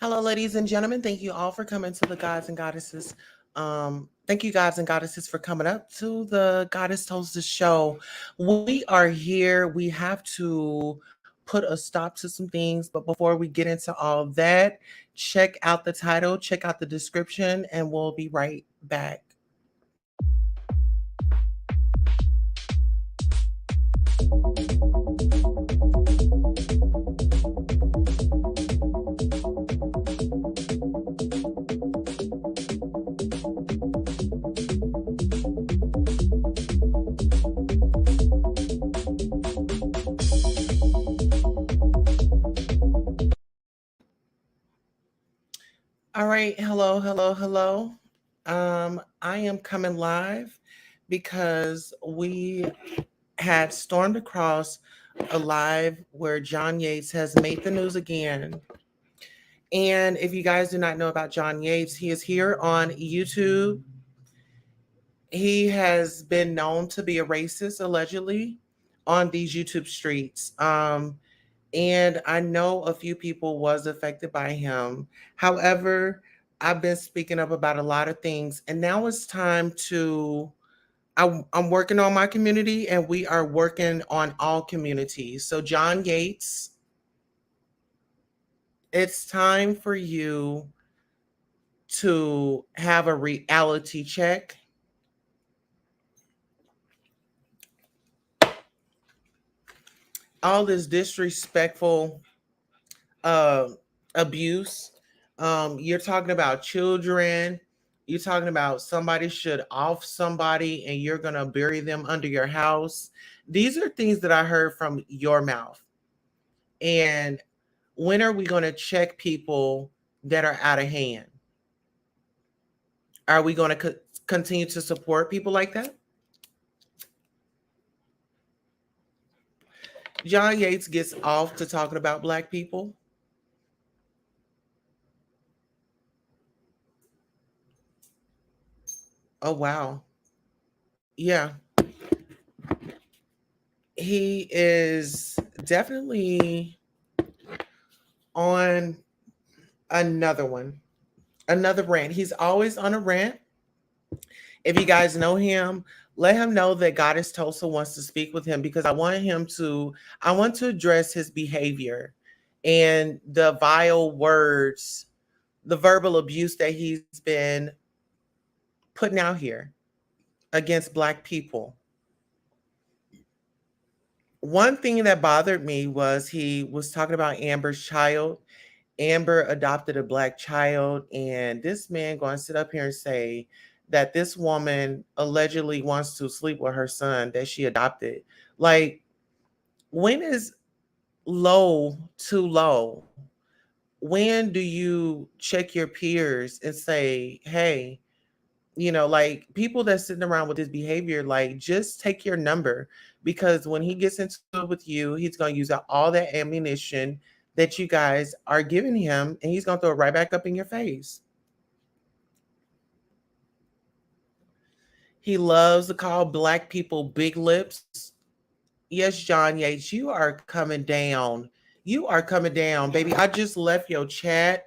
Hello, ladies and gentlemen. Thank you all for coming to the Gods and Goddesses. Thank you, Gods and Goddesses, for coming up to the Goddess Toasters show. We are here. We have to put a stop to some things, but before we get into all that, check out the title, check out the description, and we'll be right back. All right. Hello, hello, hello. I am coming live because we had stormed across a live where John Yates has made the news again. And if you guys do not know about John Yates, he is here on YouTube. He has been known to be a racist, allegedly, on these YouTube streets. And I know a few people was affected by him. However, I've been speaking up about a lot of things, and now it's time to. I'm working on my community, and we are working on all communities. So, John Yates, it's time for you to have a reality check. All this disrespectful uh, abuse. You're talking about children. You're talking about somebody should off somebody and you're going to bury them under your house. These are things that I heard from your mouth. And when are we going to check people that are out of hand? Are we going to continue to support people like that? John Yates gets off to talking about black people. Oh, wow. Yeah. He is definitely on another one, another rant. He's always on a rant. If you guys know him, let him know that Goddess Tulsa wants to speak with him because I want to address his behavior and the vile words, the verbal abuse that he's been putting out here against Black people. One thing that bothered me was he was talking about Amber's child. Amber adopted a Black child, and this man going to sit up here and say that this woman allegedly wants to sleep with her son that she adopted. Like, when is low too low? When do you check your peers and say, hey, like people that's sitting around with this behavior, like just take your number because when he gets into it with you, he's going to use up all that ammunition that you guys are giving him and he's going to throw it right back up in your face. He loves to call Black people big lips. Yes, John Yates, you are coming down. You are coming down, baby. I just left your chat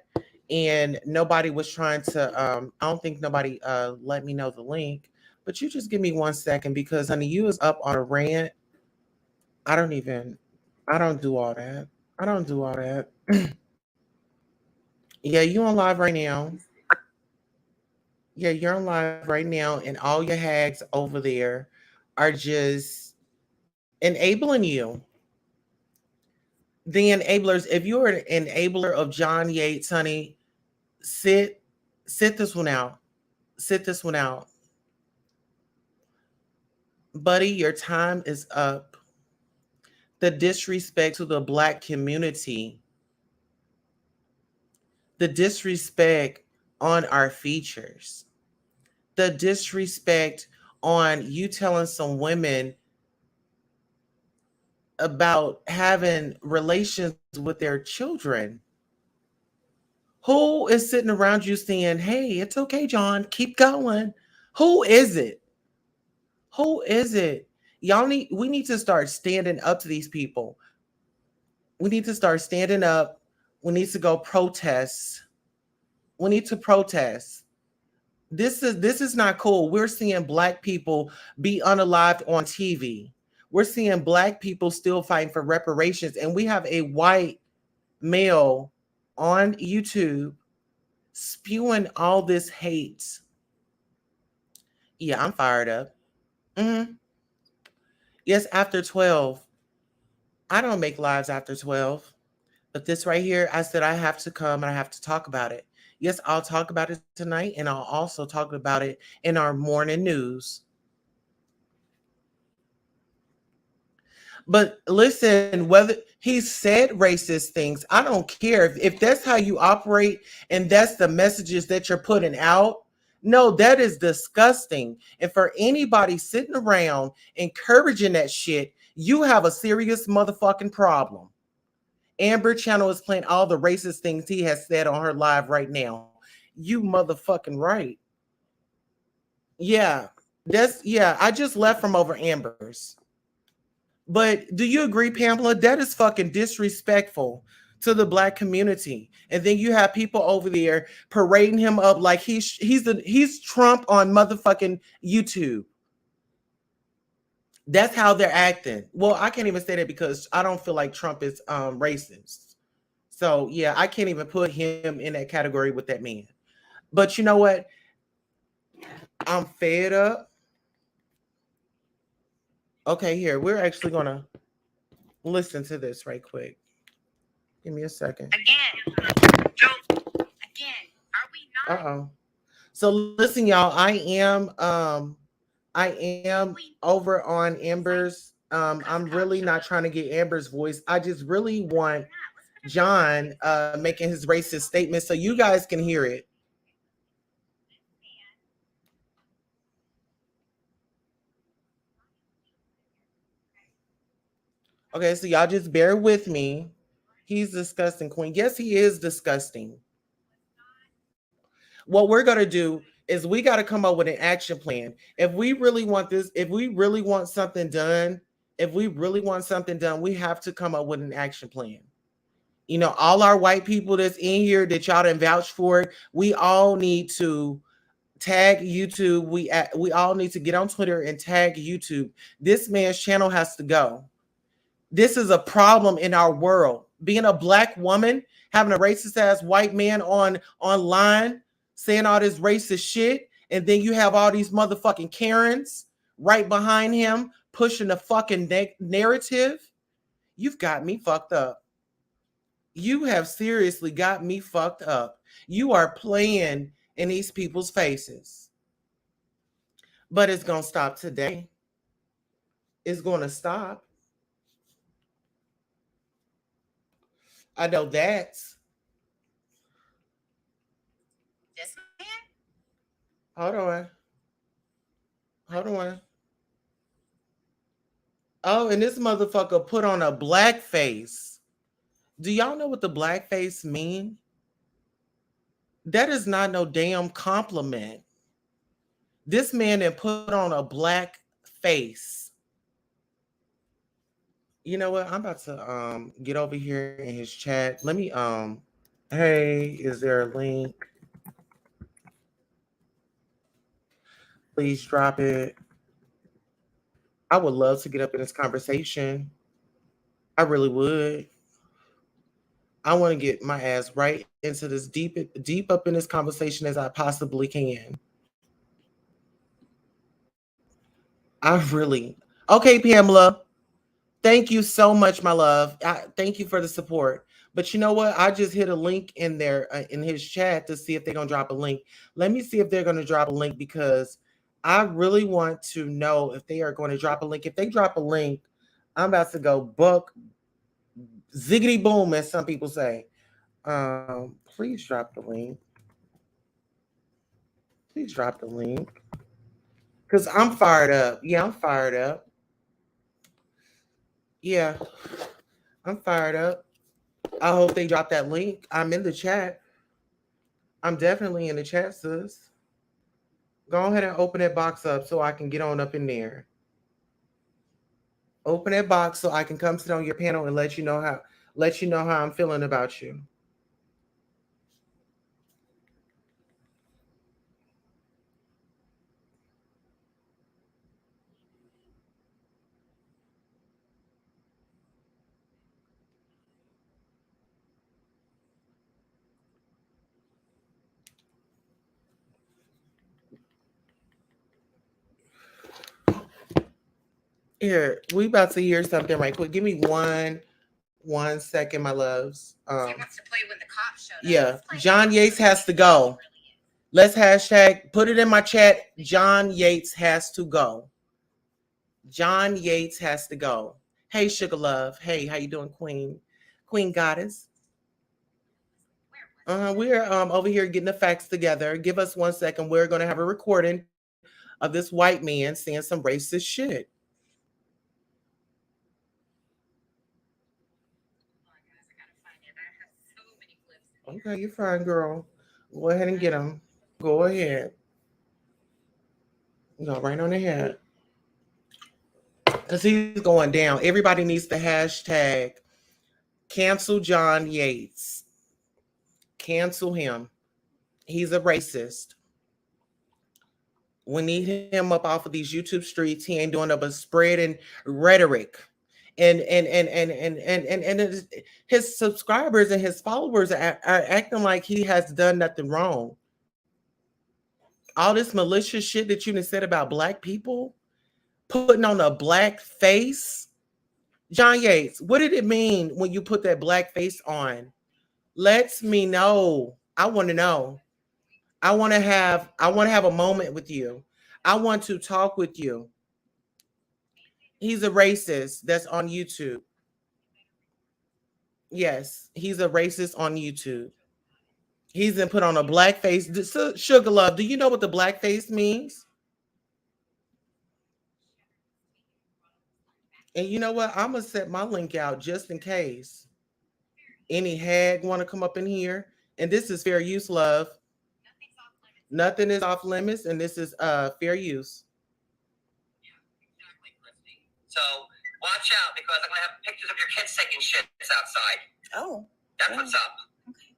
and nobody was trying to I don't think nobody let me know the link. But you just give me 1 second because honey, you is up on a rant. I don't even I don't do all that. I don't do all that. Yeah, you on live right now. Yeah, you're on live right now, and all your hags over there are just enabling you. The enablers, if you're an enabler of John Yates, honey, sit sit this one out. Sit this one out. Buddy, your time is up. The disrespect to the Black community, the disrespect on our features, the disrespect on you telling some women about having relations with their children. Who is sitting around you saying, hey, it's okay, John, keep going? Who is it? Who is it? We need to start standing up to these people. We need to start standing up. We need to go protest. We need to protest. This is not cool. We're seeing black people be unalived on TV. We're seeing black people still fighting for reparations, and we have a white male on YouTube spewing all this hate. Yeah, I'm fired up. Hmm. Yes, after 12. I don't make lives after 12. But this right here, I said I have to come and I have to talk about it. Yes, I'll talk about it tonight, and I'll also talk about it in our morning news. But listen, whether he said racist things, I don't care. If that's how you operate and that's the messages that you're putting out, no, that is disgusting. And for anybody sitting around encouraging that shit, you have a serious motherfucking problem. Amber Channel is playing all the racist things he has said on her live right now. You motherfucking right. Yeah. Yeah, I just left from over Amber's. But do you agree, Pamela? That is fucking disrespectful to the black community. And then you have people over there parading him up like he's Trump on motherfucking YouTube. That's how they're acting. Well, I can't even say that because I don't feel like Trump is racist. So yeah, I can't even put him in that category with that man. But you know what? I'm fed up. Okay, here we're actually gonna listen to this right quick. Give me a second. Again, are we not? Uh-oh. So listen, y'all. I am over on Amber's. I'm really not trying to get Amber's voice. I just really want John making his racist statement so you guys can hear it. Okay, so y'all just bear with me. He's disgusting, Queen. Yes, he is disgusting. What we're gonna do is we got to come up with an action plan. If we really want this, if we really want something done, if we really want something done, we have to come up with an action plan. You know, all our white people that's in here that y'all didn't vouch for it, we all need to tag YouTube. We all need to get on Twitter and tag YouTube. This man's channel has to go. This is a problem in our world. Being a black woman, having a racist ass white man on online saying all this racist shit, and then you have all these motherfucking Karens right behind him pushing the fucking narrative. You've got me fucked up. You have seriously got me fucked up. You are playing in these people's faces. But it's going to stop today. It's going to stop. I know that. Hold on. Hold on. Oh, and this motherfucker put on a black face. Do y'all know what the black face mean? That is not no damn compliment. This man then put on a black face. You know what? I'm about to get over here in his chat. Let me hey, is there a link? Please drop it. I would love to get up in this conversation. I really would. I want to get my ass right into this deep up in this conversation as I possibly can. I really. Okay, Pamela. Thank you so much, my love. Thank you for the support. But you know what? I just hit a link in there in his chat to see if they're gonna drop a link. Let me see if they're gonna drop a link because I really want to know if they are going to drop a link. If they drop a link, I'm about to go buck ziggity boom, as some people say. Please drop the link. Please drop the link. Because I'm fired up. Yeah, I'm fired up. Yeah, I'm fired up. I hope they drop that link. I'm in the chat. I'm definitely in the chat, sis. Go ahead and open that box up so I can get on up in there. Open that box so I can come sit on your panel and let you know how I'm feeling about you. Here, we about to hear something right quick. Give me one second, my loves. He wants to play when the cops show up. Yeah, John Yates has to go. Let's hashtag put it in my chat. John Yates has to go. John Yates has to go. Hey, Sugar Love. Hey, how you doing, Queen? Queen Goddess. We're over here getting the facts together. Give us 1 second. We're gonna have a recording of this white man saying some racist shit. Okay, you're fine, girl. Go ahead and get them. Go ahead. Go right on ahead. Because he's going down. Everybody needs to hashtag cancel John Yates. Cancel him. He's a racist. We need him up off of these YouTube streets. He ain't doing but spreading rhetoric. And his subscribers and his followers are acting like he has done nothing wrong. All this malicious shit that you done said about black people, putting on a black face. John Yates, what did it mean when you put that black face on? Let me know. I want to know. I want to have a moment with you. I want to talk with you. He's a racist that's on YouTube. Yes, he's a racist on YouTube. He's been put on a black face. Sugar Love, do you know what the black face means? And you know what? I'm gonna set my link out just in case any hag want to come up in here. And this is fair use, love. Nothing is off limits, and this is fair use. So watch out because I'm gonna have pictures of your kids taking shits outside. Oh, that's what's up. Okay.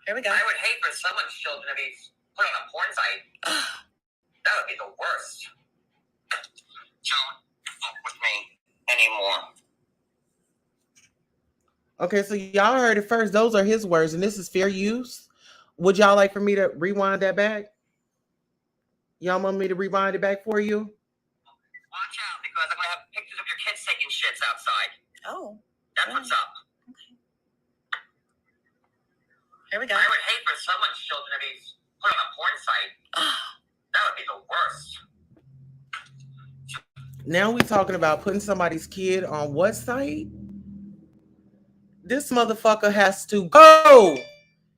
Here we go. I would hate for someone's children to be put on a porn site. That would be the worst. Don't fuck with me anymore. Okay, so y'all heard it first. Those are his words, and this is fair use. Would y'all like for me to rewind that back? Y'all want me to rewind it back for you? Watch out, because I'm gonna have pictures of your kids taking shits outside. Oh, that's what's up. Okay. Here we go. I would hate for someone's children to be put on a porn site. That would be the worst. Now we talking about putting somebody's kid on what site? This motherfucker has to go.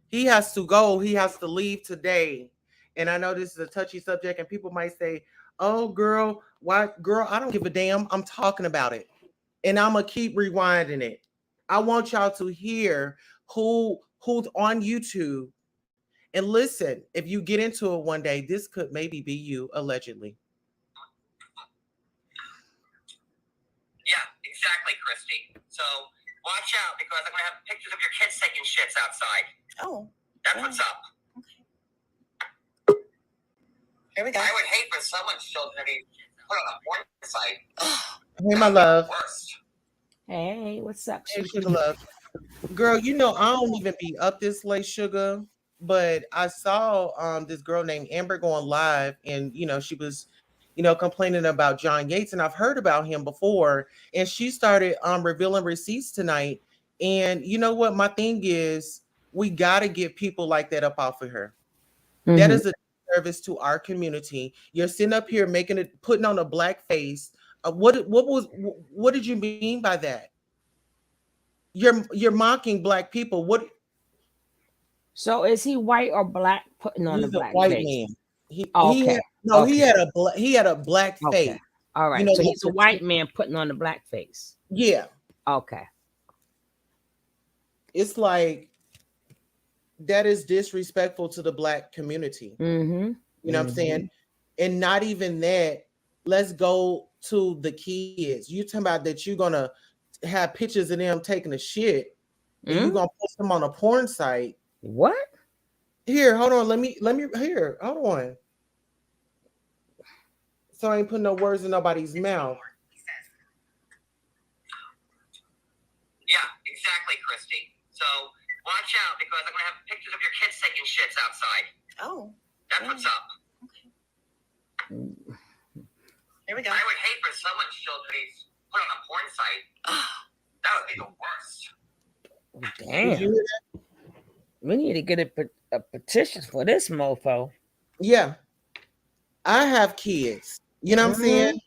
He has to go. He has to leave today. And I know this is a touchy subject, and people might say, "Oh, girl, why, girl? I don't give a damn. I'm talking about it, and I'm gonna keep rewinding it. I want y'all to hear who's on YouTube, and listen. If you get into it one day, this could maybe be you, allegedly." Yeah, exactly, Christy. So watch out because I'm gonna have pictures of your kids taking shits outside. Oh, that's what's up. Okay. Here we go. I would hate for someone's children to be put on a porn site. Hey, my love. Hey, what's up, Hey, Sugar? Sugar Love. Girl, you know I don't even be up this late, Sugar. But I saw this girl named Amber going live, and she was, complaining about John Yates, and I've heard about him before. And she started revealing receipts tonight. And you know what? My thing is, we gotta get people like that up off of her. That is a service to our community. You're sitting up here making it, putting on a black face. What did you mean by that? You're mocking black people. What? So is he white or black putting on the He's a black white face? man. He Okay. had no. Okay. He had a black Okay. face. All right. So Like he's a white man putting on the black face. Yeah. Okay. It's like that is disrespectful to the black community. Mm-hmm. You know what I'm saying? And not even that. Let's go to the kids. You talking about that you're gonna have pictures of them taking a shit, and you're gonna post them on a porn site. What? Here, hold on. Let me here. Hold on. So I ain't putting no words in nobody's mouth. Yeah, exactly, Christy. So watch out because I'm gonna have pictures of your kids taking shits outside. Oh, that's what's up. Okay. Here we go. I would hate for someone's children to be put on a porn site. That would be the worst. Did you Damn. hear that? We need to get a petition for this mofo. Yeah, I have kids. You know what I'm saying? Mm-hmm.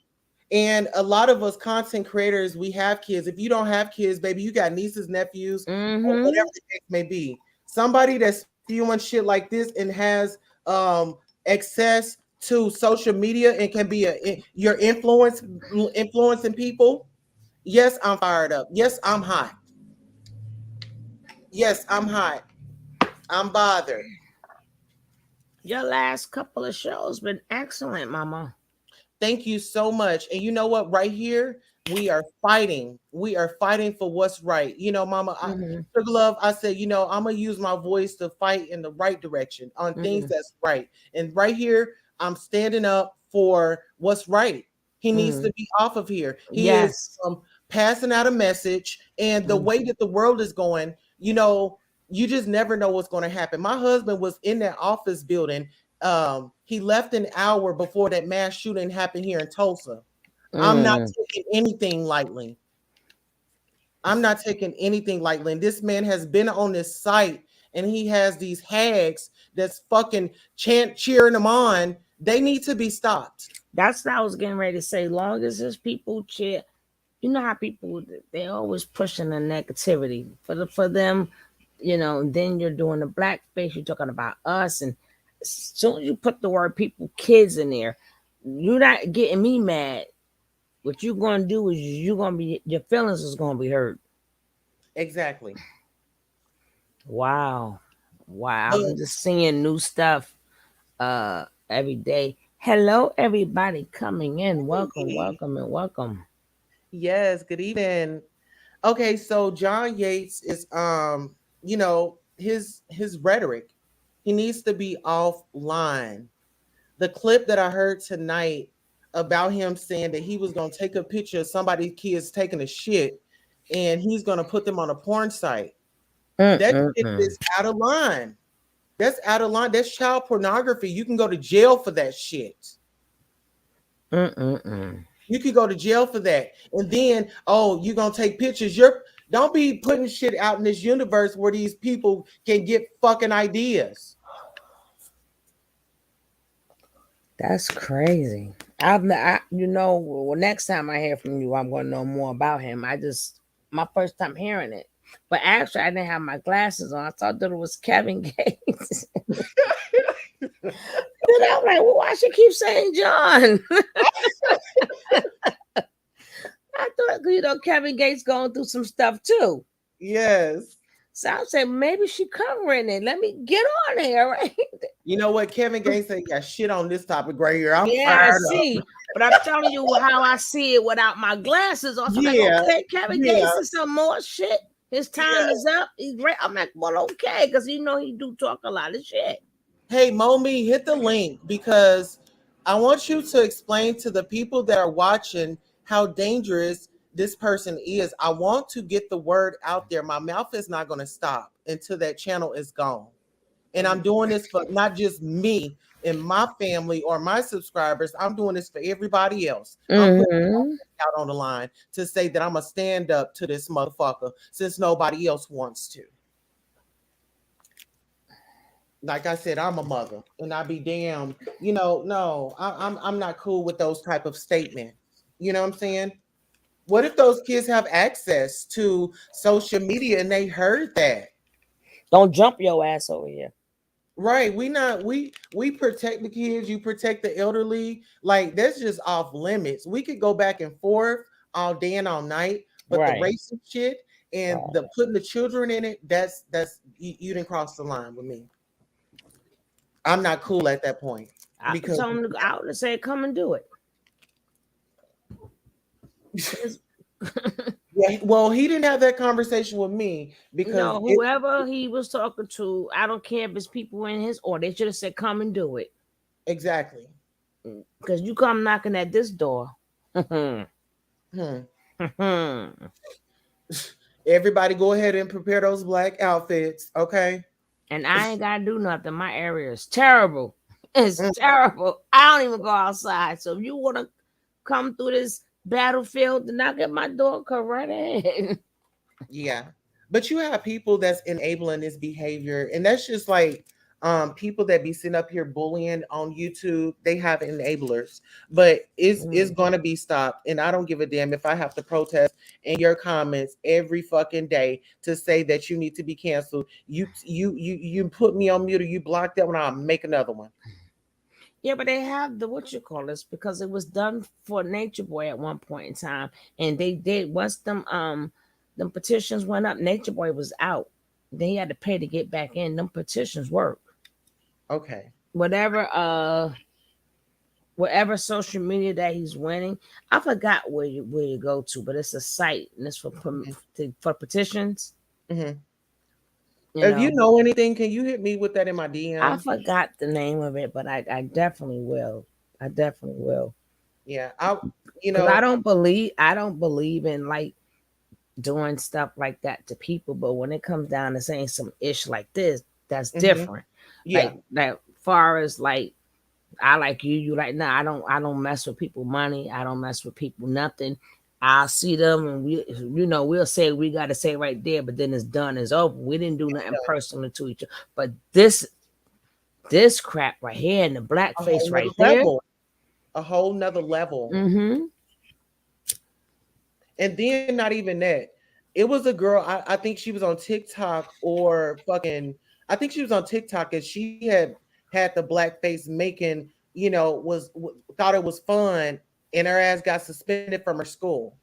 And a lot of us content creators, we have kids. If you don't have kids, baby, you got nieces, nephews, or Mm-hmm. whatever the case may be. Somebody that's spewing shit like this and has access to social media and can be your influencing people. Yes, I'm fired up. Yes, I'm hot. Yes, I'm hot. I'm bothered. Your last couple of shows been excellent, Mama. Thank you so much. And you know what? Right here, we are fighting. We are fighting for what's right. You know, Mama, Mm-hmm. Sugar Love, I said, I'm gonna use my voice to fight in the right direction on things Mm-hmm. that's right. And right here, I'm standing up for what's right. He needs Mm-hmm. to be off of here. He is Yes. passing out a message, and the Mm. way that the world is going, you just never know what's going to happen. My husband was in that office building. He left an hour before that mass shooting happened here in Tulsa. I'm not Mm. taking anything lightly. I'm not taking anything lightly. And this man has been on this site and he has these hags that's fucking cheering him on. They need to be stopped. That's what I was getting ready to say. Long as there's people cheer, you know how people they always pushing the negativity for them, then you're doing the blackface, you're talking about us, and as soon as you put the word people kids in there, you're not getting me mad. What you're gonna do is you're gonna be your feelings is gonna be hurt. Exactly. Wow. Wow. But I'm just seeing new stuff every day. Hello everybody coming in. Welcome, welcome, and welcome. yes, good evening. Okay, so John Yates is his rhetoric. He needs to be offline. The clip that I heard tonight about him saying that he was going to take a picture of somebody's kids taking a shit and he's going to put them on a porn site. That shit Mm-mm-mm. is out of line. That's out of line. That's child pornography. You can go to jail for that shit. Mm-mm-mm. You could go to jail for that. And then, oh, you're going to take pictures. Don't be putting shit out in this universe where these people can get fucking ideas. That's crazy. Well, next time I hear from you, I'm gonna know more about him. My first time hearing it, but actually, I didn't have my glasses on. I thought that it was Kevin Gates. Then I'm like, well, why she keep saying John? I thought, Kevin Gates going through some stuff too. Yes. So I said, maybe she covering it. Let me get on here, right? You know what? Kevin Gates said he got shit on this topic right here. I'm Yeah, I fired up. see. But I'm telling you how I see it without my glasses. Also, like, Yeah. okay, Kevin Yeah. Gates is some more shit. His time Yeah. is up. He's great. I'm like, well, okay, because he do talk a lot of shit. Hey, Momi, hit the link because I want you to explain to the people that are watching how dangerous this person is. I want to get the word out there. My mouth is not going to stop until that channel is gone. And I'm doing this for not just me and my family or my subscribers. I'm doing this for everybody else. I'm putting Mm-hmm. out on the line to say that I'm going to stand up to this motherfucker since nobody else wants to. Like I said, I'm a mother, and I be damned. No, I'm not cool with those type of statements. You know what I'm saying? What if those kids have access to social media and they heard that? Don't jump your ass over here. Right? We protect the kids. You protect the elderly. Like that's just off limits. We could go back and forth all day and all night, but the Right. racist shit and Right. the putting the children in it, that's you didn't cross the line with me. I'm not cool at that point I because told him to go out and say, come and do it. yeah, well, he didn't have that conversation with me because it Whoever he was talking to, I don't care if it's people in his or they should have said, come and do it. exactly. Because you come knocking at this door. Hmm. And Everybody, go ahead and prepare those black outfits, okay? I ain't gotta do nothing. My area is terrible. It's Mm, terrible. I don't even go outside. So if you wanna come through this battlefield to knock at my door, come right in. Yeah. But you have people that's enabling this behavior, and that's just like people that be sitting up here bullying on YouTube, they have enablers. But it's Mm. gonna be stopped. And I don't give a damn if I have to protest in your comments every fucking day to say that you need to be canceled. You put me on mute or you block that one, I'll make another one. Yeah, but they have the what you call this because it was done for Nature Boy at one point in time, and they did once them petitions went up. Nature Boy was out. Then he had to pay to get back in. Them petitions work. Okay. Whatever whatever social media that he's winning, I forgot where you go to, but it's a site and it's for petitions. Hmm. You If you know, know anything, can you hit me with that in my I DM? forgot the name of it, but I definitely will. I definitely will. Yeah, I you Cause know, I don't believe in like doing stuff like that to people. But when it comes down to saying some ish like this, that's hmm, different. yeah. Like that far as like I like you, you like nah, I don't mess with people money. I don't mess with people nothing. I'll see them and we'll say we gotta say right there, but then it's done, it's over. We didn't do nothing personal to each other. But this crap right here and the black A whole face nother right there. level. A whole nother level. Mm-hmm. And then not even that. It was a girl, I think she was on TikTok or fucking I think she was on TikTok and she had the black face making, thought it was fun and her ass got suspended from her school.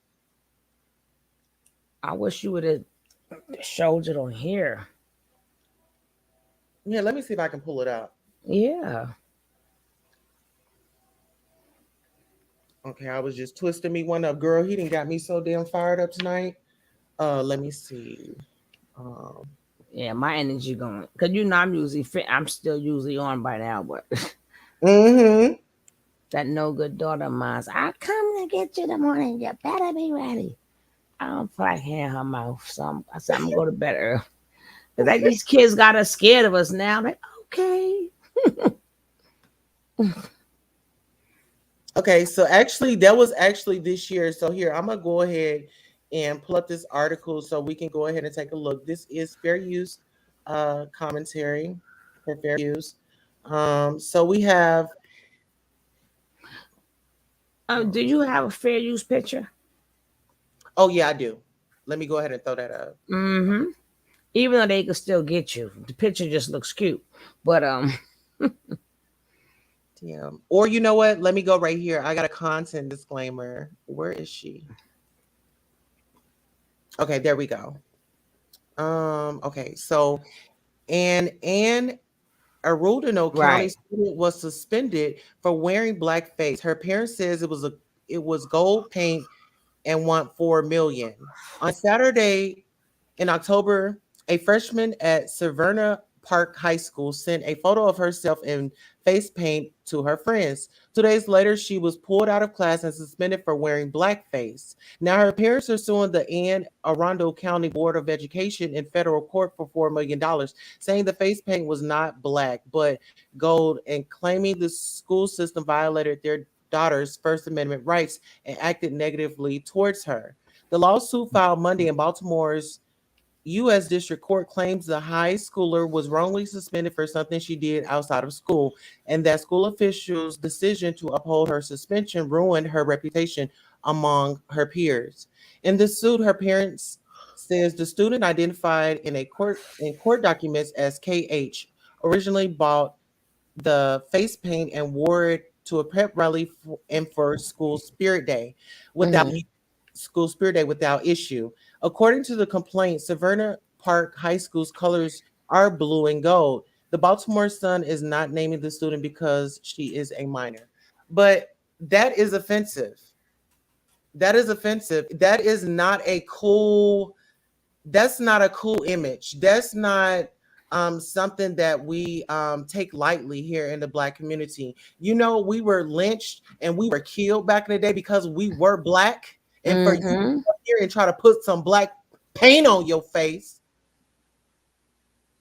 I wish you would have showed it on here. Yeah, let me see if I can pull it up. Yeah. Okay, I was just twisting me one up. Girl, he didn't got me so damn fired up tonight. Let me see. Um, Yeah, my energy going. Cause I'm usually fit. I'm still usually on by now, but mm-hmm. that no good daughter of mine. I come to get you in the morning. You better be ready. I don't feel like hearing her mouth, so I said I'm gonna go to bed early. Cause like these kids got us scared of us now. Like okay, Okay, so actually, that was actually this year. So here, I'm gonna go ahead and pull up this article so we can go ahead and take a look. This is fair use commentary for fair use. So we have. do Oh, you have a fair use picture? oh yeah, I do. Let me go ahead and throw that up. Mm-hmm. Even though they could still get you, the picture just looks cute. But Damn. Or you know what? Let me go right here. I got a content disclaimer. Where is she? Okay, there we go. Okay, so and Arundel County right. student was suspended for wearing blackface. Her parents says it was gold paint and want 4 million. On Saturday in October, a freshman at Severna Park High School sent a photo of herself in face paint to her friends. 2 days later, she was pulled out of class and suspended for wearing blackface. Now, her parents are suing the Anne Arundel County Board of Education in federal court for $4 million, saying the face paint was not black but gold and claiming the school system violated their daughter's First Amendment rights and acted negatively towards her. The lawsuit filed Monday in Baltimore's U.S. District Court claims the high schooler was wrongly suspended for something she did outside of school, and that school officials' decision to uphold her suspension ruined her reputation among her peers. In the suit, her parents says the student identified in court documents as KH originally bought the face paint and wore it to a prep rally and for without Mm-hmm. school spirit day without issue. According to the complaint, Severna Park High School's colors are blue and gold. The Baltimore Sun is not naming the student because she is a minor. But that is offensive. That is offensive. That is not a cool that's not a cool image. That's not something that we take lightly here in the Black community. You know, we were lynched and we were killed back in the day because we were Black. And for you to Mm-hmm. come here and try to put some Black paint on your face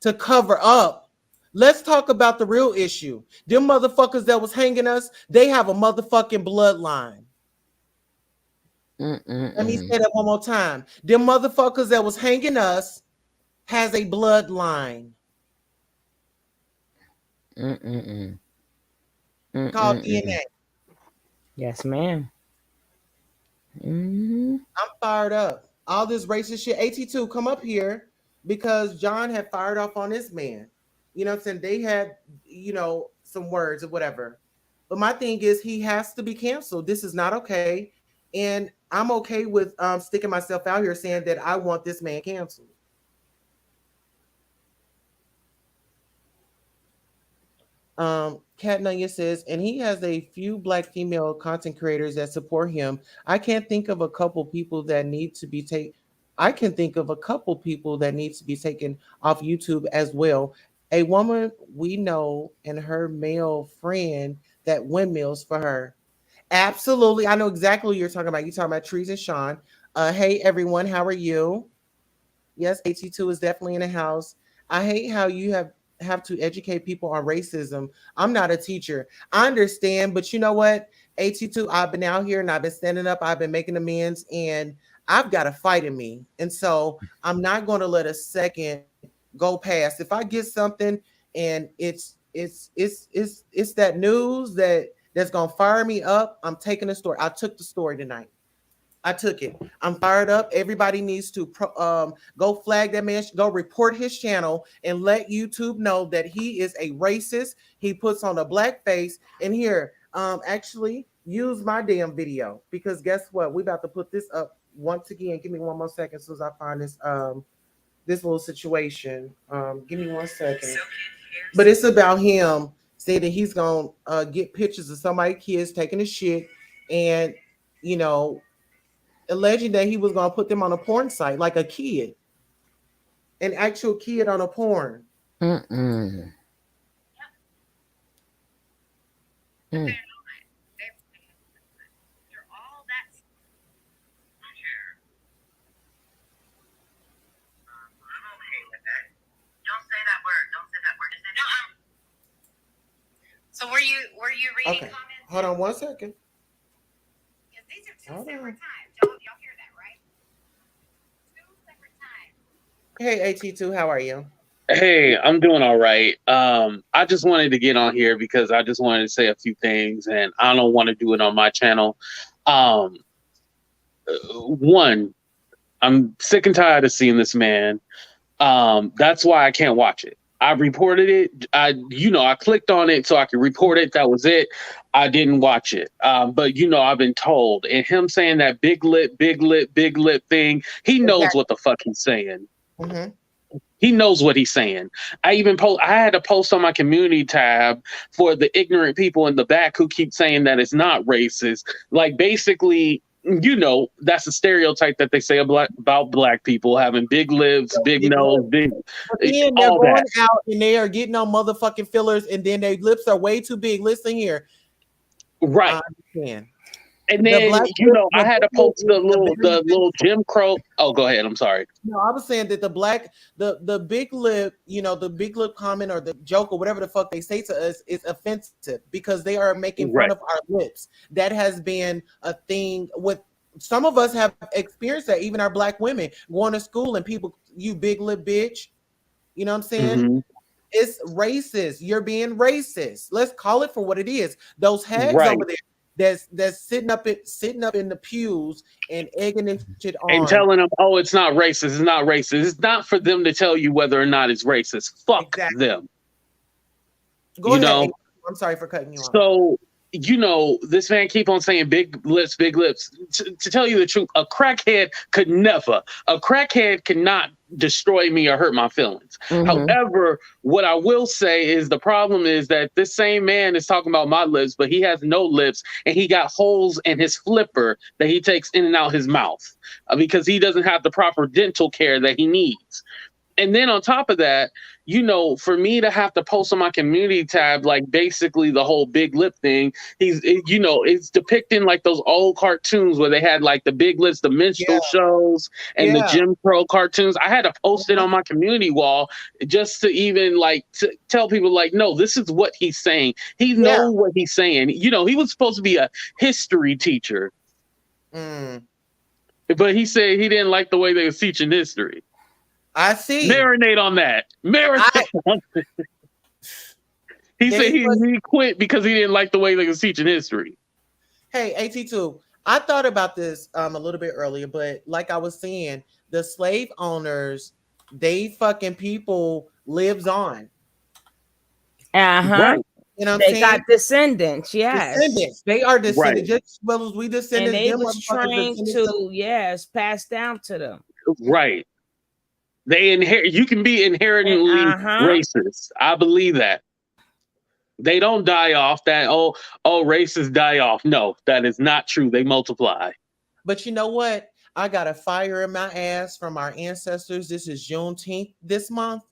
to cover up. Let's talk about the real issue. Them motherfuckers that was hanging us, they have a motherfucking bloodline. Let me Mm-mm-mm. say that one more time. Them motherfuckers that was hanging us has a bloodline Mm-mm-mm. called Mm-mm-mm. DNA. Yes, ma'am. Mm-hmm. I'm fired up. All this racist shit. AT2, come up here because John had fired off on this man. You know what I'm saying? They had, some words or whatever. But my thing is, he has to be canceled. This is not okay. And I'm okay with sticking myself out here saying that I want this man canceled. Cat Nunya says, and he has a few black female content creators that support him. I can't think of a couple people that need to be taken. I can think of a couple people that needs to be taken off YouTube as well. A woman we know and her male friend that windmills for her. Absolutely, I know exactly what you're talking about. You're talking about Trees and Sean. Hey everyone, how are you? Yes, AT2 is definitely in the house. I hate how you have to educate people on racism. I'm not a teacher. I understand, but you know what? AT2, I've been out here and I've been standing up, I've been making amends, and I've got a fight in me. And so I'm not going to let a second go past. If I get something and it's that news that's gonna fire me up, I'm taking the story. I took the story tonight. I took it. I'm fired up. Everybody needs to go flag that man, go report his channel, and let YouTube know that he is a racist. He puts on a black face. And here, actually, use my damn video because guess what? We about to put this up once again. Give me one more second, so as I find this little situation. Give me one second. But it's about him saying that he's gonna get pictures of somebody kids taking a shit, and you know alleging that he was going to put them on a porn site, like a kid, an actual kid on a porn. Mm-mm. Mm. So were you reading okay. Comments? Hold on one second. Because these are two separate times. Y'all hear that, right? Two separate times. Hey AT2, how are you? Hey, I'm doing all right. I just wanted to get on here because I just wanted to say a few things, and I don't want to do it on my channel. Um, One, I'm sick and tired of seeing this man. That's why I can't watch it. I reported it. I clicked on it so I could report it. That was it. I didn't watch it. But I've been told, and him saying that big lip, big lip, big lip thing, he knows Exactly. what the fuck he's saying. Mm-hmm. He knows what he's saying. I had to post on my community tab for the ignorant people in the back who keep saying that it's not racist. Like basically, that's a stereotype that they say about black people having big lips, big Big nose, lips. big But then they're all going that. out and they are getting on motherfucking fillers, and then their lips are way too big. Listen here, Right. I understand. And The then, black lip, I the had big to lip post is a very the little Jim Crow. Oh, go ahead. I'm sorry. no, I was saying that the big lip, the big lip comment or the joke or whatever the fuck they say to us is offensive because they are making fun of Right. our lips. That has been a thing with some of us have experienced that, even our black women going to school and people, you big lip bitch. You know what I'm saying? Hmm. It's racist. You're being racist. Let's call it for what it is. Those hags over Right. there that's sitting up in the pews and egging this shit And on. telling them, oh, it's not racist. It's not racist. It's not for them to tell you whether or not it's racist. Fuck Exactly. them. Go You ahead. know. Amy. I'm sorry for cutting you off. So, this man keep on saying big lips, big lips. To tell you the truth, a crackhead cannot destroy me or hurt my feelings. Mm-hmm. However, what I will say is the problem is that this same man is talking about my lips, but he has no lips and he got holes in his flipper that he takes in and out his mouth because he doesn't have the proper dental care that he needs. And then on top of that, for me to have to post on my community tab, like basically the whole big lip thing, it's depicting like those old cartoons where they had like the big lips, the Yeah, minstrel shows, and the yeah, Jim Crow cartoons. I had to post it uh-huh, on my community wall just to even like to tell people like, no, this is what he's saying. He yeah. knows what he's saying. He was supposed to be a history teacher. Mm. But he said he didn't like the way they was teaching history. I see. Marinate on that. Marinate I on He said they was he quit because he didn't like the way they was teaching history. hey AT2. I thought about this a little bit earlier, but like I was saying, the slave owners, they fucking people lives on. Uh-huh. Right, You know what I'm They got saying? descendants, yes. Descendants. They are right, descendants just as well as we And descendants. they Them was motherfuckers trained descendants of to, yes, pass down to them. right. They inherit. You can be And inherently uh-huh. racist. I believe that. They don't die off. That racists die off. No, that is not true. They multiply. But you know what? I got a fire in my ass from our ancestors. This is Juneteenth this month.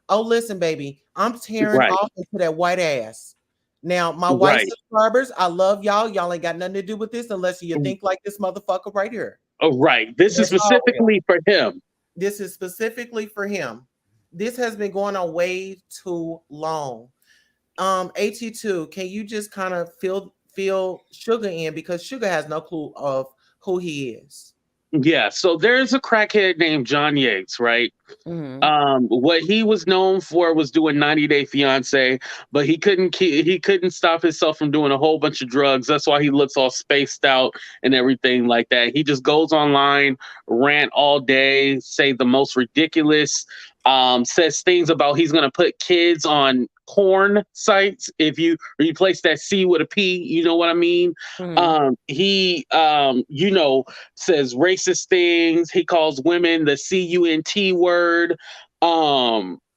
Oh, listen, baby, I'm tearing Right, off into that white ass. Now, my white right, subscribers, I love y'all. Y'all ain't got nothing to do with this unless you think like this motherfucker right here. right. This is That's all real. specifically for him. This is specifically for him. This has been going on way too long. AT2, can you just kind of feel Sugar in because Sugar has no clue of who he is. Yeah. So there's a crackhead named John Yates, right? Mm-hmm. What he was known for was doing 90 Day Fiance, but he couldn't stop himself from doing a whole bunch of drugs. That's why he looks all spaced out and everything like that. He just goes online, rant all day, say the most ridiculous, says things about he's gonna put kids on porn sites if you replace that C with a P, you know what I mean? Mm-hmm. He says racist things. He calls women the cunt word.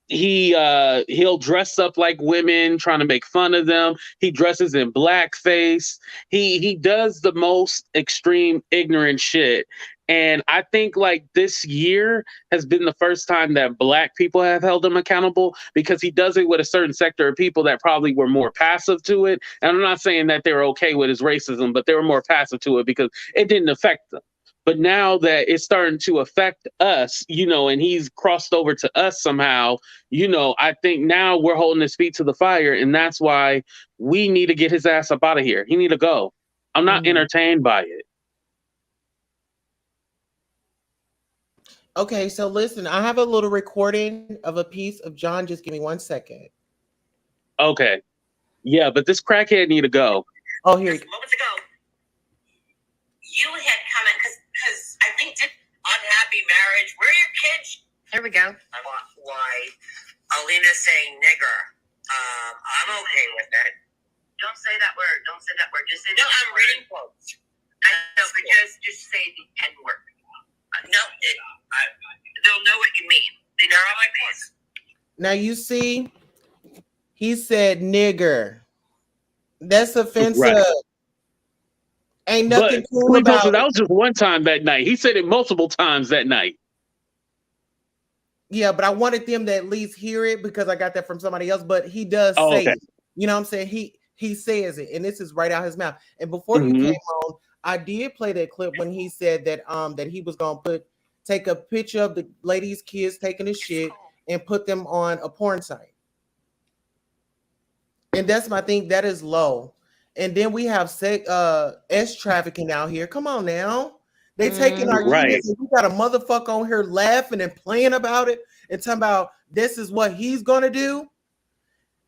He'll dress up like women, trying to make fun of them. He dresses in blackface. He does the most extreme ignorant shit. And I think like this year has been the first time that black people have held him accountable because he does it with a certain sector of people that probably were more passive to it. And I'm not saying that they were okay with his racism, but they were more passive to it because it didn't affect them. But now that it's starting to affect us, and he's crossed over to us somehow, I think now we're holding his feet to the fire. And that's why we need to get his ass up out of here. He need to go. I'm not Mhm. entertained by it. Okay, so listen, I have a little recording of a piece of John. Just give me 1 second. Okay. Yeah, but this crackhead need to go. Oh, here. Just moments ago, you had comment because I think unhappy marriage. Where are your kids? There we go. Why Alina's saying nigger. I'm okay with it. Don't say that word. Don't say that word. Just say no. I'm reading quotes. I know, but just say the N word. No, they'll know what you mean. They know all my face. Now you see, he said nigger. That's offensive. Right. Ain't But nothing cool police officer, about that it. was just one time that night. He said it multiple times that night. Yeah, but I wanted them to at least hear it because I got that from somebody else. But he does Oh, say okay. it. You know what I'm saying? He says it, and this is right out his mouth. And before you Hmm. came on, I did play that clip when he said that he was gonna take a picture of the lady's kids taking a shit and put them on a porn site. And that's my thing. That is low. And then we have S trafficking out here. Come on now. They taking our Mm-hmm. Right. kids and we got a motherfucker on here laughing and playing about it and talking about this is what he's gonna do.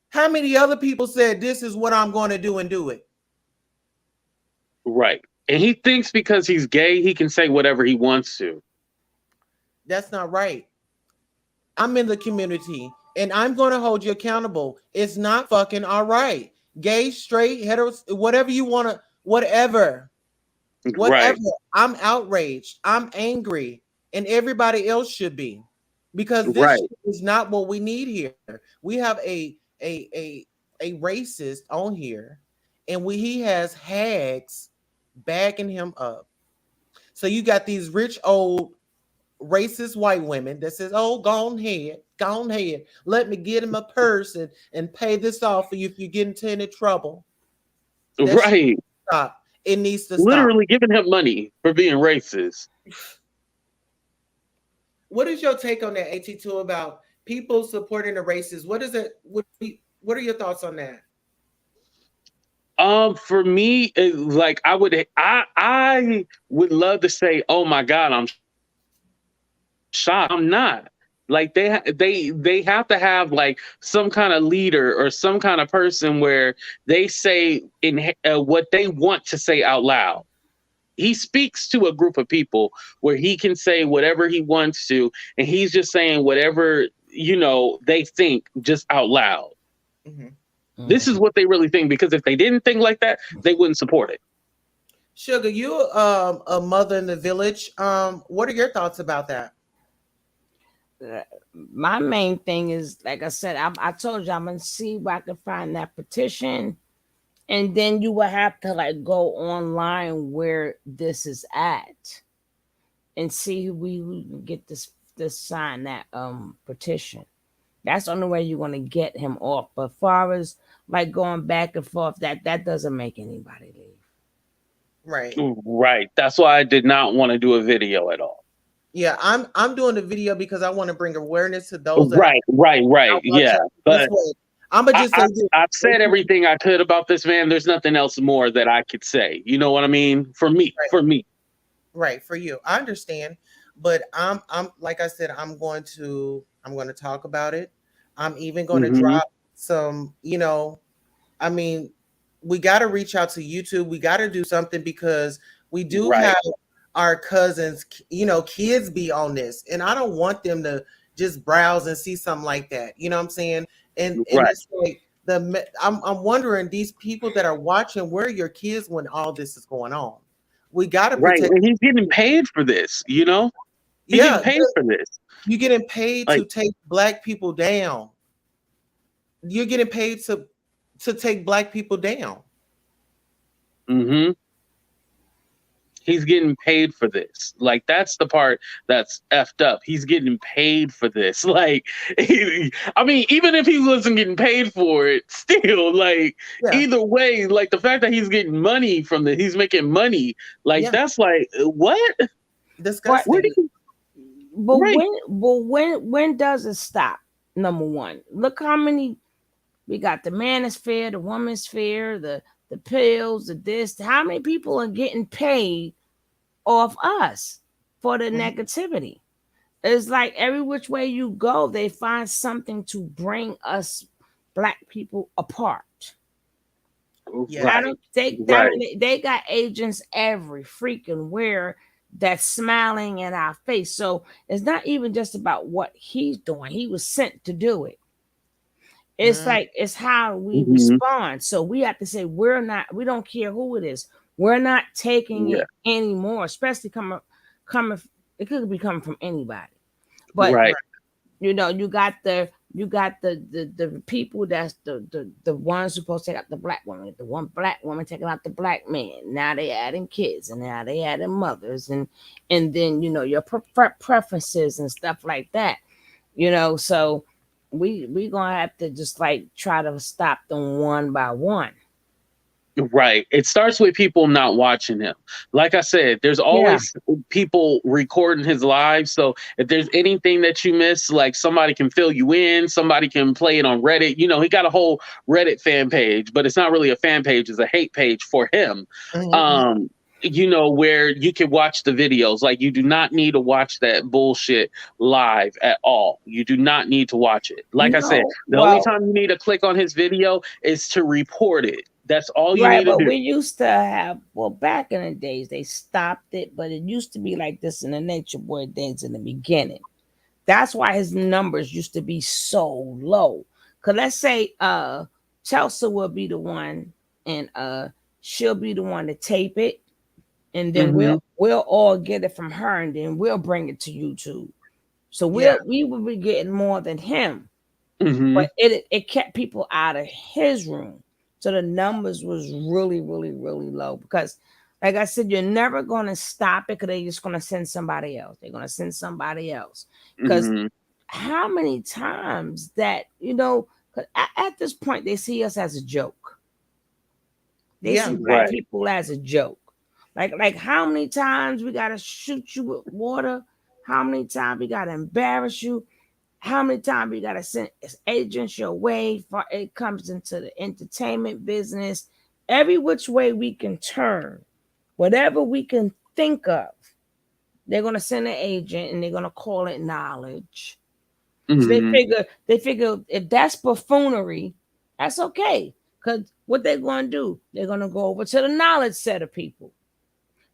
How many other people said this is what I'm gonna do and do it? Right. And he thinks because he's gay, he can say whatever he wants to. That's not right. I'm in the community and I'm gonna hold you accountable. It's not fucking all right. Gay, straight, heteros, whatever you wanna, whatever. Whatever. Right. I'm outraged. I'm angry, and everybody else should be, because this Right. shit is not what we need here. We have a racist on here, and he has hags bagging him up. So you got these rich old racist white women that says, "Oh, go on ahead, let me get him a purse and pay this off for you if you get into any trouble." That shit Right. needs to stop. It needs to stop. Literally giving him money for being racist. What is your take on that, AT2, about people supporting the racists? What is it? What are your thoughts on that? For me, like I would love to say, "Oh my God, I'm shocked," but I'm not. Like they have to have like some kind of leader or some kind of person where they say in what they want to say out loud. He speaks to a group of people where he can say whatever he wants to, and he's just saying whatever they think just out loud. Hmm. This is Mhm. what they really think, because if they didn't think like that, they wouldn't support it. Sugar, you a mother in the village. What are your thoughts about that? Uh, My main thing is, like I said, I told you I'm gonna see where I can find that petition, and then you will have to like go online where this is at and see who can get this sign that petition. That's the only way you're gonna get him off. But far as like going back and forth, that doesn't make anybody leave. Right. Right. That's why I did not want to do a video at all. Yeah, I'm doing the video because I want to bring awareness to those that Right, right, are right. Yeah. watching this But way. I'm gonna I, just say I this. I've said everything I could about this man. There's nothing else more that I could say. You know what I mean? For me, Right, for me. right for you. I understand, but I'm like I said, I'm going to talk about it. I'm even going to Hmm. drop some. I mean, we got to reach out to YouTube. We got to do something because we do Right, have our cousins, kids be on this, and I don't want them to just browse and see something like that. You know what I'm saying? And right, it's like I'm wondering, these people that are watching, where are your kids when all this is going on? We got to right. protect. And he's getting paid for this. He's getting Yeah, paid for this. you're getting paid Like, to take black people down. You're getting paid to take black people down. hmm he's getting paid for this. Like, that's the part that's effed up. He's getting paid for this. Like, I mean, even if he wasn't getting paid for it, still, like, Yeah, either way, like the fact that he's getting money from it, he's making money. Like, yeah, that's like, what? What? Where disgusting. do you? But Right, when does it stop? Number one, look how many we got: the manosphere, the womansphere, the pills, the this. How many people are getting paid off us for the Mhm. negativity? It's like every which way you go, they find something to bring us black people apart. Yeah, I right, don't think that right, they got agents every freaking where that's smiling in our face. So it's not even just about what he's doing. He was sent to do it. It's mm, like it's how we hmm respond. So we have to say we don't care who it is. We're not taking yeah, it anymore, especially coming it could be coming from anybody. But right, right. you got the people that's the ones supposed to take out the black woman, the one black woman taking out the black man. Now they adding kids, and now they adding mothers, and then your preferences and stuff like that. So we gonna have to just like try to stop them one by one. right. It starts with people not watching him. Like I said, there's Yeah. always people recording his live. So if there's anything that you miss, like, somebody can fill you in, somebody can play it on Reddit. He got a whole Reddit fan page, but it's not really a fan page, it's a hate page for him. Mhm. Um, where you can watch the videos. Like, you do not need to watch that bullshit live at all. You do not need to watch it. Like I said, No, the only well, time you need to click on his video is to report it. That's all you right, need to but do. we used to have, well, back in the days they stopped it, but it used to be like this in the Nature Boy days in the beginning. That's why his numbers used to be so low. Cause let's say Chelsea will be the one, and she'll be the one to tape it, and then Hmm. we'll all get it from her, and then we'll bring it to YouTube. So Yeah, we will be getting more than him, Hmm. but it kept people out of his room. So the numbers was really, really, really low because, like I said, you're never gonna stop it because they're just gonna send somebody else. They're gonna send somebody else. Because Hmm. how many times that 'cause at this point they see us as a joke. They yeah, see black Right. people as a joke. Like how many times we gotta shoot you with water? How many times we gotta embarrass you? How many times we gotta send agents your way for it comes into the entertainment business? Every which way we can turn, whatever we can think of, they're gonna send an agent and they're gonna call it knowledge. So Mhm. they figure if that's buffoonery, that's okay. Cause what they're gonna do, they're gonna go over to the knowledge set of people.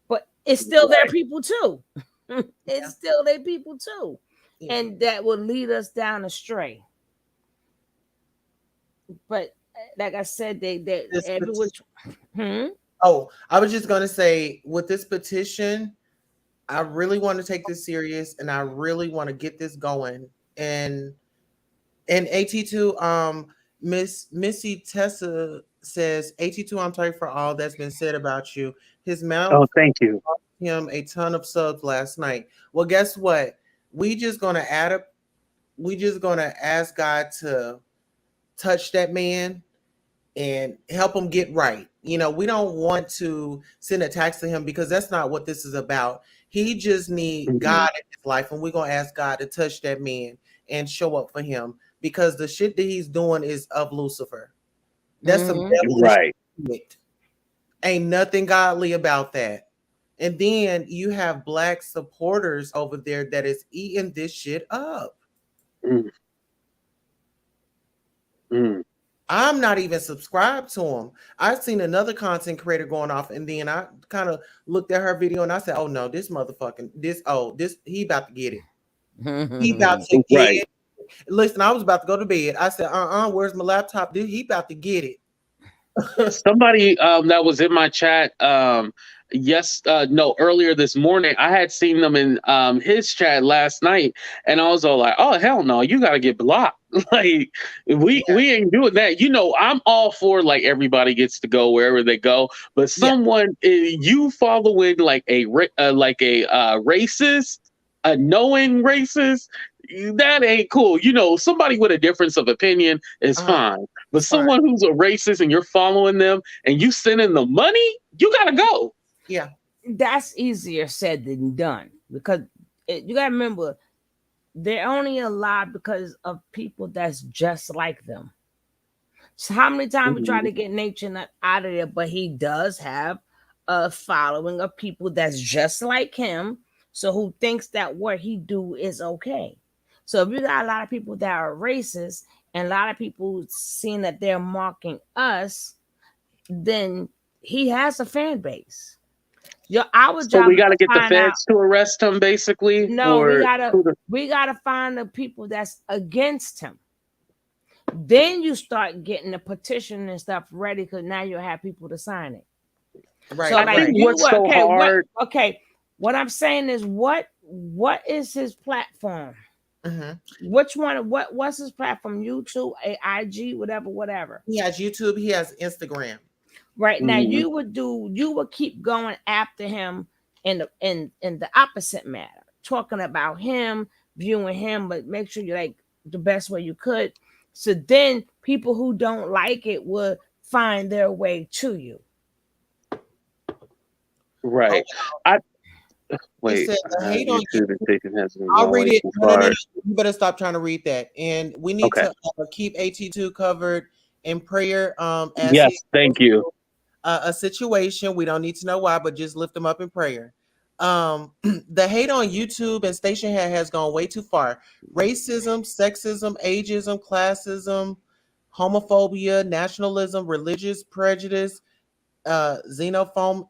But it's still their Right. people too. Yeah. It's still their people too. Yeah. And that will lead us down astray. But like I said, they This every petition. which hmm? Oh, I was just gonna say with this petition, I really want to take this serious, and I really want to get this going. And AT2, Missy Tessa says, AT2, I'm sorry for all that's been said about you. His Oh, mouth thank you. cost him a ton of subs last night. Well, guess what? We just gonna add up. We just gonna ask God to touch that man and help him get right. You know, we don't want to send attacks to him because that's not what this is about. He just need Mhm. God in his life, and we're gonna ask God to touch that man and show up for him because the shit that he's doing is of Lucifer. That's some Hmm. devilish Right. shit. Ain't nothing godly about that. And then you have black supporters over there that is eating this shit up. Mm, mm. I'm not even subscribed to him. I've seen another content creator going off, and then I kind of looked at her video and I said, "Oh no, this motherfucking this he about to get it. He about to get Right. it." Listen, I was about to go to bed. I said, where's my laptop? He about to get it." Somebody that was in my chat, yes, no, earlier this morning, I had seen them in his chat last night, and I was all like, "Oh hell no, you got to get blocked." Like Yeah, we ain't doing that. You know, I'm all for like everybody gets to go wherever they go, but yeah, someone you following like a racist, a knowing racist. That ain't cool. You know, somebody with a difference of opinion is fine. But it's fine. someone who's a racist and you're following them and you sending the money, you gotta go. Yeah, That's easier said than done because you gotta remember they're only alive because of people that's just like them. So how many times we try Mhm. to get nature Nut out of there, but he does have a following of people that's just like him, so who thinks that what he do is okay. So if you got a lot of people that are racist and a lot of people seeing that they're mocking us, then he has a fan base. Our So job we is to gotta get the find out. feds to arrest him, basically, No, or who the we gotta find the people that's against him. Then you start getting the petition and stuff ready because now you have people to sign it. So right, I like think right. you what's what so okay, hard. what I'm saying is what is his platform? Hmm. Which one what's his platform? YouTube, IG, whatever. He has YouTube. He has Instagram. Right now Mhm. you would keep going after him in the opposite matter, talking about him, viewing him, but make sure you like the best way you could. So then people who don't like it will find their way to you. Oh, Right. I it wait. said the hate on YouTube and station has been I'll going read way it. too No, no, no, no. far. You better stop trying to read that. And we need Okay. to keep AT2 covered in prayer as he Yes. Thank you. a situation. We don't need to know why, but just lift him up in prayer. The hate on YouTube and station head has gone way too far. Racism, sexism, ageism, classism, homophobia, nationalism, religious prejudice, xenophobia.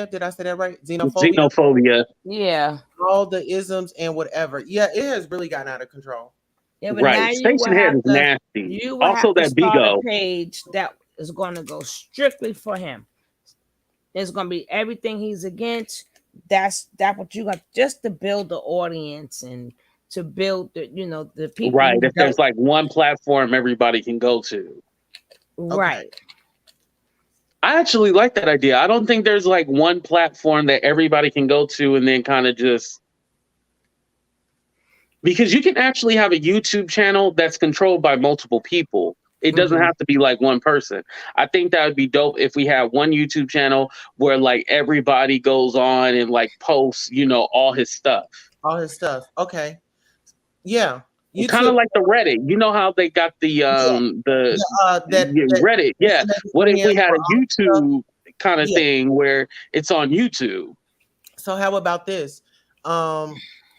Did I say that right? Xenophobia, Xenophobia. Yeah. all the isms and whatever. Yeah, it has really gotten out of control. Yeah, but now Right. Station head is nasty. you will Also, have to that start a Bigo. page that is going to go strictly for him. There's going to be everything he's against. That's what you got just to build the audience and to build the the people Right. who If don't there's like one platform everybody can go to. Okay. right. I actually like that idea. I don't think there's like one platform that everybody can go to and then kind of just because you can actually have a YouTube channel that's controlled by multiple people. It doesn't Mhm. have to be like one person. I think that would be dope if we have one YouTube channel where like everybody goes on and like posts, all his stuff. All his stuff. Okay. Yeah. You Kind of took like the Reddit. You know how they got yeah, the that yeah, Reddit. Yeah. What if man we had for a all stuff. YouTube kind of Yeah. thing where it's on YouTube? So how about this? Um,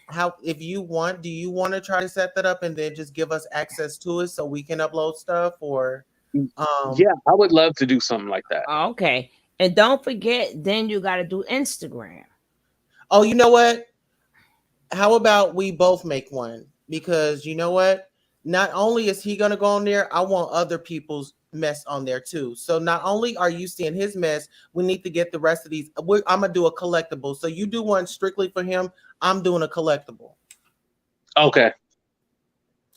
how if you want, do you want to try to set that up and then just give us access to it so we can upload stuff or Yeah, I would love to do something like that. Okay. And don't forget, then you got to do Instagram. oh, you know what? How about we both make one? Because you know what? Not only is he gonna go on there, I want other people's mess on there too. So not only are you seeing his mess, we need to get the rest of these. I'm gonna do a collectible. So you do one strictly for him. I'm doing a collectible. Okay.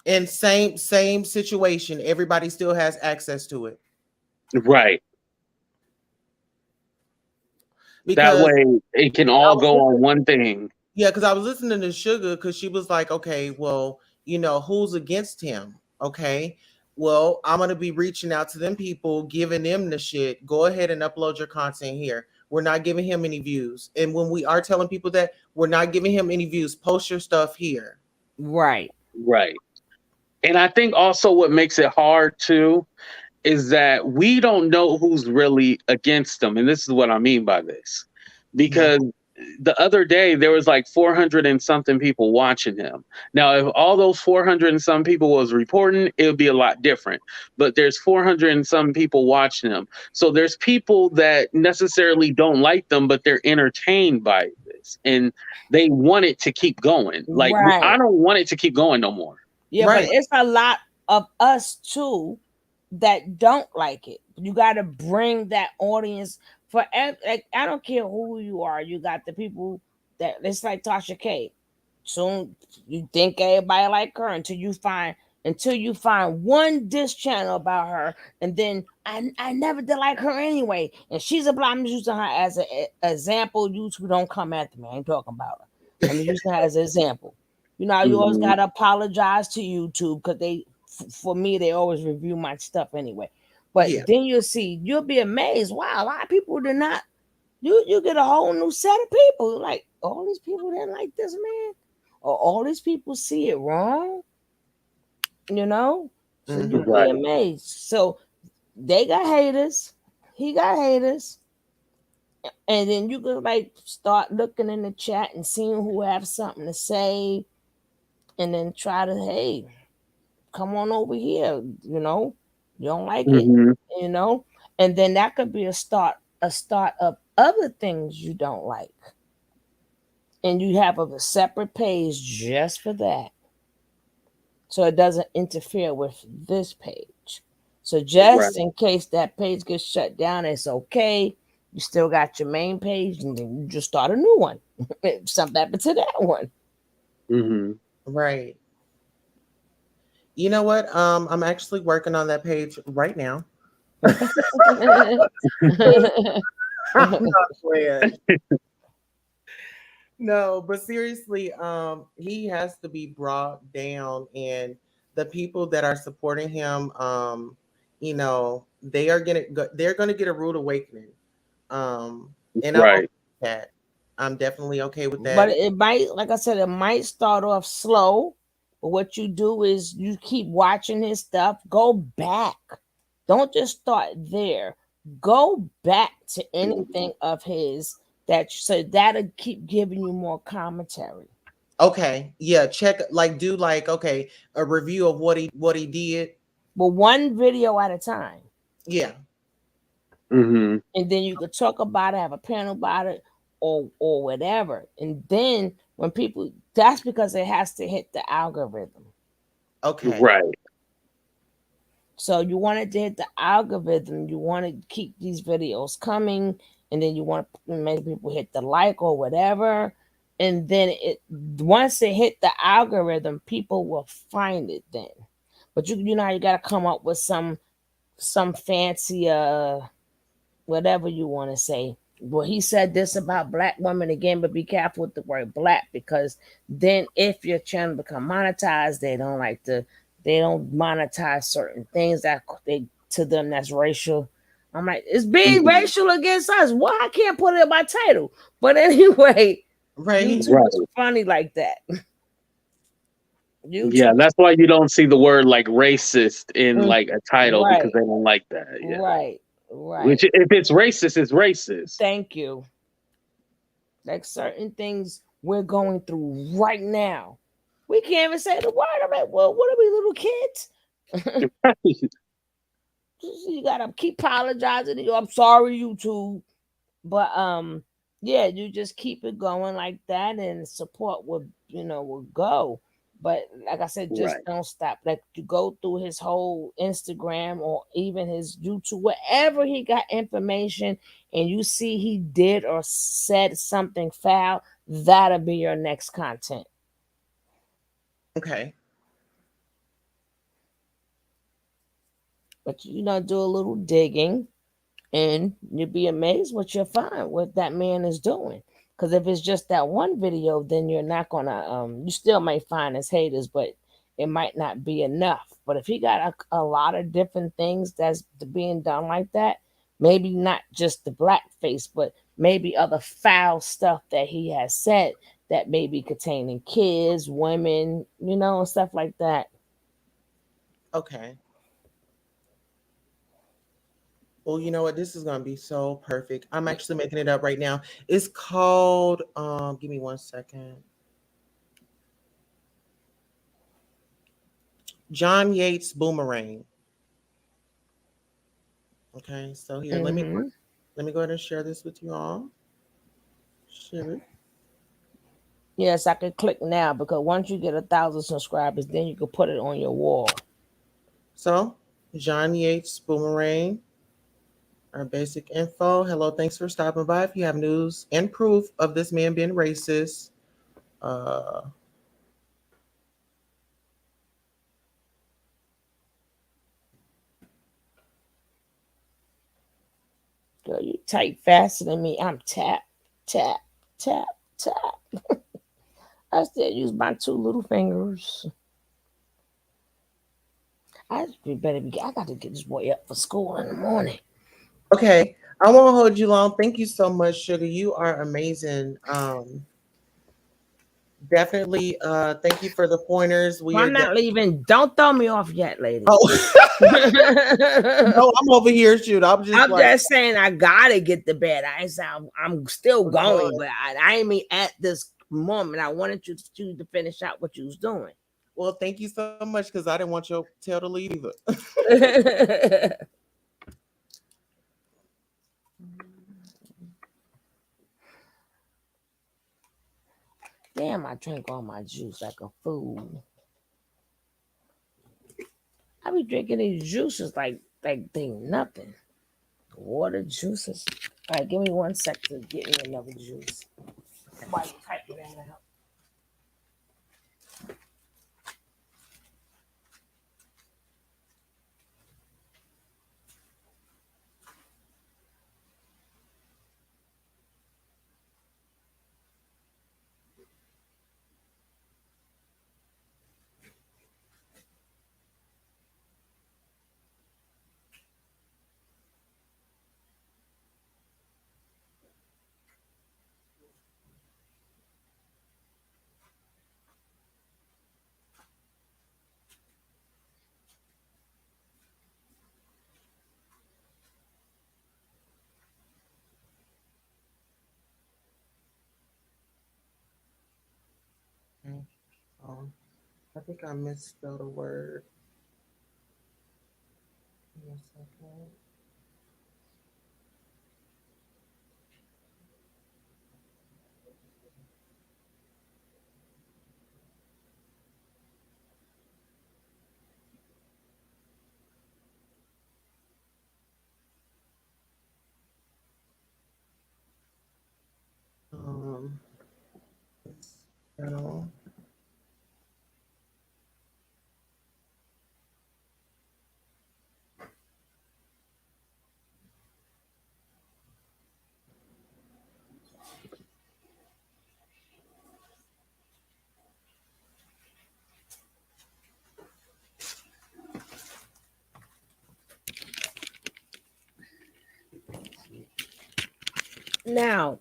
And same situation. Everybody still has access to it Right. That because way it can I all was go on listening, one thing. yeah, because I was listening to Sugar because she was like, okay, well, who's against him? Okay, well, I'm gonna be reaching out to them people, giving them the shit. Go ahead and upload your content here. We're not giving him any views, and when we are telling people that we're not giving him any views, post your stuff here. Right. Right. And I think also what makes it hard too is that we don't know who's really against them. And this is what I mean by this. Yeah. Because the other day there was like 400 and something people watching him. Now, if all those 400 and some people was reporting, it would be a lot different. But there's 400 and some people watching him. So there's people that necessarily don't like them, but they're entertained by this. And they want it to keep going. Like, I Right. don't want it to keep going no more. Yeah, but Right. it's a lot of us too that don't like it. You got to bring that audience for like I don't care who you are. You got the people that it's like Tasha K. Soon you think everybody like her until you find one diss channel about her, and then I never did like her anyway, and she's a blind. I'm just using her as an example. YouTube don't come after me. I ain't talking about her. I'm just using her as an example. You know, you always Mhm. gotta apologize to YouTube because for me, they always review my stuff anyway. But Yeah. then you'll be amazed. Wow, a lot of people did not. You get a whole new set of people. Like all these people didn't like this man, or all these people see it wrong. You know, so Hmm. you'll be Right. amazed. So they got haters. He got haters. And then you could like start looking in the chat and seeing who have something to say, and then try to hey, come on over here, you don't like it, Mhm. you know, and then that could be a start of other things you don't like, and you have a separate page just for that, so it doesn't interfere with this page. So Right. just in case that page gets shut down, it's okay. You still got your main page, and then you just start a new one. If something happened to that one. Mhm. Right. You know what? I'm actually working on that page right now. I'm not playing. No, but seriously, he has to be brought down, and the people that are supporting him, they're gonna get a rude awakening. And I'm okay Right. with that. I'm definitely okay with But that. it might, like I said, it might start off slow. But what you do is you keep watching his stuff, go back. Don't just start there. Go back to anything of his so that'll keep giving you more commentary. Okay, yeah, check like do like okay a review of what he did. But one video at a time. Yeah, Mhm. And then you could talk about it, have a panel about it, or whatever. And then when people that's because it has to hit the algorithm. okay, Right. So you want it to hit the algorithm. You want to keep these videos coming, and then you want to make people hit the like or whatever. And then once it hit the algorithm, people will find it then. But you know how you got to come up with some fancy whatever you want to say. Well, he said this about black women again, but be careful with the word black because then if your channel become monetized, they don't monetize certain things that they to them that's racial. I'm like, it's being Mhm. racial against us. Why I can't put it in my title? But anyway, right. YouTube is Right. funny like that. Yeah, YouTube. that's why you don't see the word like racist in Mm, like a title because right, they don't like that. Yeah. right, Which right. if it's racist, it's racist. Thank you. Like certain things we're going through right now. We can't even say the word. I'm like, well, what are we, little kids? You gotta keep apologizing. I'm sorry, YouTube. But yeah, you just keep it going like that, and support will go. But like I said, just Right. don't stop. Like you go through his whole Instagram or even his YouTube, wherever he got information, and you see he did or said something foul, that'll be your next content. Okay. But do a little digging, and you'll be amazed what you'll find what that man is doing. Because if it's just that one video, then you're not gonna you still might find his haters, but it might not be enough. But if he got a lot of different things that's being done like that, maybe not just the blackface, but maybe other foul stuff that he has said that may be containing kids, women, and stuff like that. Okay. Well, you know what? This is gonna be so perfect. I'm actually making it up right now. It's called give me 1 second. John Yates Boomerang. Okay, so here, Hmm. let me go ahead and share this with you all. Share it. Yes, I can click now because once you get 1,000 subscribers, then you can put it on your wall. So, John Yates Boomerang, our basic info. Hello, thanks for stopping by. If you have news and proof of this man being racist, uh, Girl, you type faster than me. I'm tap, tap, tap, tap. I still use my two little fingers. I got to get this boy up for school in the morning. okay, I won't hold you long. Thank you so much, Sugar. You are amazing. Definitely. Thank you for the pointers. We Well, are. I'm not leaving. Don't throw me off yet, lady. Oh I'm no, I'm over here. Shoot, I'm just like, just saying I gotta get to bed. I'm still oh, Lord. going, but I ain't mean at this moment. I wanted you to finish out what you was doing. Well, thank you so much because I didn't want your tail to leave either. Damn, I drank all my juice like a fool. I be drinking these juices like they nothing. Water juices. All right, give me 1 sec to get me another juice. While you type it out. Oh, I think I misspelled a word. Give me a second. Um, so, Now,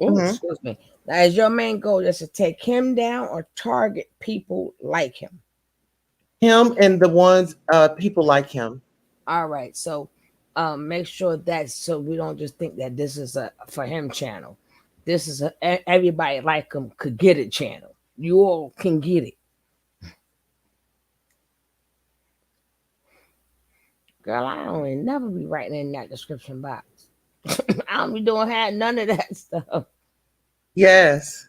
oh, mhm. excuse me. Now, is your main goal just to take him down or target people like him? Him and the ones people like him. All right, so make sure that so we don't just think that this is a for him channel. This is everybody like him could get it channel. You all can get it. Girl, I don't even never be writing in that description box. I don't be doing had none of that stuff. Yes.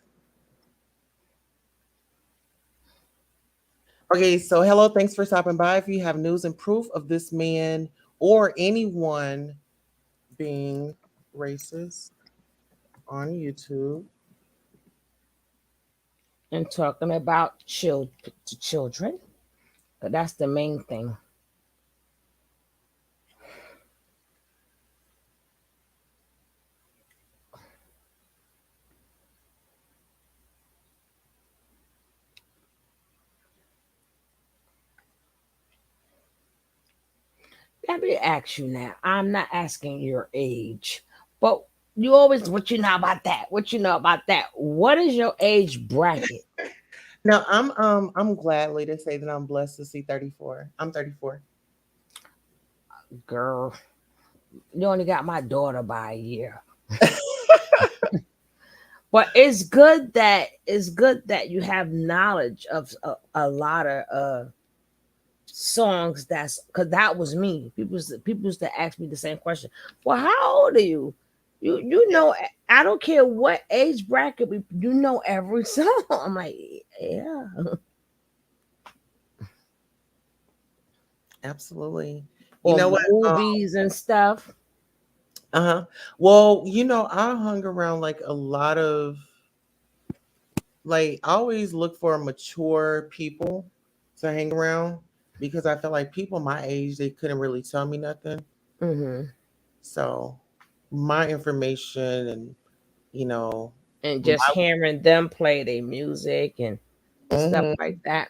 Okay, so hello, thanks for stopping by. If you have news and proof of this man or anyone being racist on YouTube. And talking about children, but that's the main thing. Let me ask you now. I'm not asking your age, but you always what you know about that? What you know about that? What is your age bracket, Now I'm gladly to say that I'm blessed to see 34. I'm 34. girl? You only got my daughter by a year. But it's good that you have knowledge of a lot of songs. That's because that was me. People used to ask me the same question. Well, how old are you? You know, I don't care what age bracket. You know every song. I'm like, yeah. Absolutely. You Or know what? movies and stuff. Uh-huh. Well, I hung around like a lot of like I always look for mature people to hang around because I feel like people my age they couldn't really tell me nothing. Hmm. So my information and you know And my just hearing them play their music and stuff Mhm. like that.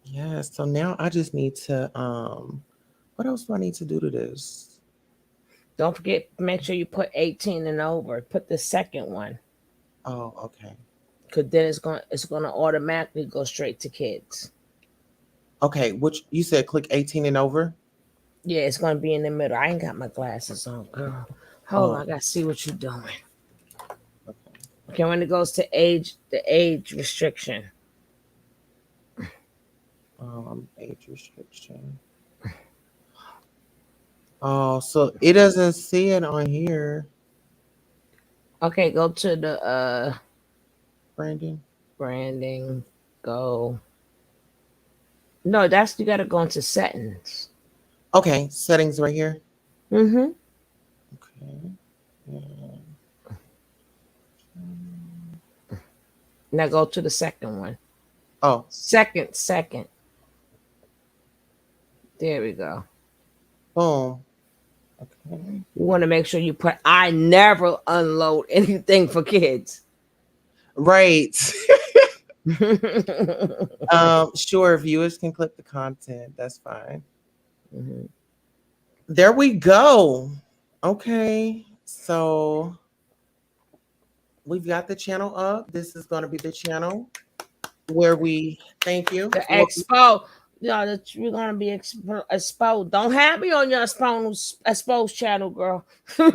Yeah, so now I just need to what else do I need to do to this? Don't forget, make sure you put 18 and over. Put the second one, Oh, okay. because then it's gonna automatically go straight to kids. Okay, which you said click 18 and over? Yeah, it's gonna be in the middle. I ain't got my glasses on, girl. Hold on, Oh, I gotta see what you're doing. okay. Okay, when it goes to age, the age restriction. Age restriction. Oh, so it doesn't see it on here, Okay, go to the Brandon. branding. Go. No, that's you gotta go into settings. Okay, settings right here. Mm-hmm. Okay. Yeah. Now go to the second one. Oh, Second. There we go. boom. Okay. You want to make sure you put I never unload anything for kids. Right. Sure, viewers can click the content. That's fine. Mhm. There we go. Okay. So we've got the channel up. This is going to be the channel where we thank you. The Well, expo, that you're gonna be exposed. Don't have me on your exposed channel, girl. I'm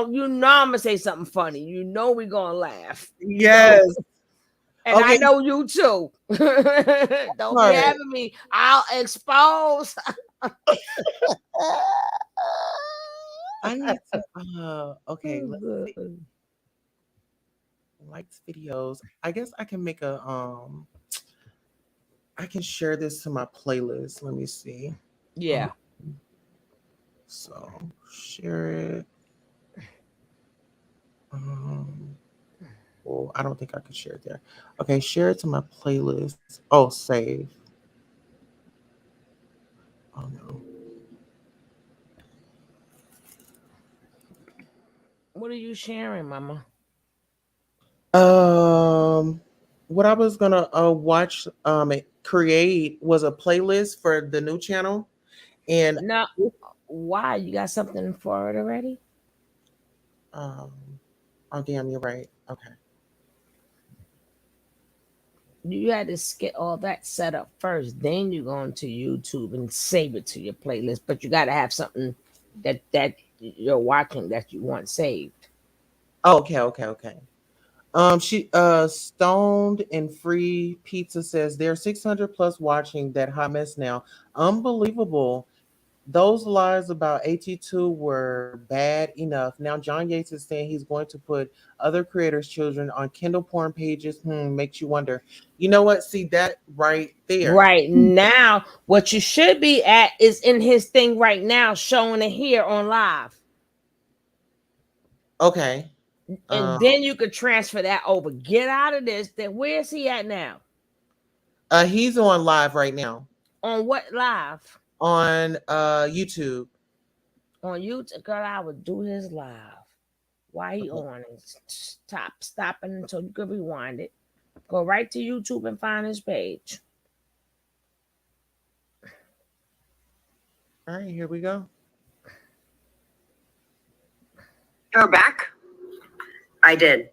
gonna say something funny. We gonna laugh. yes. And I Okay. know you too. Don't be Right. having me. I'll expose. I need to okay, Oh, let's see. good. Likes videos. I guess I can make a I can share this to my playlist. Let me see. Um, Yeah. so share it. Um, well, I don't think I can share it there. Okay, share it to my playlist. Oh, save. Oh no. What are you sharing, Mama? Um, what I was gonna watch create was a playlist for the new channel, And No, why? You got something for it already? um, oh damn, you're right. Okay. You had to get all that set up first. Then you go into YouTube and save it to your playlist. But you got to have something that you're watching that you want saved. Oh, okay, okay, okay. She Stoned and Free Pizza says there are 600 plus watching that hot mess now. Unbelievable. Those lies about AT2 were bad enough. Now John Yates is saying he's going to put other creators' children on Kindle porn pages. Makes you wonder. You know what? See that right there. Right now, what you should be at is in his thing right now, showing it here on live. Okay. And Um, then you could transfer that over. Get out of this. Then where's he at now? he's on live right now On what live? on YouTube. On YouTube, girl, I would do his live. Why he Okay. on it? Stopping until you can rewind it. Go right to YouTube and find his page. All right, here we go. You're back? I did.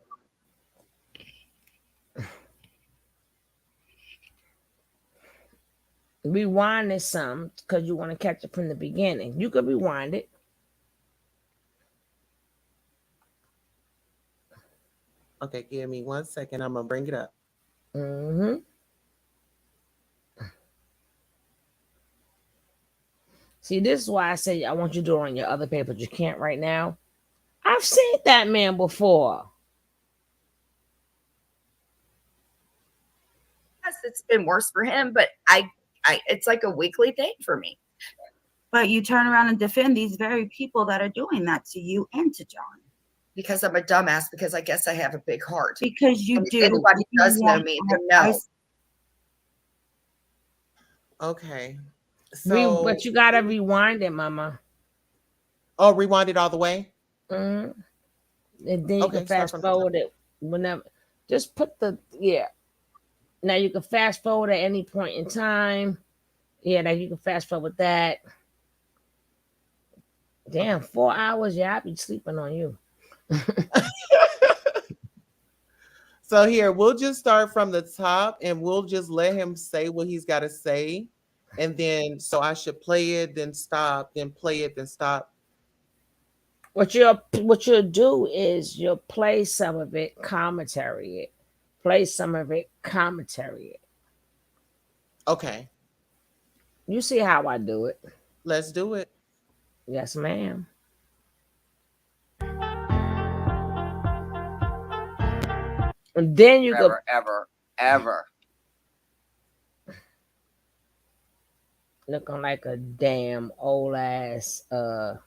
Rewind it some because you want to catch it from the beginning. You could rewind it. Okay, give me 1 second. I'm gonna bring it up. Hmm. See, this is why I say I want you to do it on your other paper, but you can't right now. I've seen that man before. Yes, it's been worse for him, but it's like a weekly thing for me. But you turn around and defend these very people that are doing that to you and to John. Because I'm a dumbass, because I guess I have a big heart. Because you And if do. anybody You does know want- me, they know. Okay. So, But you gotta rewind it, mama. oh, rewind it all the way. Hmm. And then you Okay, can start fast from the top. forward it whenever. Just put the yeah. Now you can fast forward at any point in time. Yeah, now you can fast forward that. Damn, 4 hours. Yeah, I'd be sleeping on you. So here, we'll just start from the top and we'll just let him say what he's got to say. And then, so I should play it, then stop, then play it, then stop. What you'll do is you'll play some of it, commentary it. Play some of it, commentary it. Okay, You see how I do it. let's do it. Yes, ma'am. And then you go Ever. looking like a damn old ass like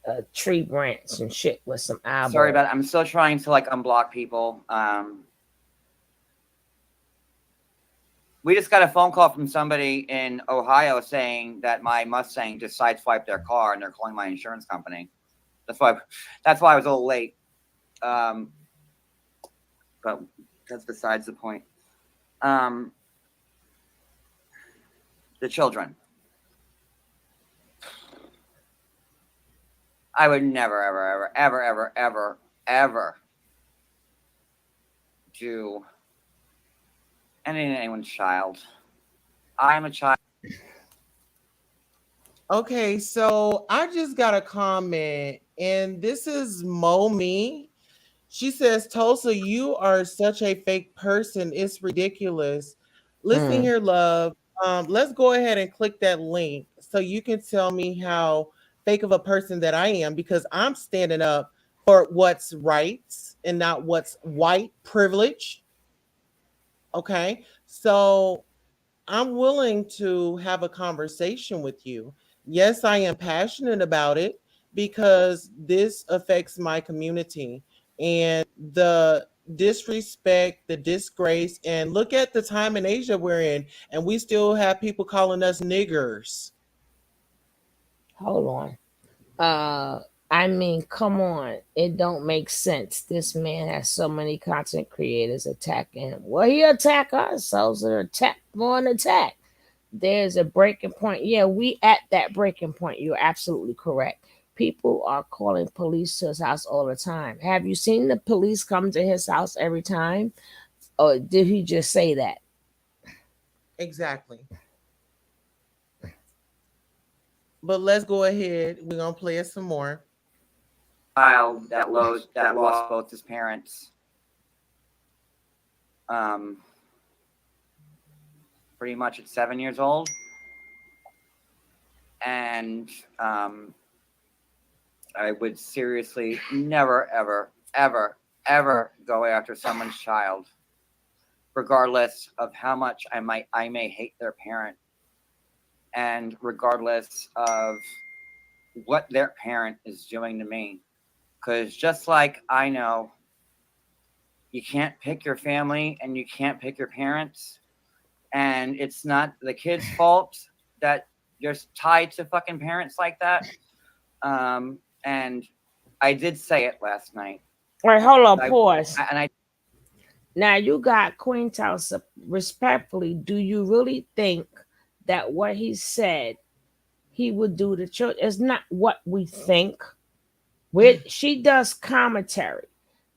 a tree branch and shit with some eyeballs. Sorry about it. I'm still trying to like unblock people. We just got a phone call from somebody in Ohio saying that my Mustang just sideswiped their car and they're calling my insurance company. That's why I was a little late. But that's besides the point. The children. I would never, ever do anything to anyone's child. I'm a child. Okay, so I just got a comment, and this is Mo Me. She says, Tulsa, you are such a fake person. It's ridiculous. Listen Mm. here, love. Let's go ahead and click that link so you can tell me how fake of a person that I am because I'm standing up for what's right and not what's white privilege. Okay. So I'm willing to have a conversation with you. Yes, I am passionate about it because this affects my community and the disrespect, the disgrace, and look at the time in Asia we're in, and we still have people calling us niggers. Hold on. I mean, come on. It don't make sense. This man has so many content creators attacking him. Well, he attack us, so it's an attack for an attack. there's a breaking point. Yeah, we at that breaking point. You're absolutely correct. People are calling police to his house all the time. Have you seen the police come to his house every time? Or did he just say that? Exactly. But let's go ahead. We're gonna play it some more. Child that lost both his parents. Um, Pretty much at 7 years old, and I would seriously never, ever, ever, ever go after someone's child, regardless of how much I may hate their parent, and regardless of what their parent is doing to me. Because just like I know you can't pick your family and you can't pick your parents, and it's not the kid's fault that you're tied to fucking parents like that. And I did say it last night. All right, hold on, I, pause. and I Now you got Queen Tulsa. Respectfully, do you really think that what he said he would do to children is not what we think? She does commentary,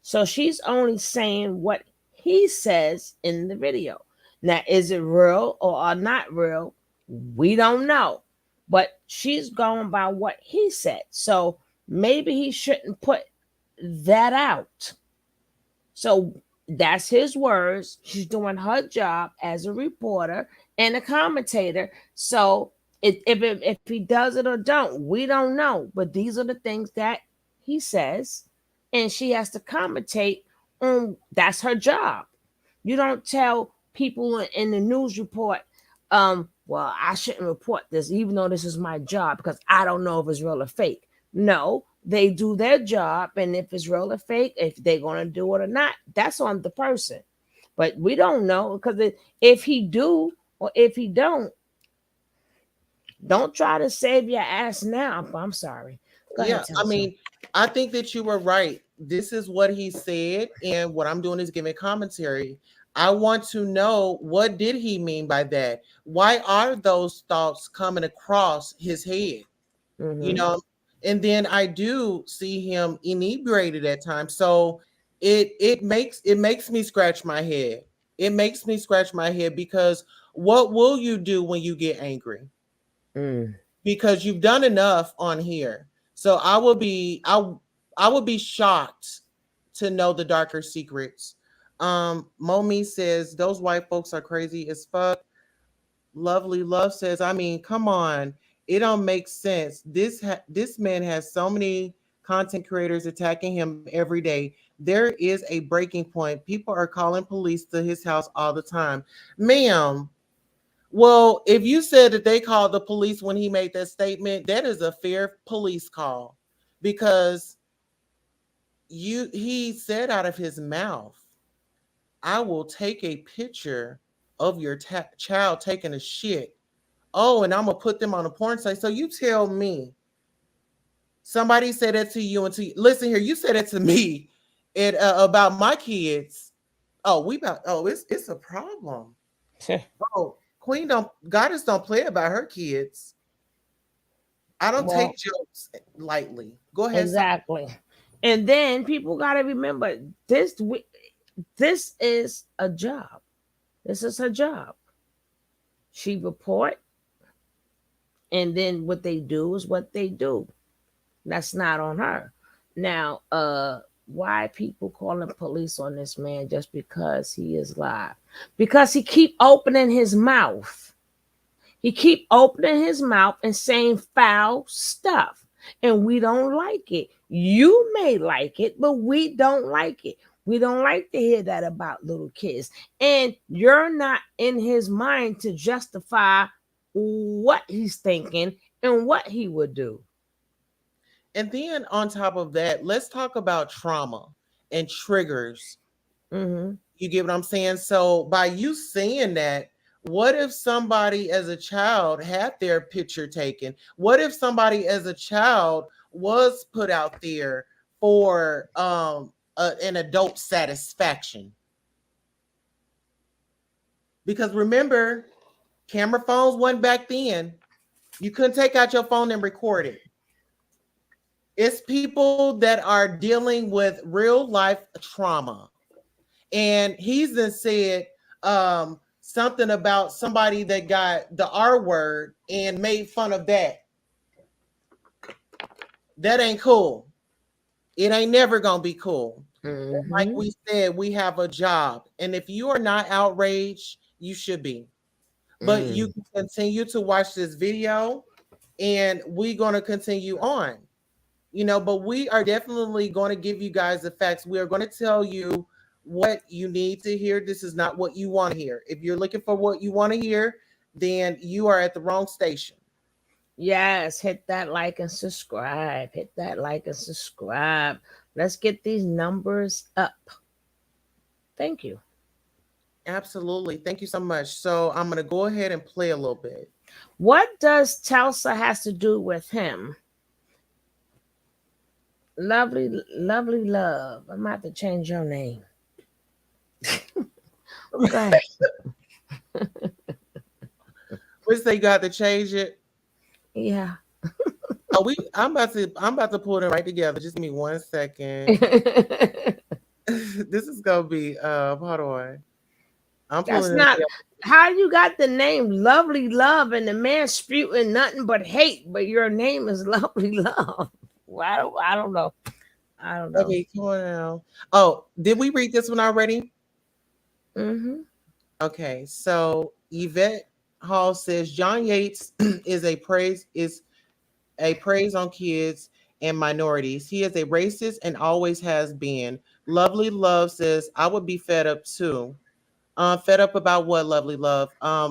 so she's only saying what he says in the video. Now, is it real or not real? We don't know, but she's going by what he said. So maybe he shouldn't put that out. So that's his words. She's doing her job as a reporter and a commentator. So if he does it or don't, we don't know. But these are the things that he says, and she has to commentate on. That's her job. You don't tell people in the news report, well, I shouldn't report this, even though this is my job, because I don't know if it's real or fake. No, they do their job, and if it's real or fake, if they're gonna do it or not, that's on the person. But we don't know because if he do or if he don't try to save your ass now. I'm sorry. Go ahead, Yeah, I Telsha. mean, I think that you were right. This is what he said, and what I'm doing is giving commentary. I want to know, what did he mean by that? Why are those thoughts coming across his head? You Mm-hmm. know, and then I do see him inebriated at times. So it makes me scratch my head. It makes me scratch my head because what will you do when you get angry? Mm. Because you've done enough on here. So I would be shocked to know the darker secrets. Momi says those white folks are crazy as fuck. Lovely Love says, I mean, come on, it don't make sense. This man has so many content creators attacking him every day. There is a breaking point. People are calling police to his house all the time, ma'am. Well, if you said that they called the police when he made that statement, that is a fair police call, because he said out of his mouth, I will take a picture of your child taking a shit. Oh, and I'm gonna put them on a porn site. So you tell me, somebody said that to you, and listen here, you said it to me, about my kids. Oh, it's a problem. Oh, Queen don't Goddess don't play about her kids. I don't take Well, jokes lightly. Go ahead, son. exactly. And then people got to remember this is a job. This is her job. She report, and then what they do is what they do. That's not on her. Now, why people calling police on this man just because he is live? Because he keep opening his mouth. He keep opening his mouth and saying foul stuff, and we don't like it. You may like it, but we don't like it. We don't like to hear that about little kids. And you're not in his mind to justify what he's thinking and what he would do. And then on top of that, let's talk about trauma and triggers. Mm-hmm. You get what I'm saying? So by you saying that, what if somebody as a child had their picture taken? What if somebody as a child was put out there for an adult satisfaction? Because remember, Camera phones wasn't back then. You couldn't take out your phone and record it. It's people that are dealing with real life trauma. And he's then said something about somebody that got the R word and made fun of that. That ain't cool. It ain't never gonna be cool. Like Mm-hmm. we said, we have a job. And if you are not outraged, you should be. But you Mm. can continue to watch this video and we're going to continue on. But we are definitely going to give you guys the facts. We are going to tell you what you need to hear. This is not what you want to hear. If you're looking for what you want to hear, then you are at the wrong station. Yes, hit that like and subscribe. Hit that like and subscribe. Let's get these numbers up. Thank you. Absolutely. Thank you so much. So I'm going to go ahead and play a little bit. What does Tulsa has to do with him? Lovely, lovely love. I'm about to change your name. Okay. We say you got to change it. Yeah. Oh, I'm about to pull them right together. Just give me 1 second. This is gonna be hold on. I'm That's pulling them not together. how you got the name Lovely Love and the man spewing nothing but hate, but your name is Lovely Love. Well, I don't know. I don't know. Okay, come on now. Oh, did we read this one already? Mm-hmm. Okay, so Yvette Hall says John Yates is a praise on kids and minorities. He is a racist and always has been. Lovely Love says I would be fed up too. Fed up about what, Lovely Love?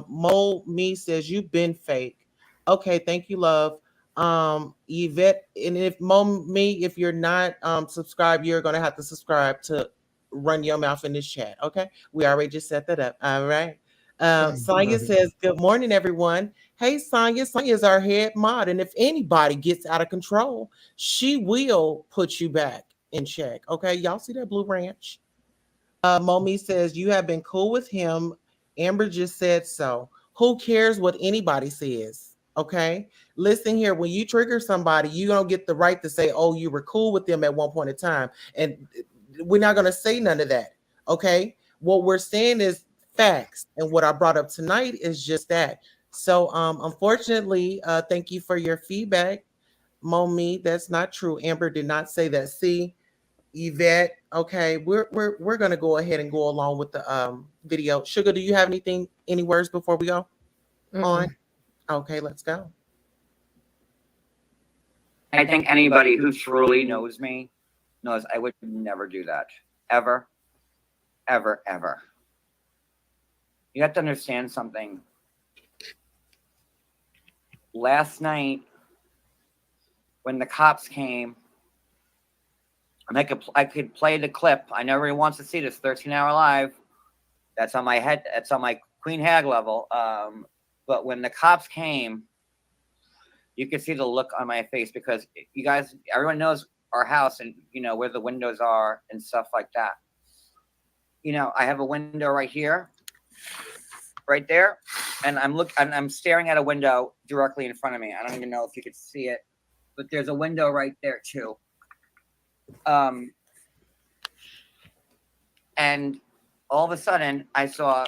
Mo Me says you've been fake. Okay, thank you, love. Yvette, and if Mo Me, if you're not subscribed, you're gonna have to subscribe to run your mouth in this chat. Okay, we already just set that up. All right. Sonia says, "Good morning, everyone." Hey, Sonia. Sonia is our head mod, and if anybody gets out of control, she will put you back in check. Okay, y'all see that blue ranch? Momi says, you have been cool with him. Amber just said so. Who cares what anybody says? Okay. Listen here, when you trigger somebody, you don't get the right to say, oh, you were cool with them at one point in time. And we're not going to say none of that. Okay. What we're saying is facts. And what I brought up tonight is just that. So, unfortunately, thank you for your feedback, Momi. That's not true. Amber did not say that. See, Yvette, okay, we're gonna go ahead and go along with the video. Sugar, do you have any words before we go on? Mm-mm. Okay, let's go. I think anybody who truly knows me knows I would never do that. Ever, ever, ever. You have to understand something. Last night, when the cops came, and I could play the clip. I know everyone wants to see this 13-hour live. That's on my head. That's on my Queen Hag level. But when the cops came, you could see the look on my face because you guys, everyone knows our house and where the windows are and stuff like that. I have a window right here, right there, and I'm staring at a window directly in front of me. I don't even know if you could see it, but there's a window right there too. And all of a sudden, I saw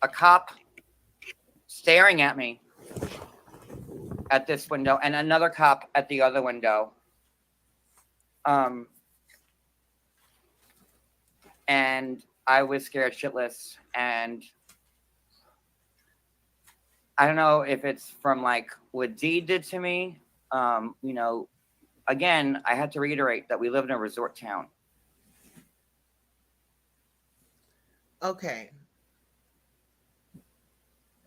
a cop staring at me at this window and another cop at the other window. And I was scared shitless. And I don't know if it's from what Dee did to me. Again, I had to reiterate that we live in a resort town. Okay.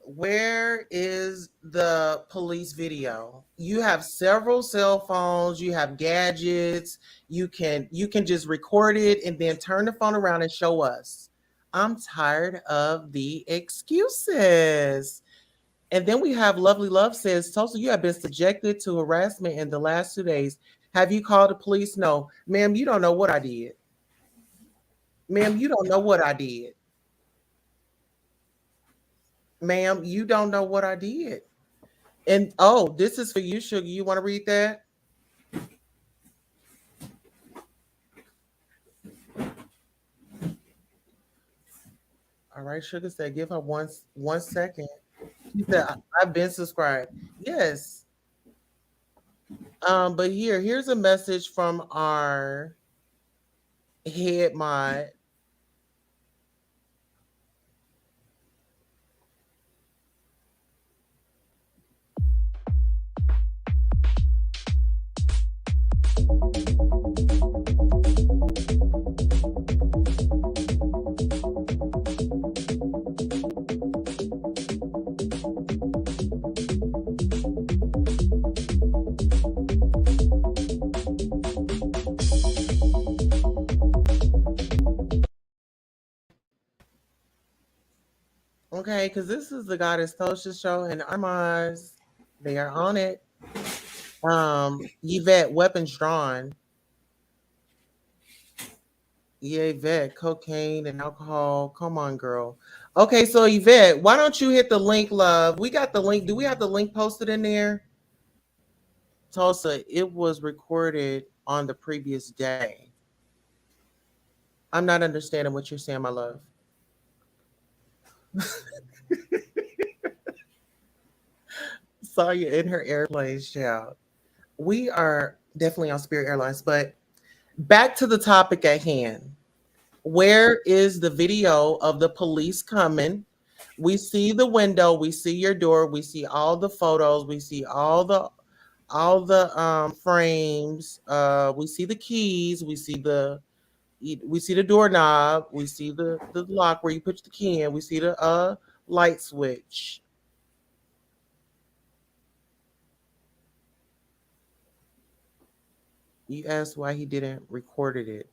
Where is the police video? You have several cell phones, you have gadgets, you can just record it and then turn the phone around and show us. I'm tired of the excuses. And then we have Lovely Love says, Tulsa, you have been subjected to harassment in the last 2 days. Have you called the police? No. Ma'am, you don't know what I did. Ma'am, you don't know what I did. Ma'am, you don't know what I did. And oh, this is for you, Sugar. You want to read that? All right, Sugar said, give her 1 second. She said, I've been subscribed. Yes. But here's a message from our head mod. Okay, because this is the Goddess Tosha show, and our mods, they are on it. Yvette, weapons drawn. Yeah, Yvette, cocaine and alcohol. Come on, girl. Okay, so Yvette, why don't you hit the link, love? We got the link. Do we have the link posted in there? Tulsa, it was recorded on the previous day. I'm not understanding what you're saying, my love. Saw you in her airplane, child. We are definitely on Spirit Airlines, but back to the topic at hand. Where is the video of the police coming? We see the window, we see your door, we see all the photos, we see all the frames, we see the keys, we see the doorknob, we see the lock where you put the key in, we see the light switch. You asked why he didn't record it.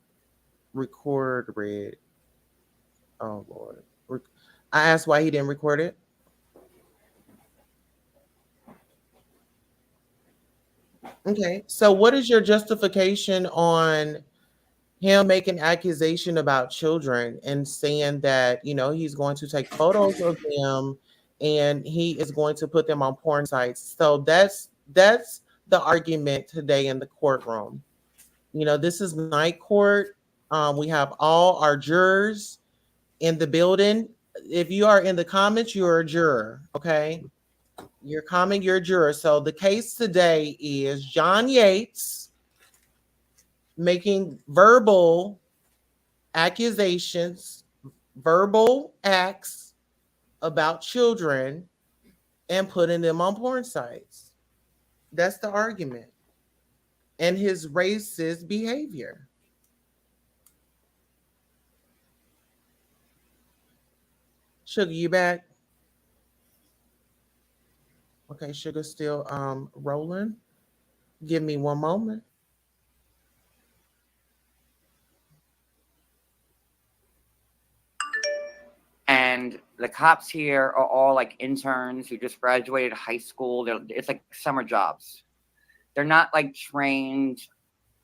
Oh Lord. I asked why he didn't record it. Okay. So what is your justification on him making accusation about children and saying that, he's going to take photos of them and he is going to put them on porn sites. So that's the argument today in the courtroom. This is night court. We have all our jurors in the building. If you are in the comments, you're a juror. Okay. You're a juror. So the case today is John Yates making accusations, verbal acts about children and putting them on porn sites. That's the argument. And his racist behavior. Sugar, you back? Okay, Sugar still rolling. Give me one moment. And the cops here are all like interns who just graduated high school. It's like summer jobs. They're not like trained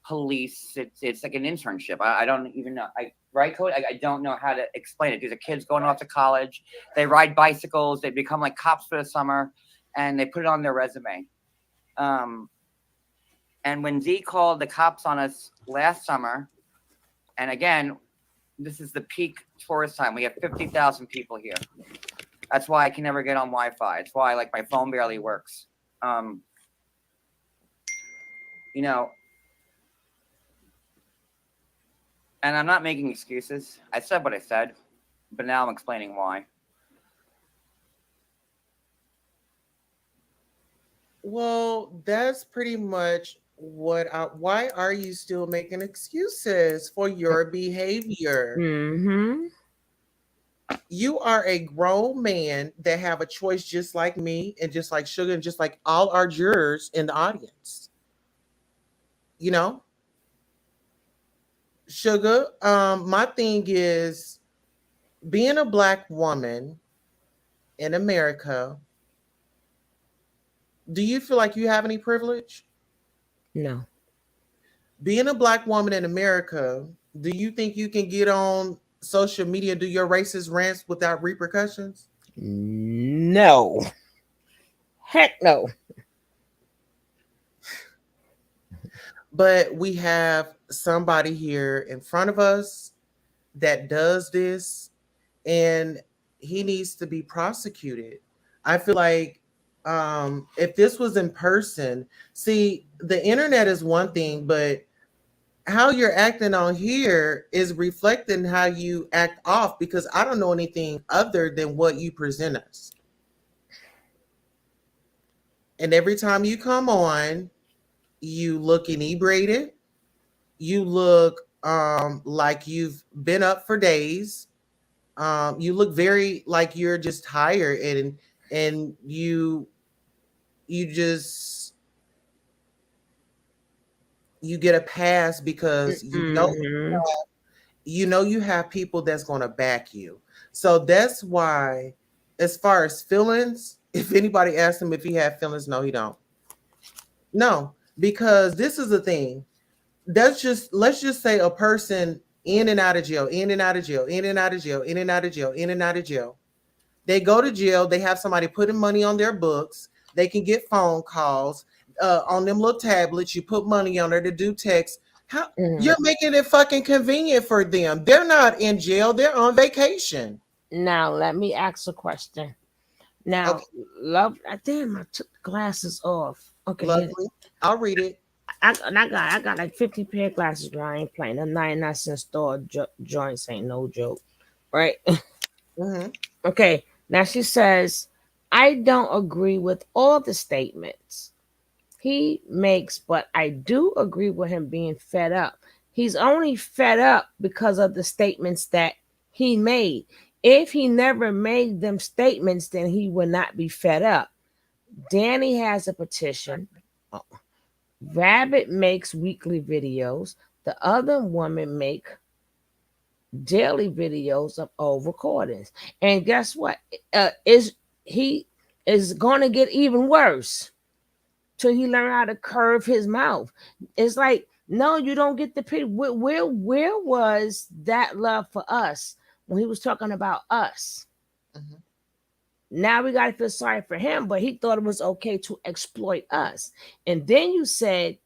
police. It's like an internship. I don't even know. Right, Cody? I don't know how to explain it. These are kids going off to college. They ride bicycles. They become like cops for the summer, and they put it on their resume. And when Z called the cops on us last summer, and again, this is the peak tourist time. We have 50,000 people here. That's why I can never get on Wi-Fi. It's why like my phone barely works. And I'm not making excuses. I said what I said, but now I'm explaining why. Well, that's pretty much why are you still making excuses for your behavior? Mm-hmm. You are a grown man that have a choice just like me and just like Sugar and just like all our jurors in the audience. You know? Sugar, my thing is being a black woman in America, do you feel like you have any privilege? No. Being a black woman in America, do you think you can get on social media, do your racist rants without repercussions? No. Heck no. But we have somebody here in front of us that does this, and he needs to be prosecuted. I feel like if this was in person, see, the internet is one thing, but how you're acting on here is reflecting how you act off, because I don't know anything other than what you present us. And every time you come on, you look inebriated, you look like you've been up for days. You look very like you're just tired, and you just you get a pass because Mm-hmm. you know you have people that's going to back you. So that's why, as far as feelings, if anybody asks him if he had feelings, no, he don't. No, because this is the thing. Let's just say a person in and out of jail, in and out of jail, in and out of jail, in and out of jail, in and out of jail. They go to jail. They have somebody putting money on their books. They can get phone calls on them little tablets. You put money on there to do text. How Mm. you're making it fucking convenient for them? They're not in jail. They're on vacation. Now let me ask a question. Now, Okay, love. Damn, I took the glasses off. Okay, here. lovely. I'll read it. I got like 50 pair of glasses, but I ain't playing. Them 99-cent store joints ain't no joke, right? Hmm. Okay. Now she says, I don't agree with all the statements he makes, but I do agree with him being fed up. He's only fed up because of the statements that he made. If he never made them statements, then he would not be fed up. Danny has a petition. Rabbit makes weekly videos. The other woman make daily videos of old recordings. And guess what? Is he is going to get even worse till he learn how to curve his mouth. It's like, no, you don't get the picture. Where was that love for us when he was talking about us? Hmm. Now we got to feel sorry for him, but he thought it was okay to exploit us. And then you said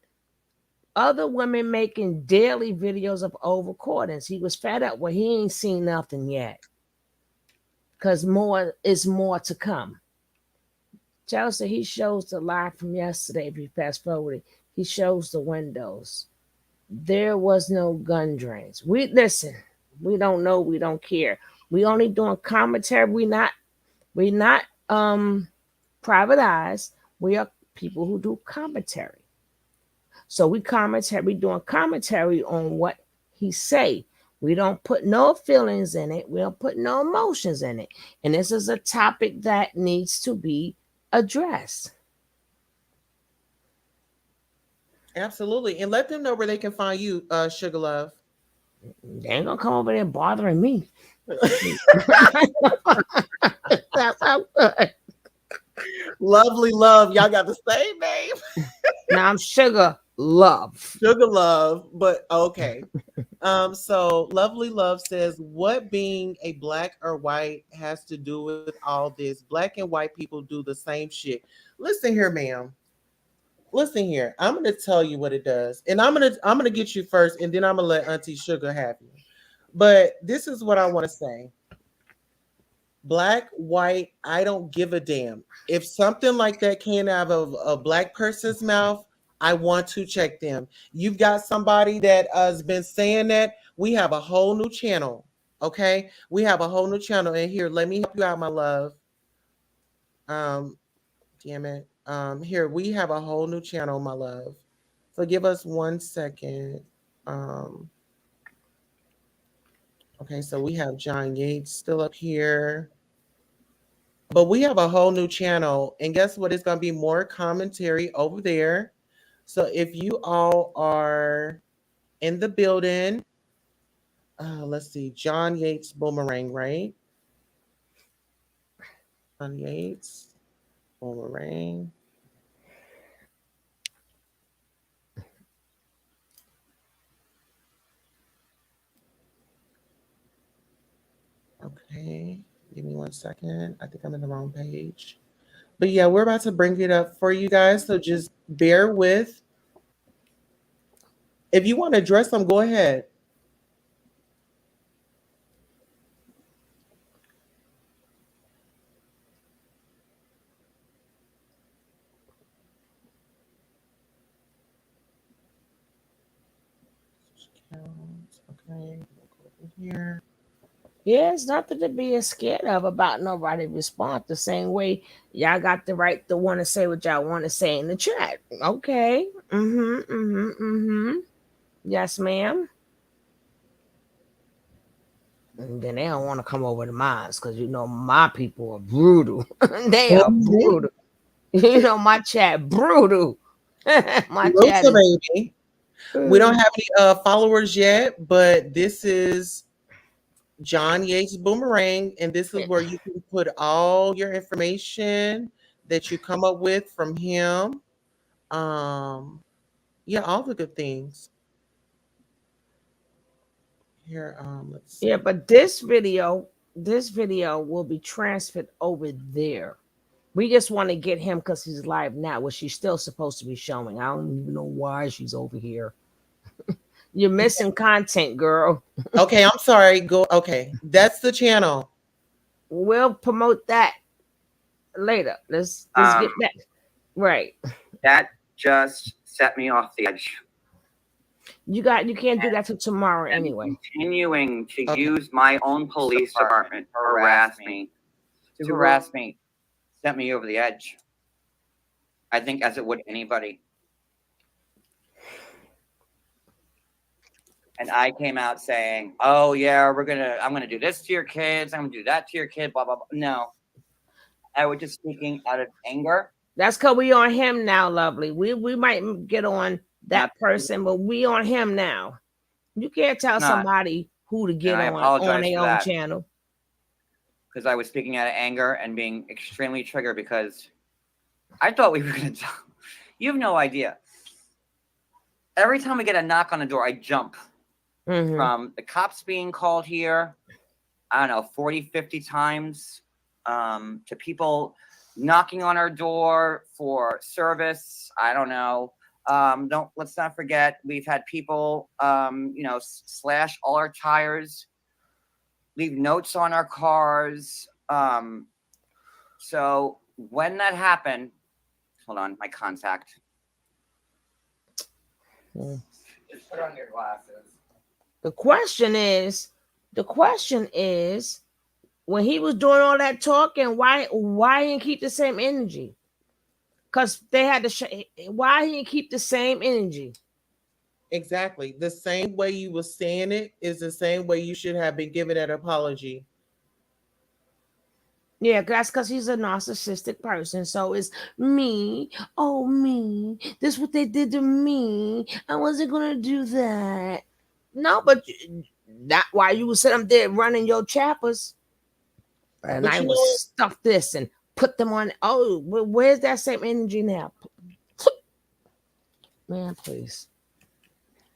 other women making daily videos of old recordings. He was fed up. Well, he ain't seen nothing yet because more is more to come. Chelsea, he shows the live from yesterday. If you fast forward it, he shows the windows. There was no gun drains. We listen. We don't know. We don't care. We only doing commentary. We not private eyes. We are people who do commentary. So we doing commentary on what he say. We don't put no feelings in it. We don't put no emotions in it. And this is a topic that needs to be addressed. Absolutely, and let them know where they can find you, Sugar Love. They ain't gonna come over there bothering me. That's how good. Lovely Love. Y'all got the same name. Now I'm sugar love. Sugar Love, but okay. So Lovely Love says, what being a black or white has to do with all this? Black and white people do the same shit. Listen here, ma'am. Listen here. I'm gonna tell you what it does. And I'm gonna get you first, and then I'm gonna let Auntie Sugar have you. But this is what I want to say. Black, white, I don't give a damn. If something like that came out of a black person's mouth, I want to check them. You've got somebody that has been saying that. We have a whole new channel. Okay. We have a whole new channel. And here, let me help you out, my love. Um, damn it. Here, we have a whole new channel, my love. So give us 1 second. Um, okay, so we have John Yates still up here. But we have a whole new channel, and guess what? It's going to be more commentary over there. So if you all are in the building, let's see, John Yates Boomerang, right? John Yates Boomerang. Okay. Give me 1 second. I think I'm in the wrong page. But yeah, we're about to bring it up for you guys. So just bear with. If you want to address them, go ahead. Okay, go over here. Yeah, it's nothing to be scared of about nobody respond the same way y'all got the right to want to say what y'all want to say in the chat. Okay. Yes, ma'am. And then they don't want to come over to mine because you know my people are brutal. They are Mhm. brutal. You know my chat brutal. My chat Rosa, is. baby. We don't have any followers yet, but this is John Yates Boomerang, and this is where you can put all your information that you come up with from him. Um, yeah, all the good things. Here, let's Yeah, see. but this video will be transferred over there. We just want to get him because he's live now, which she's still supposed to be showing. I don't even know why she's over here. You're missing content, girl. Okay, I'm sorry. Go. Okay, that's the channel. We'll promote that later. Let's Um, get back right. that just set me off the edge. You can't do that till tomorrow And anyway. continuing to Okay. use my own police department to harass me, sent me over the edge. I think as it would anybody. And I came out saying, "Oh yeah, I'm gonna do this to your kids. I'm gonna do that to your kid." Blah blah blah. No, I was just speaking out of anger. That's cause we on him now, lovely. We might get on that Absolutely person, but we on him now. You can't tell not. somebody who to And get I on apologize their for own that channel. because I was speaking out of anger and being extremely triggered because I thought we were gonna. You have no idea. Every time we get a knock on the door, I jump. From the cops being called here, I don't know, 40, 50 times, to people knocking on our door for service. I don't know. Let's not forget we've had people, slash all our tires, leave notes on our cars. So when that happened, hold on, my contact. Just put on your glasses. The question is, when he was doing all that talking, why he didn't keep the same energy? Because they had to. Why he didn't keep the same energy? Exactly. The same way you were saying it is the same way you should have been giving that apology. Yeah, that's because he's a narcissistic person. So it's me. Oh, me. This what they did to me. I wasn't gonna do that. No, but that why you was sitting there running your chappers, and But I you was know, stuff this and put them on. Oh, where's that same energy now? Man, please.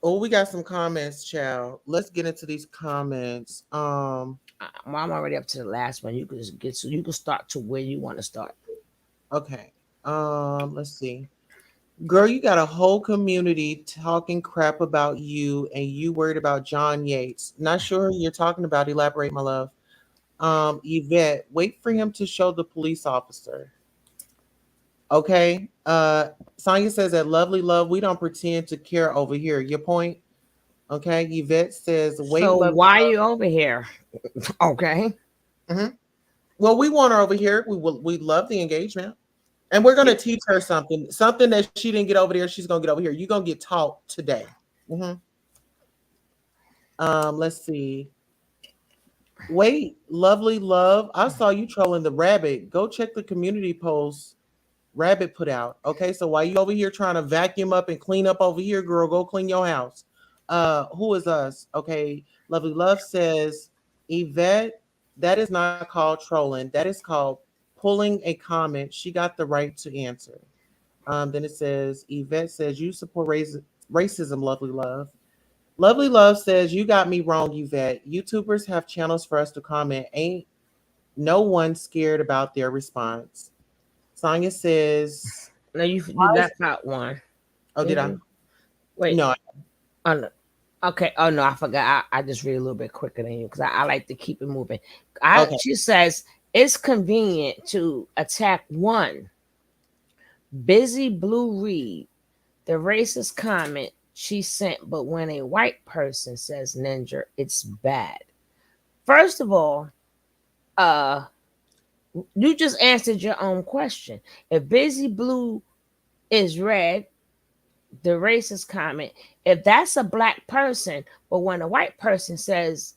oh, we got some comments, child. Let's get into these comments. Well, I'm already up to the last one. You can just get so you can start to where you want to start. Okay. Let's see. Girl, you got a whole community talking crap about you and you worried about John Yates. Not sure who you're talking about. Elaborate, my love. Yvette, wait for him to show the police officer. Okay. Sonya says that lovely love, we don't pretend to care over here. Your point? Okay. Yvette says, wait, So lovely why are you over here? Okay. love. Well, we want her over here. We love the engagement. And we're gonna teach her something that she didn't get over there. She's gonna get over here. You're gonna get taught today. hmm let's see. Wait, lovely love. I saw you trolling the rabbit. Go check the community post Rabbit put out. Okay, so while you over here trying to vacuum up and clean up over here, girl, go clean your house. Who is us? Okay, lovely love says, Yvette, that is not called trolling. That is called pulling a comment. She got the right to answer. Then it says, Yvette says, you support racism, lovely love. Lovely love says, you got me wrong, Yvette. YouTubers have channels for us to comment. Ain't No one scared about their response. Sonia says, No, you left out one. "Oh, did Did I? you? Wait. No, Oh, no. Okay. Oh no, I forgot. I just read a little bit quicker than you because I like to keep it moving. okay, She says it's convenient to attack one busy blue read the racist comment she sent, but when a white person says ninja, it's bad. First of all, uh, you just answered your own question. If busy blue is red, the racist comment, if that's a black person, but when a white person says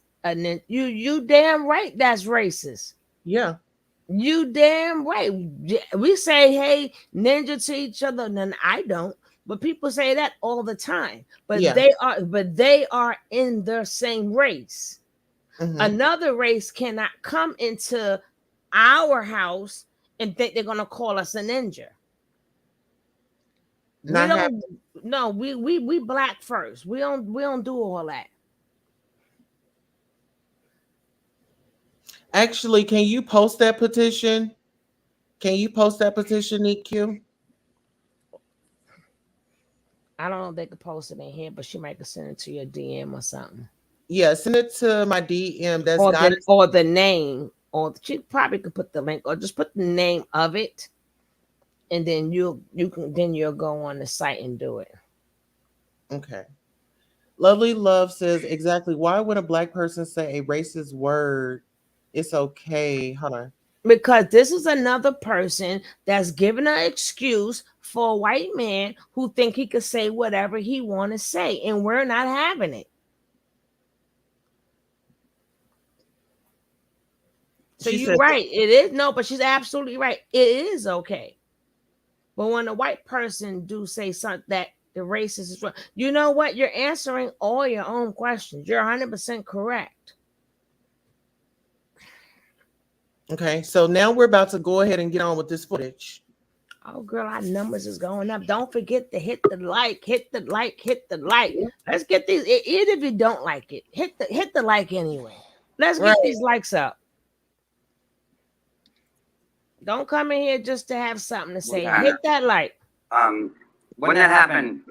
you damn right that's racist. yeah, You damn right. We say hey ninja to each other, and then I don't. But people say that all the time. But yeah, they are in their same race. hmm Another race cannot come into our house and think they're gonna call us a ninja. We not have." don't no, we black first. We don't do all that. Actually, can you post that petition? Can you post that petition, EQ? I don't know if they could post it in here, but she might could send it to your DM or something. Yeah, send it to my DM. That's Goddess. Or the name. Or she probably could put the link or just put the name of it. And then you'll go on the site and do it. Okay. Lovely Love says exactly why would a black person say a racist word? It's okay. Hold on. Because this is another person that's giving an excuse for a white man who think he could say whatever he want to say, and we're not having it. So She you're said, right. It is no, but she's absolutely right. It is okay. But when a white person do say something that the racist is wrong, you know what? You're answering all your own questions. You're 100% correct. okay, so now we're about to go ahead and get on with this footage. Oh, girl, our numbers is going up. Don't forget to hit the like, hit the like, hit the like. Let's get these. Even if you don't like it, hit the like anyway. Let's get these likes up. Don't come in here just to have something to say. Hit that like. When that happened,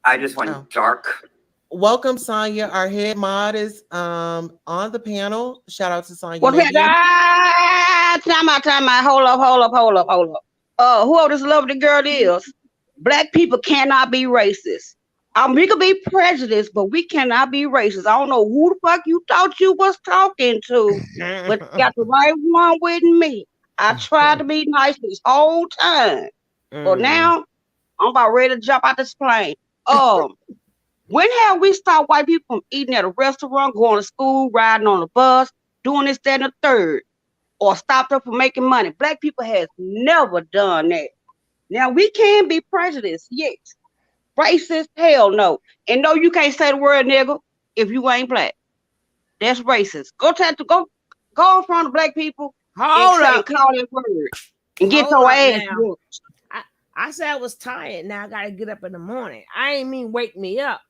I just went dark. Welcome, Sonya. Our head mod is on the panel. Shout out to Sonya. What's that? Time out. Hold up. Whoever this lovely girl is, black people cannot be racist. We could be prejudiced, but we cannot be racist. I don't know who the fuck you thought you was talking to, but you got the right one with me. I tried to be nice this whole time. But now I'm about ready to jump out this plane. When have we stopped white people from eating at a restaurant, going to school, riding on a bus, doing this, that, and the third, or stopped them from making money? Black people has never done that. Now we can be prejudiced, yes. Racist, hell no. And no, you can't say the word nigga if you ain't black. That's racist. Go in front of black people and call that word and get your ass whooped. I said I was tired. Now I gotta get up in the morning. I ain't mean wake me up.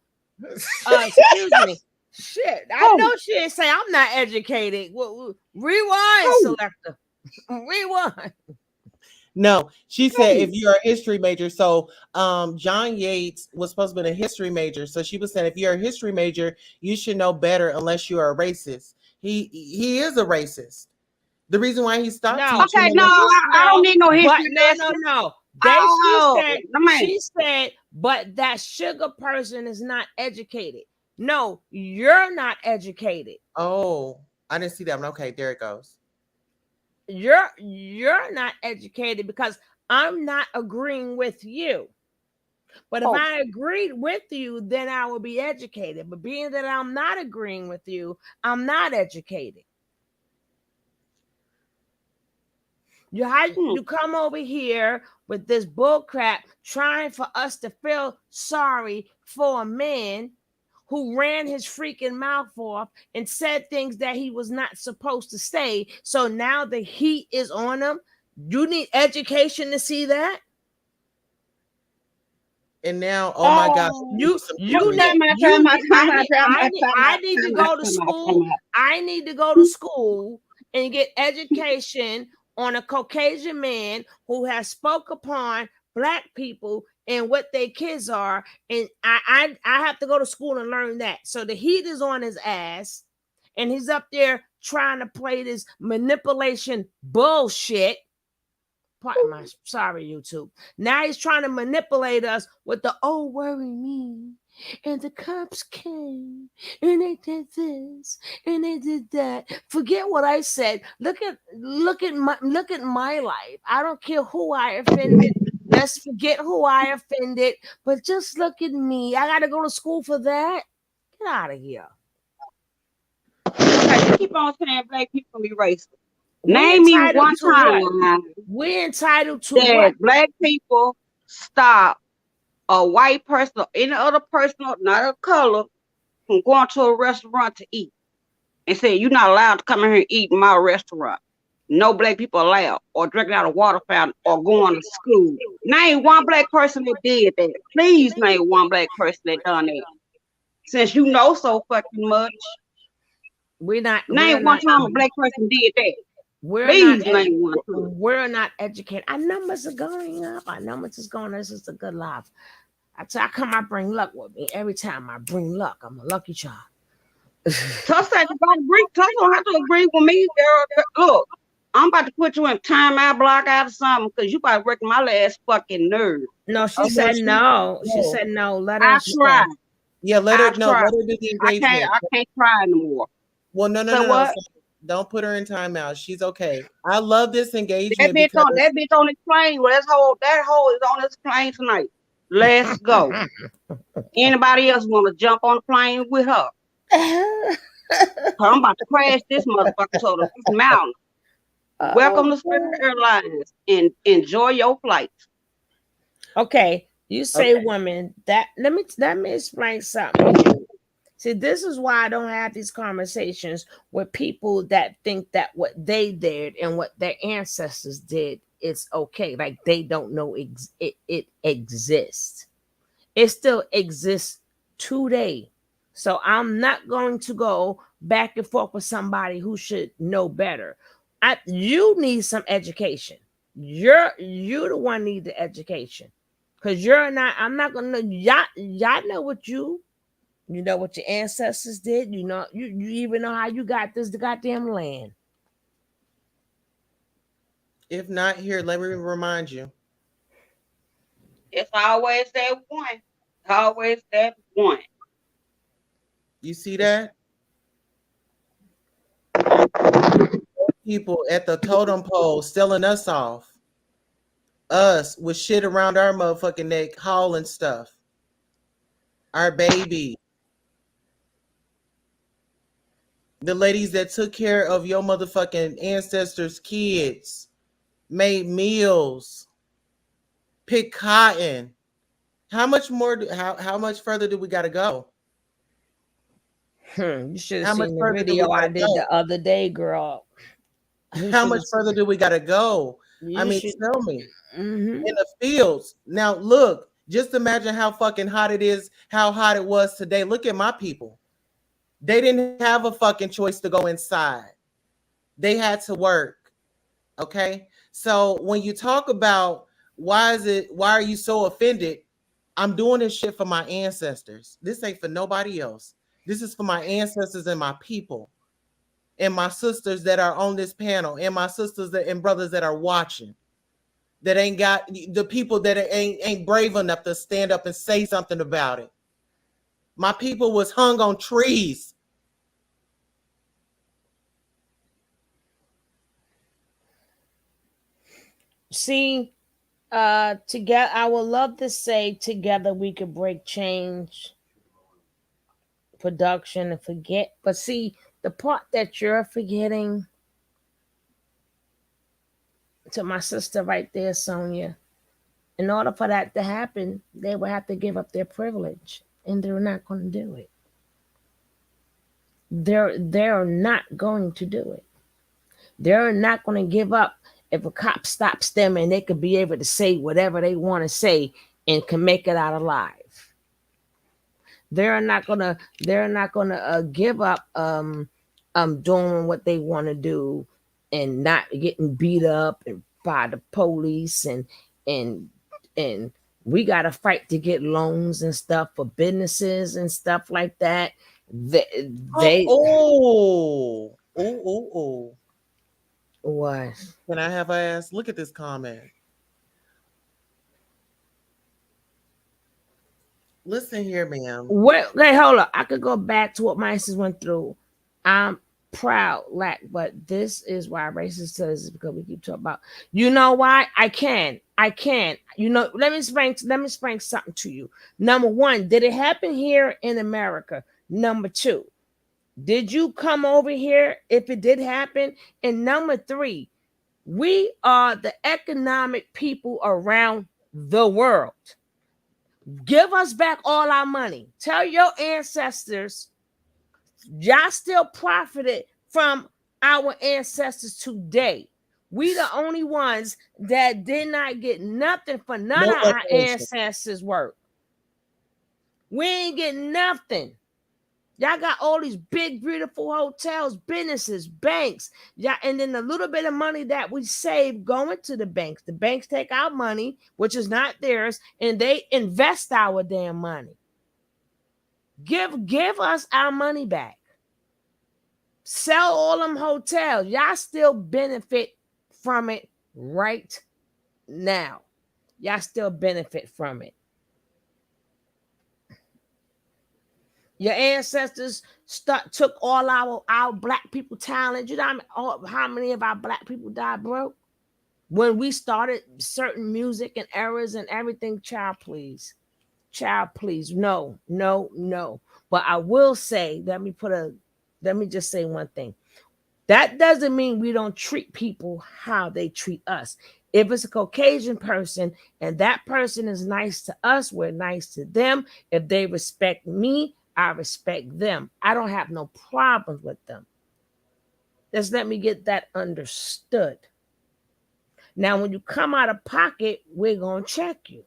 Excuse me. Shit. I know she didn't say I'm not educated. Rewind, selector. Rewind. No, she said if you're a history major. So John Yates was supposed to be a history major. So she was saying if you're a history major, you should know better unless you are a racist. He is a racist. The reason why he stopped teaching. Okay, no, I don't need no history. No. She said, but that sugar person is not educated. No, you're not educated. Oh, I didn't see that one. Okay, there it goes. You're not educated because I'm not agreeing with you. But if I agreed with you, then I would be educated. But being that I'm not agreeing with you, I'm not educated. You come over here with this bull crap trying for us to feel sorry for a man who ran his freaking mouth off and said things that he was not supposed to say. So now the heat is on him. You need education to see that. And now, oh my gosh, I need to go to school. I need to go to school and get education on a Caucasian man who has spoke upon black people and what their kids are. And I have to go to school and learn that. So the heat is on his ass, and he's up there trying to play this manipulation bullshit. Pardon my sorry, YouTube. Now he's trying to manipulate us with the oh worry me. And the cops came and they did this and they did that. Forget what I said. Look at my life. I don't care who I offended. Let's forget who I offended. But just look at me. I gotta go to school for that. Get out of here. Okay, you keep on saying black people be racist. We Name me entitled one to what? time We entitled to that what? black people stop a white person or any other person, not of color, from going to a restaurant to eat and say, you're not allowed to come in here and eat in my restaurant. No black people allowed, or drinking out of water fountain, or going to school. Name one black person that did that. Please name one black person that done that. Since you know so fucking much, We're not name one time a black person did that. we're Please not name one time. we're not educated. Our numbers are going up. Our numbers is going. This is a good life. I come. I bring luck with me every time. I bring luck. I'm a lucky child. Tuss said you gotta agree. Tuss don't have to agree with me, girl. Look, I'm about to put you in timeout block out or something because you about to break my last fucking nerve. No, she Oh, no, said she- no. She no. said no. Let her. I tried. Yeah, let her I no, tried. let her do the engagement. I can't cry no more. Well, no, So what? So don't put her in timeout. She's okay. I love this That engagement bitch because on this plane. Well, that hole is on this plane tonight. Let's go. Anybody else want to jump on the plane with her? I'm about to crash this motherfucker to this mountain. Welcome to Spirit Airlines and enjoy your flight. Okay, you say women. That let me explain something to you. See, this is why I don't have these conversations with people that think that what they did and what their ancestors did is okay. Like they don't know it exists. It still exists today. So I'm not going to go back and forth with somebody who should know better. You need some education. You the one need the education. Cause you're not, I'm not gonna know. Y'all know what you know what your ancestors did. You know, you even know how you got this the goddamn land. if not here, let me remind you. It's always that one. Always that one. You see that? People at the totem pole selling us off. Us with shit around our motherfucking neck, hauling stuff. Our baby. The ladies that took care of your motherfucking ancestors' kids, made meals, picked cotton. How much more? How much further do we got to go? You should How have much seen the further do we video I gotta did go? the other day, girl. How much further do we got to go? I mean, tell me. Mm-hmm. In the fields. Now, look, just imagine how fucking hot it is, how hot it was today. Look at my people. They didn't have a fucking choice to go inside. They had to work. Okay? So when you talk about why are you so offended? I'm doing this shit for my ancestors. This ain't for nobody else. This is for my ancestors and my people and my sisters that are on this panel and my sisters and brothers that are watching that ain't got the people that ain't brave enough to stand up and say something about it. My people was hung on trees. See, together, I would love to say together we could break change, production, and forget. But see, the part that you're forgetting, to my sister right there, Sonia, in order for that to happen, they would have to give up their privilege, and they're not going to do it. They're not going to do it. They're not going to give up if a cop stops them and they could be able to say whatever they want to say and can make it out alive. They're not gonna give up doing what they want to do and not getting beat up and by the police and and we got to fight to get loans and stuff for businesses and stuff like that. They Oh. Oh. what? Can I have a ass? Look at this comment. Listen here, ma'am. What? Okay, hold up. I could go back to what my sisters went through. I'm proud, but this is why racist says is because we keep talking about. You know why? I can. You know, let me explain something to you. Number one, did it happen here in America? Number two, did you come over here if it did happen? And number three, we are the economic people around the world. Give us back all our money. Tell your ancestors, y'all still profited from our ancestors today. We the only ones that did not get nothing for none No of our reparation. ancestors' work. We ain't getting nothing. Y'all got all these big, beautiful hotels, businesses, banks. Yeah, and then the little bit of money that we save going to the banks. The banks take our money, which is not theirs, and they invest our damn money. Give us our money back. Sell all them hotels. Y'all still benefit from it right now. Y'all still benefit from it. Your ancestors took all our black people talent. You know how many of our black people died broke? When we started certain music and eras and everything, child, please. Child, please. No. But I will say, let me just say one thing. That doesn't mean we don't treat people how they treat us. If it's a Caucasian person and that person is nice to us, we're nice to them. If they respect me, I respect them. I don't have no problems with them. Just let me get that understood. Now, when you come out of pocket, we're going to check you.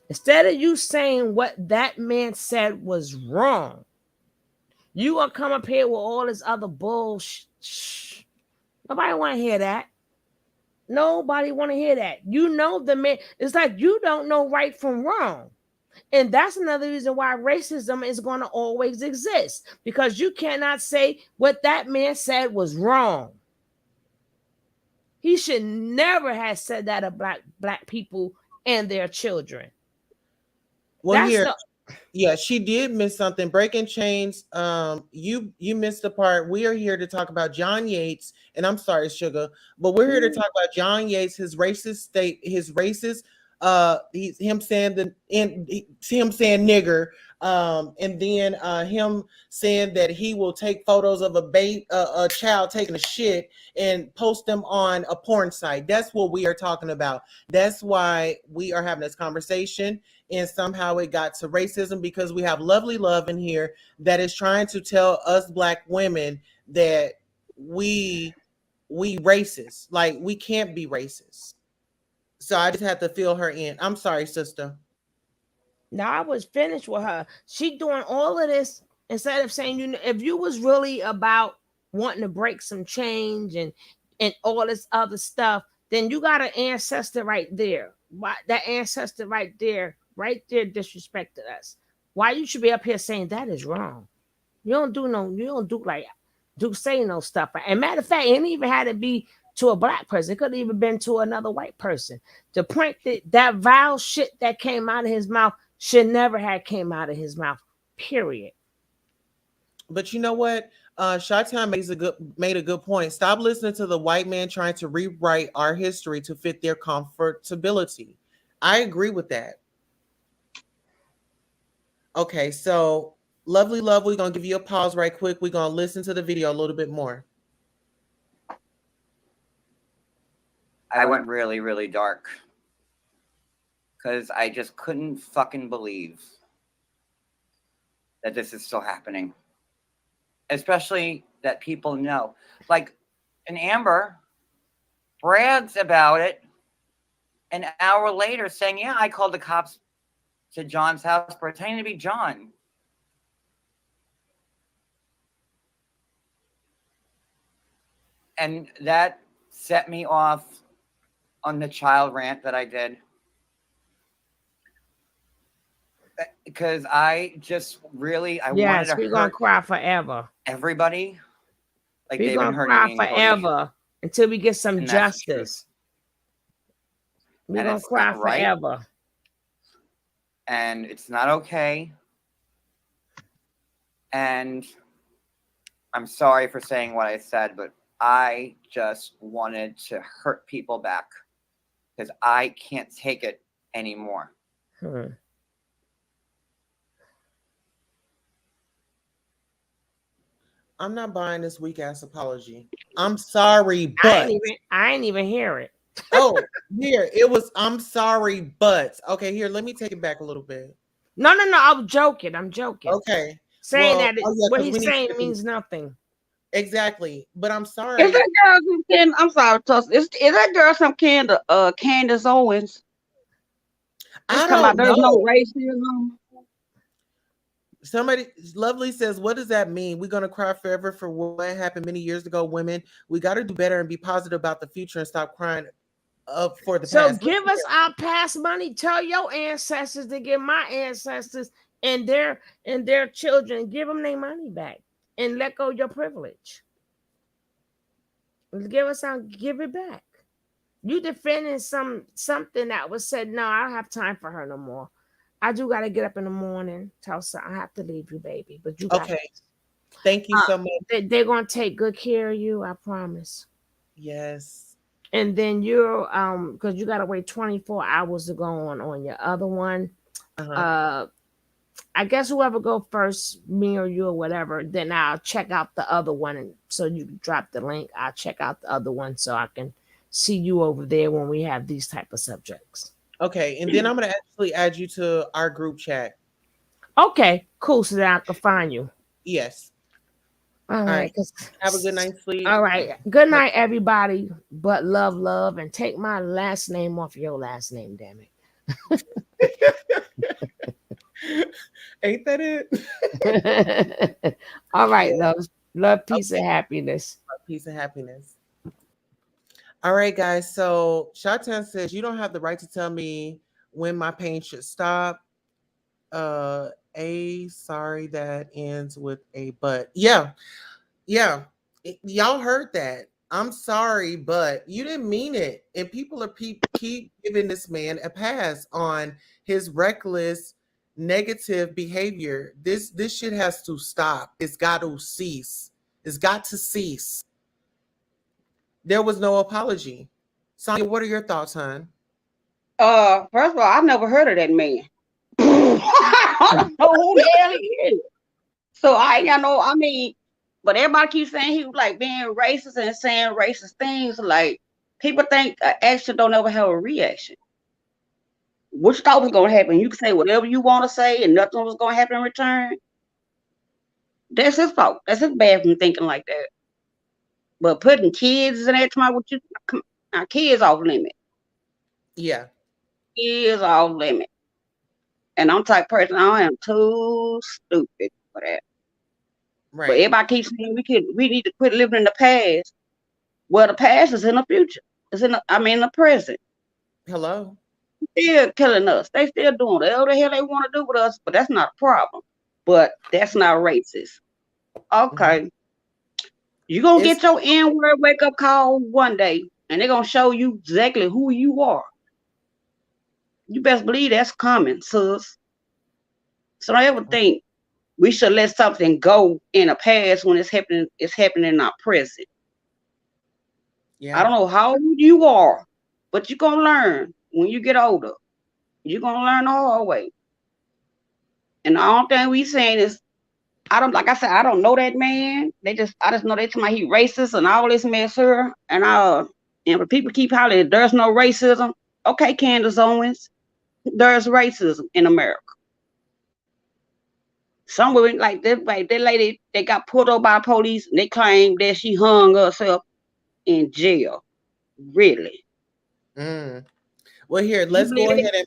Instead of you saying what that man said was wrong, you going to come up here with all this other bullshit. Nobody want to hear that. Nobody want to hear that. You know the man. It's like you don't know right from wrong. And that's another reason why racism is going to always exist, because you cannot say what that man said was wrong. He should never have said that about black people and their children. Well, here, yeah, she did miss something. Breaking chains. You missed the part. We are here to talk about John Yates, and I'm sorry, Sugar, but we're here to talk about John Yates, his racist. Him saying him saying nigger. And then him saying that he will take photos of a child taking a shit and post them on a porn site. That's what we are talking about. That's why we are having this conversation. And somehow it got to racism, because we have lovely love in here that is trying to tell us black women that we racist. Like, we can't be racist. So I just had to fill her in. I'm sorry, sister. Now I was finished with her. She doing all of this instead of saying, you know, if you was really about wanting to break some change and all this other stuff, then you got an ancestor right there. Why that ancestor right there disrespected us. Why you should be up here saying that is wrong? You don't say no stuff. And matter of fact, it didn't even had to be to a black person. It could have even been to another white person. The point that vile shit that came out of his mouth should never have came out of his mouth. Period. But you know what? Shawtown made a good point. Stop listening to the white man trying to rewrite our history to fit their comfortability. I agree with that. Okay, so lovely love, we're gonna give you a pause right quick. We're gonna listen to the video a little bit more. I went really, really dark because I just couldn't fucking believe that this is still happening. Especially that people know. Like, an Amber brags about it an hour later saying, yeah, I called the cops to John's house pretending to be John. And that set me off on the child rant that I did. Because I just really, I wanted Yes, to we're gonna hurt cry forever. everybody like We're they've been gonna hurting cry me until forever until we get some and that's the truth. justice. We're And gonna it's cry not right. forever. And it's not okay. And I'm sorry for saying what I said, but I just wanted to hurt people back because I can't take it anymore. I'm not buying this weak ass apology. I'm sorry, I but ain't even hear it. oh, here it was. I'm sorry, but okay. Here, let me take it back a little bit. No. I'm joking. I'm joking. Okay. Saying Well, that oh yeah, what because we he's need saying to means nothing. exactly. But I'm Is sorry. that girl some Candace? I'm sorry, Tuss. Is that girl some Candace Owens? Just I come out. don't There's no know. racism. Somebody lovely says, "What does that mean? We're gonna cry forever for what happened many years ago, women. We got to do better and be positive about the future and stop crying up for the So past." give us our past money. Tell your ancestors to give my ancestors and their children, give them their money back and let go of your privilege. Give it back. You defending something that was said, no, I don't have time for her no more. I do gotta get up in the morning, tell son I have to leave you, baby. But you got Okay. Thank you so much. they're gonna take good care of you, I promise. Yes. And then you're because you gotta wait 24 hours to go on your other one. Uh-huh. I guess whoever go first, me or you or whatever, then I'll check out the other one, and so you can drop the link. I'll check out the other one so I can see you over there when we have these type of subjects. Okay. And then I'm gonna actually add you to our group chat. Okay, cool. So that I can find you. Yes. All All right. right. Have a good night's sleep. All right. Good night, everybody. But love, and take my last name off your last name. Damn it. Ain't that it? All right, Yeah. love, peace, Okay. and happiness. Peace and happiness. All right, guys. So Shatan says you don't have the right to tell me when my pain should stop. Sorry that ends with a but. Yeah, yeah. Y'all heard that. I'm sorry, but you didn't mean it. And people are keep giving this man a pass on his reckless, negative behavior. This shit has to stop. It's got to cease. It's got to cease. There was no apology. Sonia, what are your thoughts, hon? First of all, I never heard of that man. I don't know who the hell he is. So I ain't got no. I mean, but everybody keeps saying he was like being racist and saying racist things. Like people think action don't ever have a reaction. What you thought was gonna happen? You can say whatever you want to say, and nothing was gonna happen in return. That's his fault. That's his bad from thinking like that. But putting kids in that tomorrow, what you our kids off limit. Yeah. Kids off limit. And I'm the type of person I am too stupid for that. But Right. everybody keeps saying we need to quit living in the past. Well, the past is in the future. It's in the present. Hello. Still killing us. They still doing whatever the hell they want to do with us, but that's not a problem. But that's not racist. Okay. You're gonna It's get your N-word wake up call one day, and they're gonna show you exactly who you are. You best believe that's coming, sis. So don't ever think we should let something go in the past when it's happening in our present. I yeah. don't know how old you are, but you're gonna learn when you get older. You're gonna learn the hard way. And the only thing we saying is like I said, I don't know that man. I just know they tell me he racist and all this mess here. And when people keep hollering, there's no racism. Okay, Candace Owens, there's racism in America. Some women like that lady, they got pulled over by police and they claim that she hung herself in jail. Really? Mm. Well, here, You let's believe go it? ahead and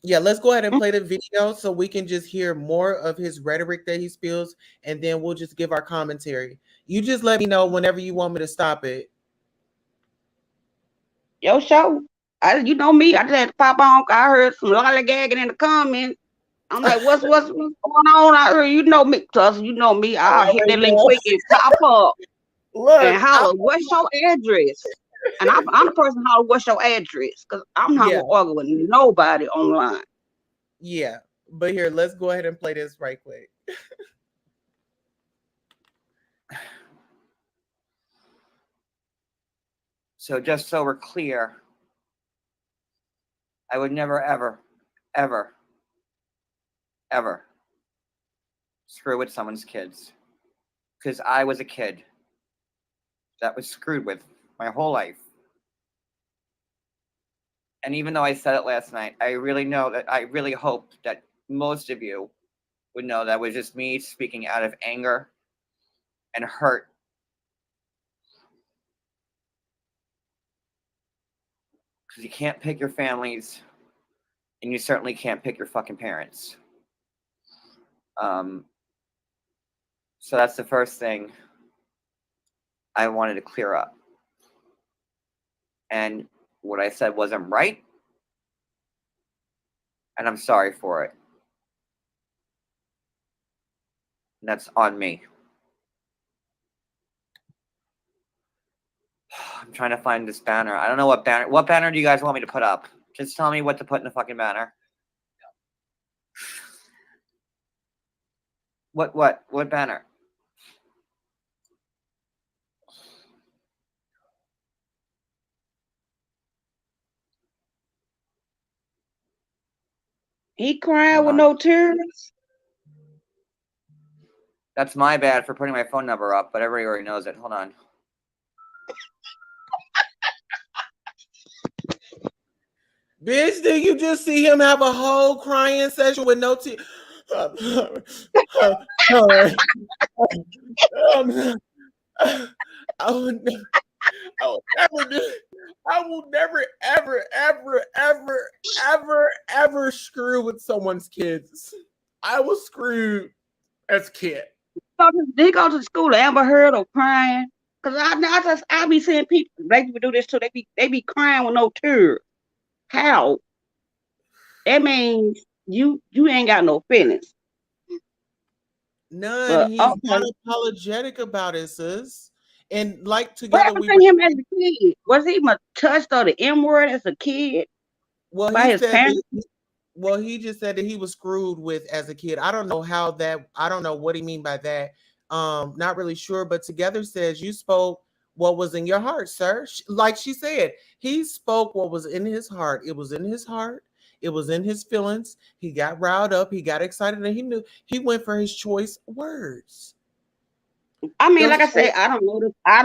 Yeah, let's go ahead and play the video so we can just hear more of his rhetoric that he spills, and then we'll just give our commentary. You just let me know whenever you want me to stop it. Yo, show. You know me. I just had to pop on. I heard some lollygagging in the comments. I'm like, what's going on out here? You know me, cuz you know me. I I'll hit already that link know. quick and pop up and Look, holler, what's your address? And I'm the person holler, what's your address? Because I'm not yeah, gonna argue with nobody online. yeah. But here, let's go ahead and play this right quick. So just so we're clear, I would never, ever, ever, ever screw with someone's kids. Because I was a kid that was screwed with my whole life. And even though I said it last night, I really hope that most of you would know that was just me speaking out of anger and hurt. Because you can't pick your families, and you certainly can't pick your fucking parents. So that's the first thing I wanted to clear up. And what I said wasn't right, and I'm sorry for it. And that's on me. I'm trying to find this banner. I don't know what banner. What banner do you guys want me to put up? Just tell me what to put in the fucking banner. What banner? He crying Hold with on. no tears. That's my bad for putting my phone number up, but everybody already knows it. Hold on. Bitch, did you just see him have a whole crying session with no tears? I would never, I would never do. I will never, ever, ever, ever, ever, ever screw with someone's kids. I was screwed as a kid. They go to school, Amber Heard or crying. Cause I be seeing people, black people do this too. They be crying with no tears. How? That means you ain't got no feelings. None. But He's not okay. apologetic about it, sis. And like What together happened we were. to him as a kid? Was he touched or the M word as a kid Well, by he his said parents? that. Well, he just said that he was screwed with as a kid. I don't know how that. I don't know what he mean by that. Not really sure. But together says you spoke what was in your heart, sir. Like she said, he spoke what was in his heart. It was in his heart. It was in his feelings. He got riled up. He got excited, and he knew he went for his choice words. I mean, like Those I said, I don't know this. I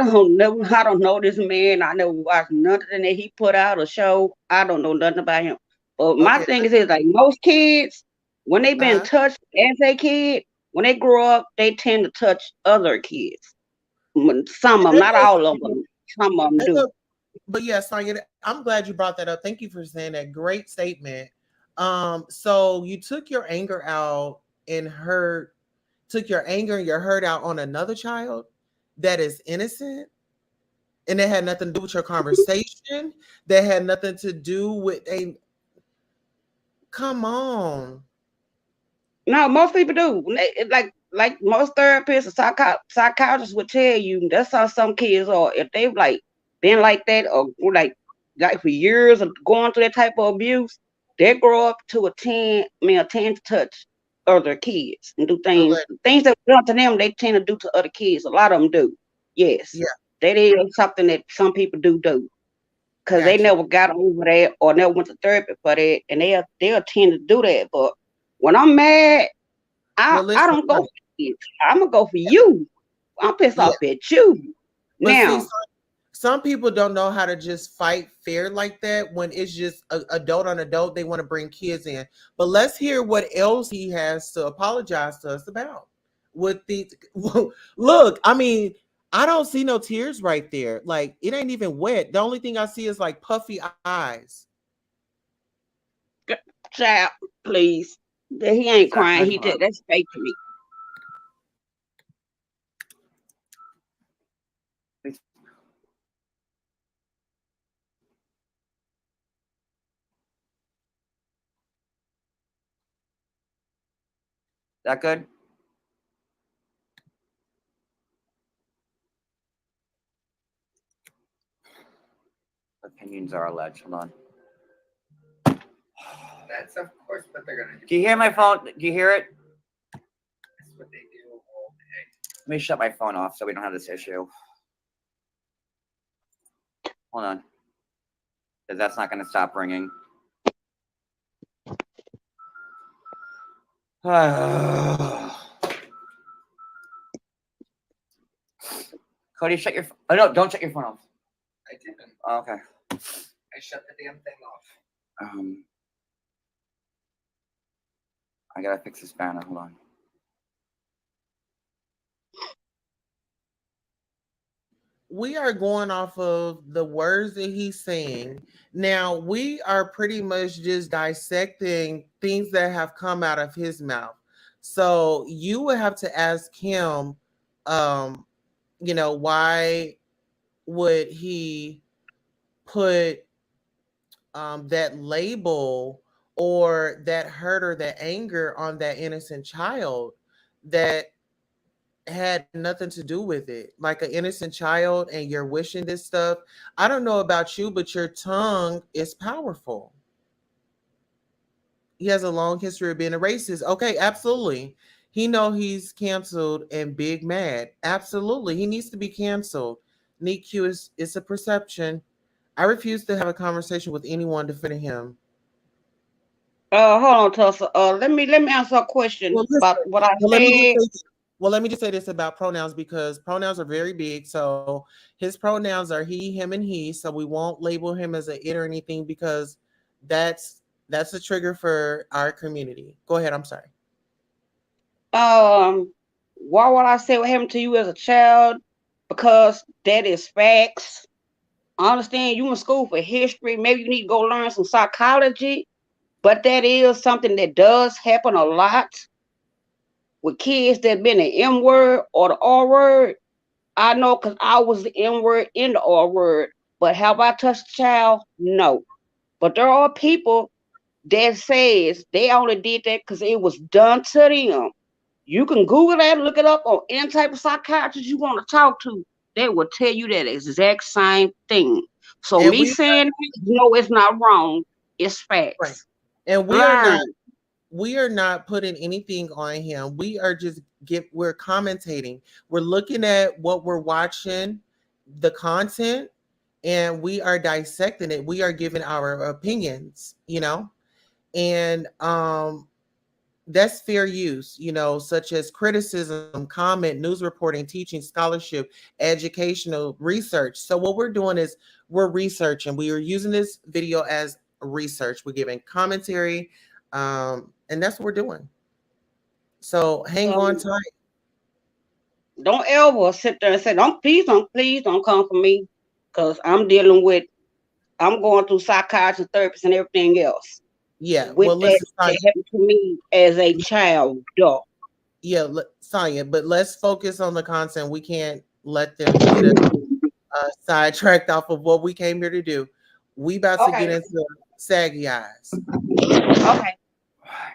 don't know this man. I never watched nothing that he put out or show. I don't know nothing about him. But my okay. thing is like most kids, when they been Uh, touched as a kid, when they grow up, they tend to touch other kids. Some of them, and not all of them. Some of them do. look, but yeah, Sonya, I'm glad you brought that up. Thank you for saying that. Great statement. So you took your anger out and hurt, took your anger and your hurt out on another child that is innocent, and it had nothing to do with your conversation. That had nothing to do with a. Come on. No, most people do. Like most therapists or psychologists would tell you, that's how some kids are. If they've like been like that or like for years of going through that type of abuse, they grow up to tend to touch other kids and do Okay. things that were done to them. They tend to do to other kids. A lot of them do. Yes, Yeah. that is something that some people do because they Got you. never got over that or never went to therapy for that, and they'll tend to do that. But when I'm mad, I Well, I listen. don't go Look, for you. I'm gonna go for you. I'm pissed yeah. off at you. But see, Now, some people don't know how to just fight fair like that when it's just adult on adult. They want to bring kids in. But let's hear what else he has to apologize to us about. With the look, I mean, I don't see no tears right there. Like it ain't even wet. The only thing I see is like puffy eyes. Child, please. He ain't That's crying. nice one. That's fake to me. That good? Opinions are alleged. Hold on. That's of course what they're gonna do. Do you hear my phone? Do you hear it? That's what they do all day. Let me shut my phone off so we don't have this issue. Hold on. Because that's not going to stop ringing. Cody, shut your phone. Oh, no, don't shut your phone off. I didn't. Oh, okay. I shut the damn thing off. I got to fix this banner. Hold on. We are going off of the words that he's saying. Now, we are pretty much just dissecting things that have come out of his mouth. So you would have to ask him, why would he put that label or that hurt or that anger on that innocent child that had nothing to do with it, like an innocent child, and you're wishing this stuff. I don't know about you, but your tongue is powerful. He has a long history of being a racist. Okay, absolutely. He know he's canceled and big mad. Absolutely. He needs to be canceled. Nick Q is it's a perception. I refuse to have a conversation with anyone defending him. Hold on, Tulsa. Let me answer a question Well, listen. about what I Well, let me just said. say. Well, let me just say this about pronouns because pronouns are very big. So his pronouns are he, him, and he. So we won't label him as an it or anything because that's a trigger for our community. Go ahead. I'm sorry. Why would I say what happened to you as a child? Because that is facts. I understand you in school for history. Maybe you need to go learn some psychology, but that is something that does happen a lot with kids that been the M word or the R word. I know because I was the M word in the R word. But have I touched a child? No. But there are people that says they only did that because it was done to them. You can Google that, look it up on any type of psychiatrist you want to talk to. They will tell you that exact same thing. So And me we saying, no, it's not wrong. It's right. facts. And Learn. we are not putting anything on him. We are just we're commentating. We're looking at what we're watching, the content, and we are dissecting it. We are giving our opinions, and that's fair use, such as criticism, comment, news reporting, teaching, scholarship, educational research. So what we're doing is we're researching. We are using this video as research. We're giving commentary, and that's what we're doing. So hang on tight. Don't ever sit there and say, please don't come for me. Because I'm going through psychiatry, therapist, and everything else. Yeah. With Well, that, listen, that Sonya. happened to me as a child. Duh. Yeah, Sonya. But let's focus on the content. We can't let them get us sidetracked off of what we came here to do. We about to get Okay. into saggy eyes. Okay.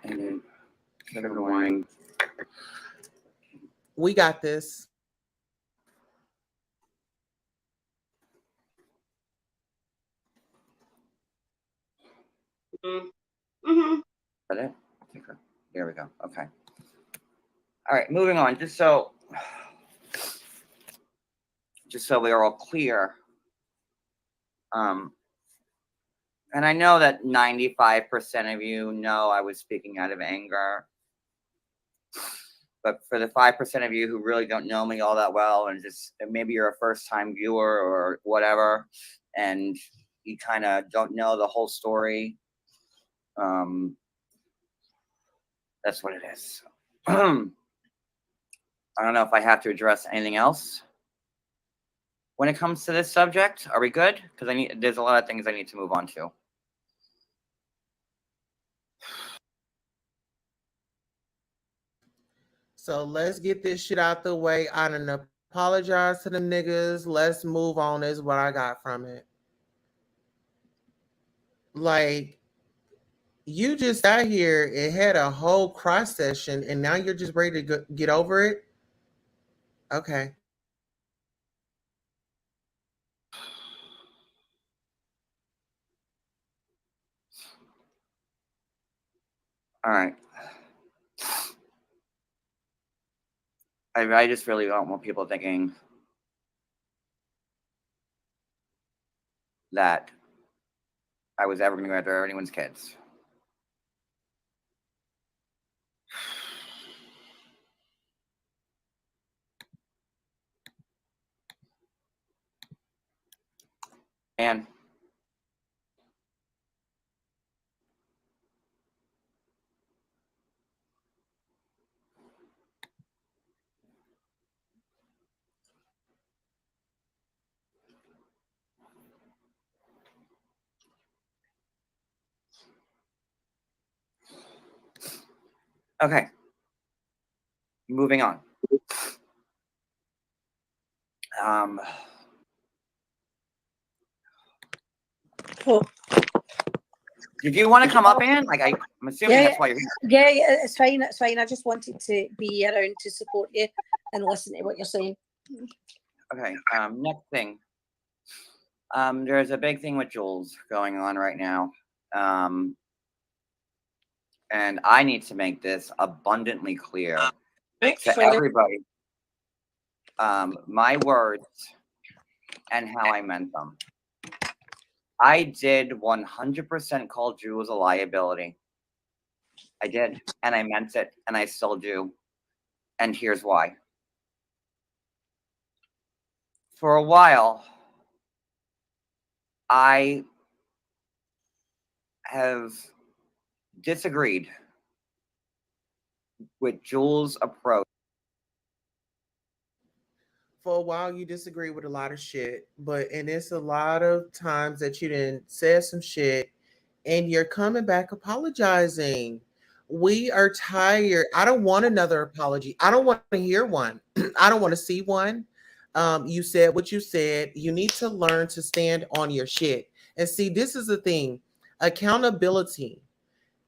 And then, warning. We got this. Mm-hmm. Is that it? There we go. Okay. All right, moving on. Just so we are all clear. And I know that 95% of you know I was speaking out of anger. But for the 5% of you who really don't know me all that well, and just maybe you're a first-time viewer or whatever, and you kind of don't know the whole story, that's what it is. I don't know if I have to address anything else when it comes to this subject. Are we good? Because there's a lot of things I need to move on to. So let's get this shit out the way. I done apologize to them niggas. Let's move on, is what I got from it. Like, you just got here and had a whole cross session, and now you're just ready to get over it. Okay. All right. I just really don't want people thinking that I was ever going to go after anyone's kids. And okay, moving on. Um, Cool. did you want to come up, Ann? Like, I'm assuming Yeah, that's why you're here. yeah, it's fine. It's fine. I just wanted to be around to support you and listen to what you're saying. Okay. Next thing. There's a big thing with Jules going on right now. And I need to make this abundantly clear to everybody. My words and how I meant them. I did 100% call Jules a liability. I did, and I meant it, and I still do. And here's why. For a while, I have disagreed with Jules' approach. For a while, you disagree with a lot of shit, and it's a lot of times that you didn't say some shit, and you're coming back apologizing. We are tired. I don't want another apology. I don't want to hear one. I don't want to see one. You said what you said. You need to learn to stand on your shit. And see, this is the thing, accountability.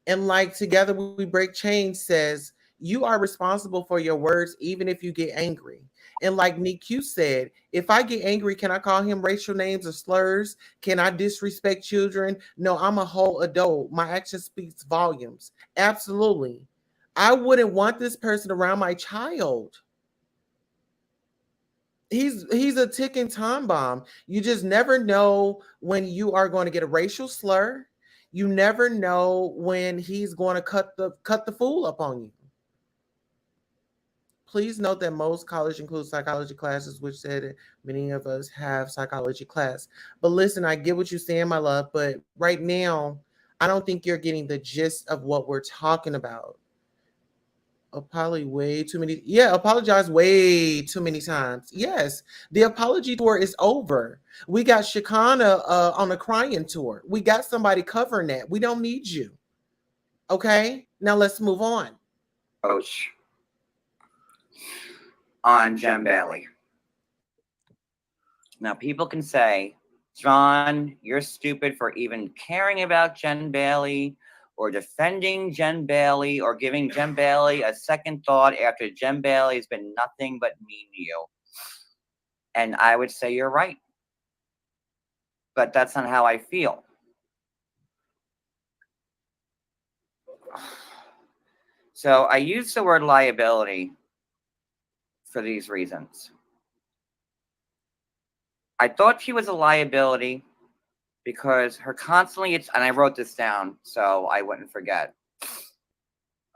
And like Together We Break Chains says, you are responsible for your words, even if you get angry. And like Nick Q said, if I get angry, can I call him racial names or slurs? Can I disrespect children? No, I'm a whole adult. My action speaks volumes. Absolutely. I wouldn't want this person around my child. He's a ticking time bomb. You just never know when you are going to get a racial slur. You never know when he's going to cut the fool up on you. Please note that most college includes psychology classes, which said many of us have psychology class. But listen, I get what you're saying, my love, but right now, I don't think you're getting the gist of what we're talking about. Apologize way too many times. Yes, the apology tour is over. We got Shakana on a crying tour. We got somebody covering that. We don't need you. Okay, now let's move on. Coach on Jen Bailey. Now, people can say, John, you're stupid for even caring about Jen Bailey or defending Jen Bailey or giving Jen Bailey a second thought after Jen Bailey has been nothing but mean to you. And I would say you're right. But that's not how I feel. So I use the word liability for these reasons. I thought she was a liability because her constantly, and I wrote this down so I wouldn't forget.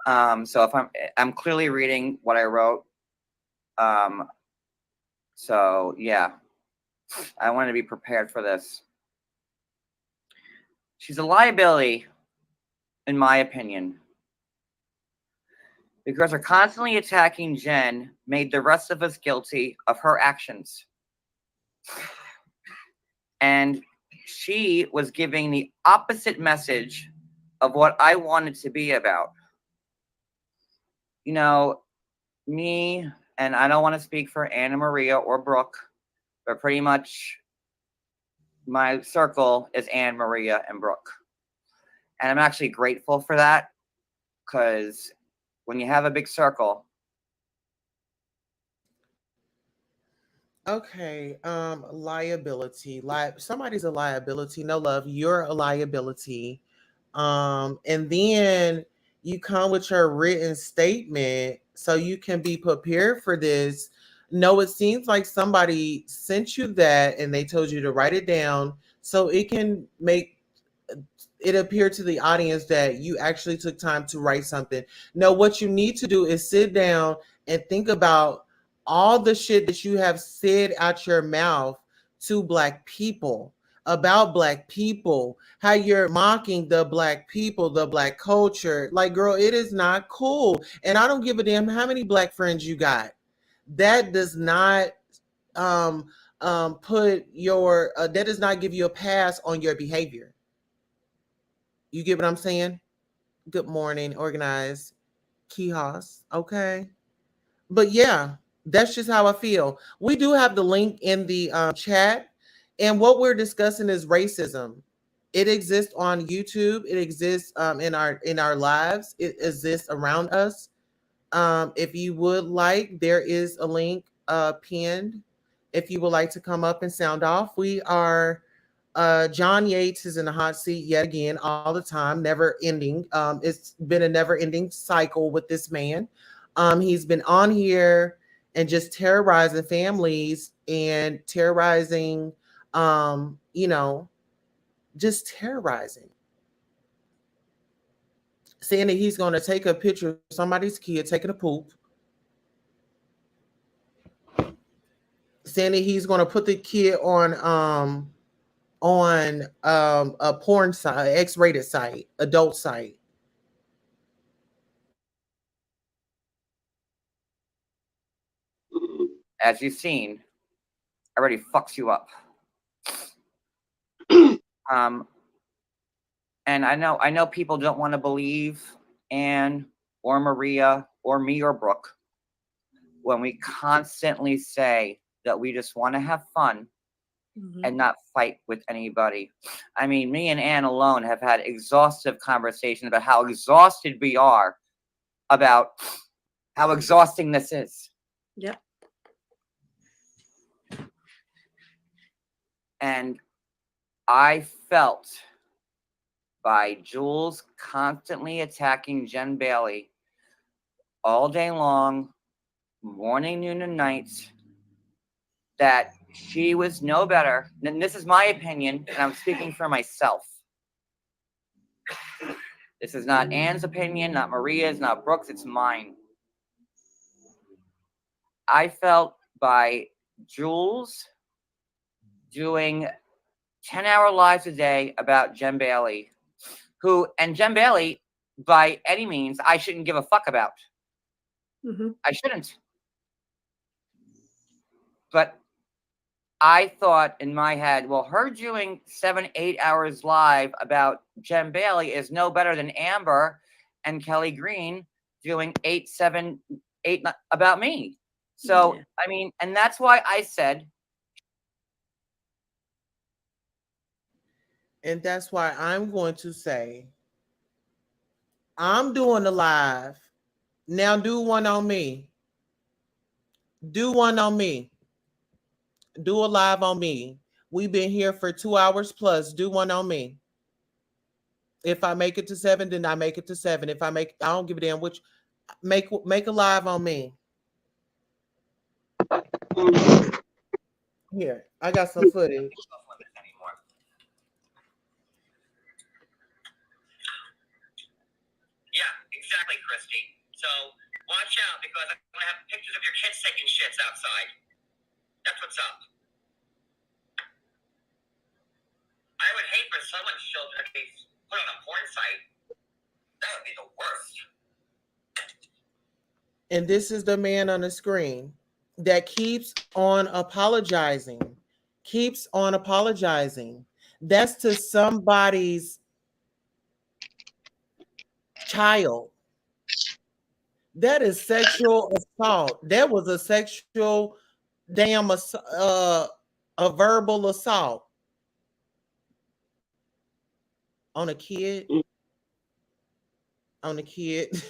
So if I'm clearly reading what I wrote. So yeah, I want to be prepared for this. She's a liability, in my opinion, because her constantly attacking Jen made the rest of us guilty of her actions. And she was giving the opposite message of what I wanted to be about. You know, me, and I don't want to speak for Anna Maria or Brooke, but pretty much my circle is Anne Maria and Brooke. And I'm actually grateful for that because when you have a big circle, Okay, liability. Somebody's a liability. No love, you're a liability. And then you come with your written statement so you can be prepared for this. No, it seems like somebody sent you that and they told you to write it down so it can make it appear to the audience that you actually took time to write something. No, what you need to do is sit down and think about all the shit that you have said out your mouth to black people, about black people, how you're mocking the black people, the black culture. Like, girl, it is not cool. And I don't give a damn how many black friends you got. That does not um put your that does not give you a pass on your behavior. You get what I'm saying? Good morning, organized chaos. Okay. But yeah, that's just how I feel. We do have the link in the chat. And what we're discussing is racism. It exists on YouTube. It exists in our lives. It exists around us. If you would like, there is a link pinned. If you would like to come up and sound off, we are. John Yates is in the hot seat yet again, all the time, never ending. It's been a never ending cycle with this man. He's been on here and just terrorizing families and terrorizing, you know, just terrorizing, saying that he's going to take a picture of somebody's kid taking a poop, saying that he's going to put the kid on a porn site, X-rated site, adult site. as you've seen, already fucks you up. um, and I know people don't want to believe Anne or Maria or me or Brooke when we constantly say that we just want to have fun and not fight with anybody. I mean, me and Anne alone have had exhaustive conversations about how exhausted we are about how exhausting this is. Yep. And I felt by Jules constantly attacking Jen Bailey all day long, morning, noon, and night, that she was no better. And this is my opinion, and I'm speaking for myself. This is not Anne's opinion, not Maria's, not Brooke's, it's mine. I felt by Jules doing 10-hour lives a day about Jen Bailey, and Jen Bailey, by any means, I shouldn't give a fuck about. I shouldn't. But I thought in my head, well, her doing 7-8 hours live about Jen Bailey is no better than Amber and Kelly Green doing 8, 7, 8 about me. So, I mean, and that's why I said. And that's why I'm going to say, I'm doing the live. Now do one on me. Do one on me. Do a live on me. We've been here for 2 hours plus. Do one on me. If I make it to 7, then I make it to 7. If I don't give a damn which. Make a live on me. Here, I got some footage. Yeah, exactly, Christy. So watch out because I'm gonna have pictures of your kids taking shits outside. That's what's up. I would hate for someone's children to be put on a porn site. That would be the worst. And this is the man on the screen that keeps on apologizing. Keeps on apologizing. That's to somebody's child. That is sexual assault. That was a sexual damn a verbal assault on a kid. On a kid.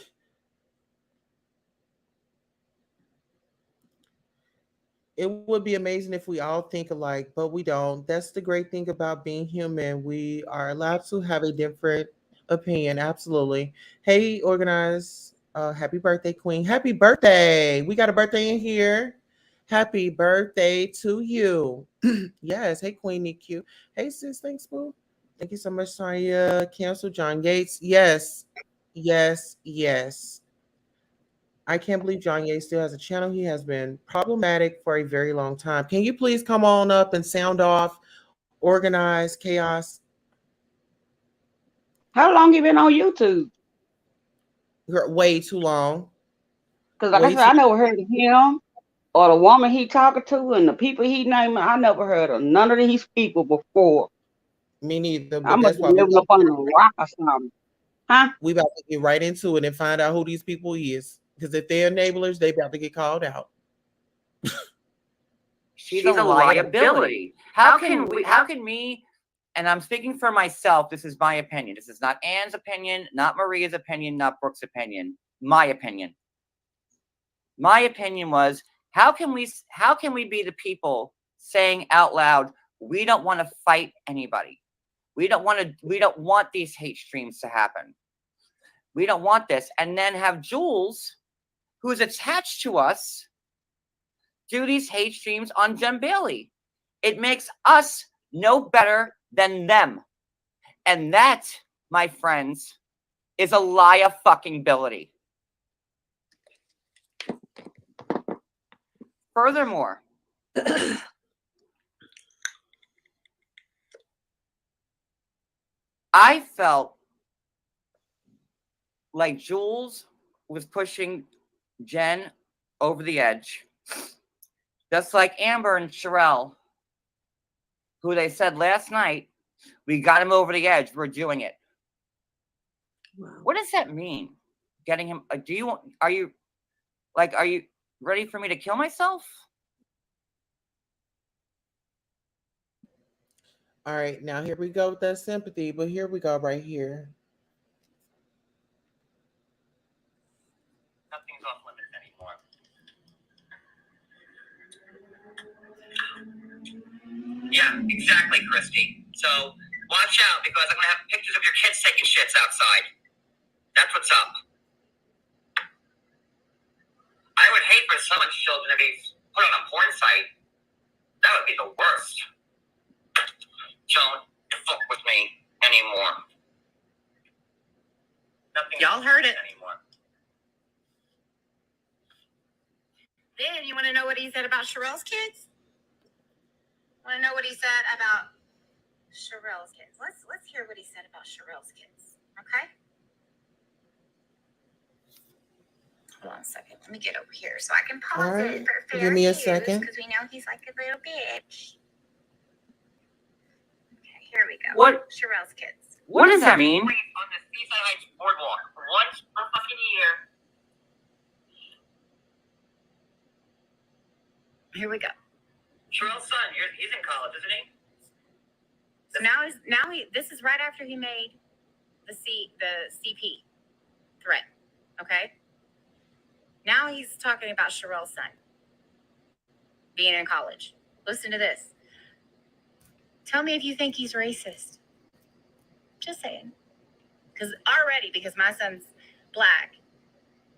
It would be amazing if we all think alike, but we don't. That's the great thing about being human. We are allowed to have a different opinion. Absolutely. Hey, organize. Happy birthday, Queen. Happy birthday. We got a birthday in here. Happy birthday to you. Yes. Hey, Queen NQ. Hey, sis. Thanks, boo. Thank you so much, Sonia. Cancel John Yates. Yes. Yes. Yes. I can't believe John Yates still has a channel. He has been problematic for a very long time. Can you please come on up and sound off, organize chaos? How long you been on YouTube? Way too long. Because like I Way said, too. I never heard of him or the woman he talking to and the people he naming. I never heard of none of these people before. Me neither. I But must that's be why we living up on a rock or something. Huh? we about to get right into it and find out who these people is. Because if they're enablers, they about to get called out. She's a liability. How can we? How can me? And I'm speaking for myself. This is my opinion. This is not Ann's opinion, not Maria's opinion, not Brooke's opinion. My opinion. My opinion was how can we be the people saying out loud we don't want to fight anybody. We don't want these hate streams to happen. We don't want this. And then have Jules, who is attached to us, do these hate streams on Jen Bailey. It makes us no better than them. And that, my friends, is a liability. Furthermore, I felt like Jules was pushing Jen over the edge. Just like Amber and Sherelle, who they said last night, we got him over the edge. We're doing it. Wow. What does that mean? Getting him? Are you ready for me to kill myself? All right, now here we go with that sympathy, but here we go right here. Nothing's off limits anymore. Yeah, exactly, Christy. So watch out because I'm gonna have pictures of your kids taking shits outside. That's what's up. I would hate for someone's children to be put on a porn site. That would be the worst. Don't fuck with me anymore. Nothing. Y'all heard it anymore. Then you want to know what he said about Sherelle's kids? Want to know what he said about Sherelle's kids? Let's hear what he said about Sherelle's kids. Okay. Hold on a second. Let me get over here so I can pause it for fair Give me a use, second. because we know he's like a little bitch. Okay, here we go. What? Sherelle's kids. What does that mean? On the Seaside Heights boardwalk once a fucking year. Here we go. Sherelle's son, he's in college, isn't he? So now this is right after he made the CP threat. Okay. Now he's talking about Sherelle's son being in college. Listen to this. Tell me if you think he's racist. Just saying. Because my son's black,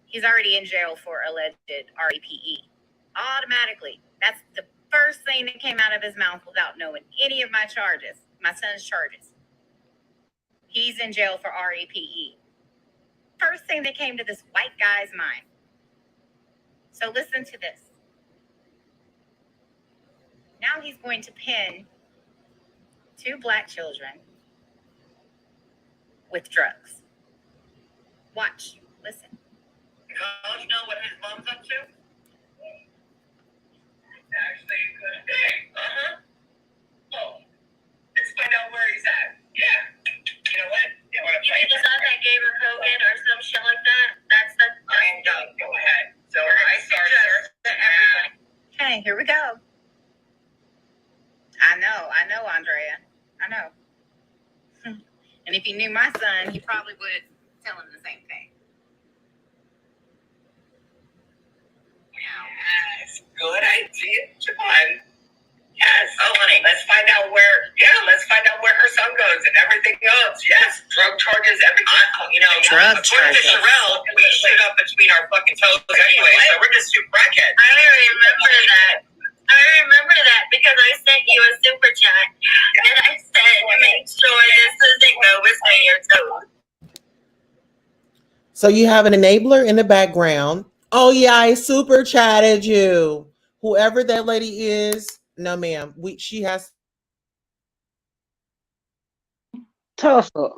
he's already in jail for alleged REPE. Automatically. That's the first thing that came out of his mouth without knowing any of my son's charges. He's in jail for REPE. First thing that came to this white guy's mind. So listen to this. Now he's going to pin 2 black children with drugs. Watch. Listen. College know what his mom's up to? Actually, a good thing. Oh. Let's find out where he's at. Yeah. You know what? You think it's not that Gabriel Kogan or some shit like that? That's the... I know. I know, Andrea. I know. And if he knew my son, he probably would tell him the same thing. Yes, good idea, John. Yes. Oh, honey, let's find out where her son goes and everything else. Yes, drug charges, everything. Drug charges. To Sherelle, we stood up between our fucking toes anyway, so we're just two crackheads. I remember that because I sent you a super chat and I said, make sure this doesn't go between your toes. So you have an enabler in the background. Oh yeah, I super chatted you. Whoever that lady is, no ma'am. She has Tulsa.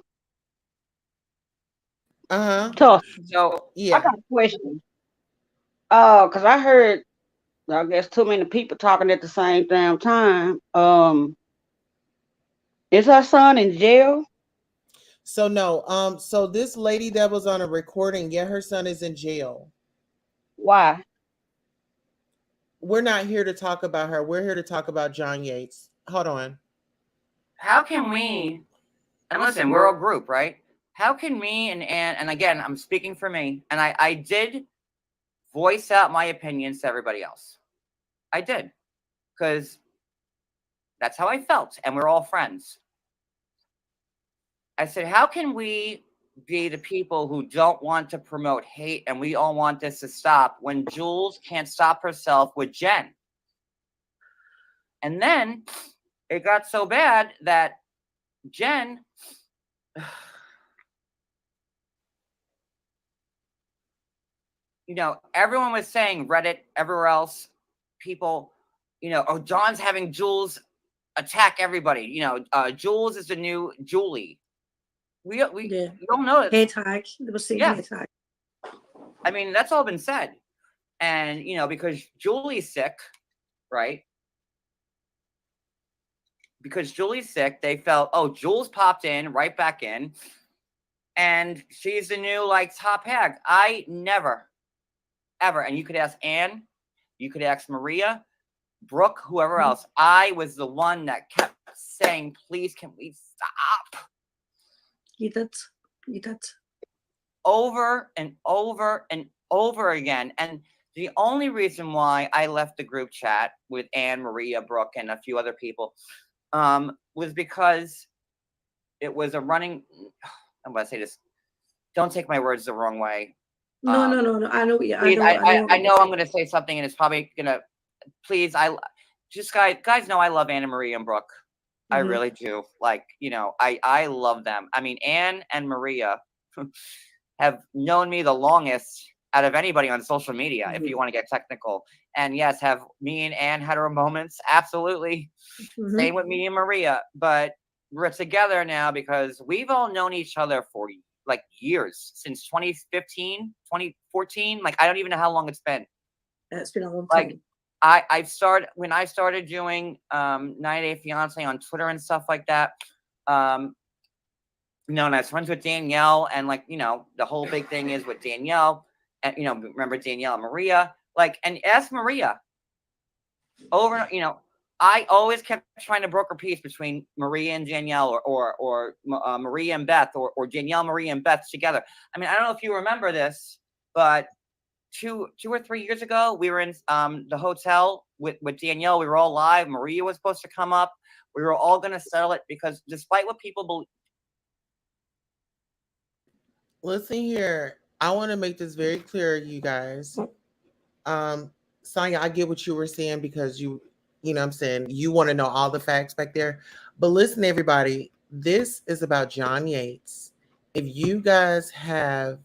uh-huh. Tulsa. So I Yeah. got a question. Cause I heard, I guess, too many people talking at the same damn time. Is her son in jail? So no, so this lady that was on a recording, yeah, her son is in jail. Why? We're not here to talk about her. We're here to talk about John Yates. Hold on. how can we? And listen, we're a group, right? How can me and Ann, and again, I'm speaking for me, and I did voice out my opinions to everybody else. I did, because that's how I felt, and we're all friends. I said, how can we be the people who don't want to promote hate and we all want this to stop when Jules can't stop herself with Jen? And then it got so bad that Jen, everyone was saying, Reddit, everywhere else, people, oh, John's having Jules attack everybody. Jules is the new Julie. We Yeah. don't know it. Hair tag. They were saying Yeah. hair tag. I mean, that's all been said. And, because Julie's sick, right? Because Julie's sick, they felt, oh, Jules popped in, right back in. And she's the new, top hag. I never, ever, and you could ask Anne, you could ask Maria, Brooke, whoever else. I was the one that kept saying, please, can we stop? You did. Over and over and over again. And the only reason why I left the group chat with Anne, Maria, Brooke, and a few other people was because it was a running. I'm going to say this. Don't take my words the wrong way. No. I know. Yeah, I know I'm going to say something, and it's probably going to. Please, guys know I love Anne and Maria and Brooke. Mm-hmm. I really do. I love them. I mean, Anne and Maria have known me the longest out of anybody on social media, mm-hmm. if you want to get technical. And yes, have me and Anne had our moments? Absolutely. Mm-hmm. Same with me and Maria. But we're together now because we've all known each other for years, since 2015, 2014. I don't even know how long it's been. It's been a long time. When I started doing 90 Day Fiance on Twitter and stuff like that, and I was friends with Danielle, and the whole big thing is with Danielle, and remember Danielle and Maria, and ask Maria over, I always kept trying to broker peace between Maria and Danielle, or Maria and Beth, or Danielle, Maria, and Beth together. I mean, I don't know if you remember this, but 2 or 3 years ago, we were in the hotel with Danielle. We were all live. Maria was supposed to come up. We were all going to settle it because despite what people believe. Listen here. I want to make this very clear, you guys. Sonia, I get what you were saying because you know what I'm saying, you want to know all the facts back there. But listen, everybody, this is about John Yates. If you guys have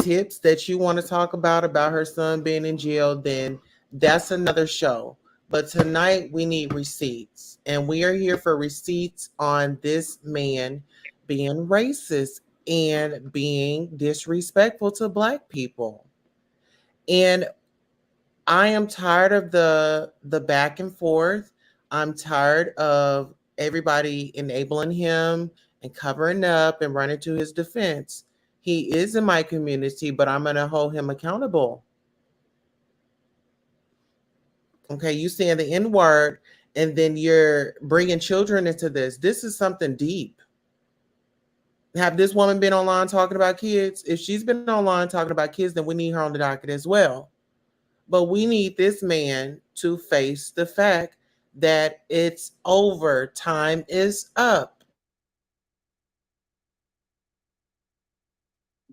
tips that you want to talk about her son being in jail, then that's another show. But tonight we need receipts, and we are here for receipts on this man being racist and being disrespectful to Black people. And I am tired of the back and forth. I'm tired of everybody enabling him and covering up and running to his defense. He is in my community, but I'm going to hold him accountable. Okay, you saying the N word, and then you're bringing children into this. This is something deep. Have this woman been online talking about kids? If she's been online talking about kids, then we need her on the docket as well. But we need this man to face the fact that it's over. Time is up.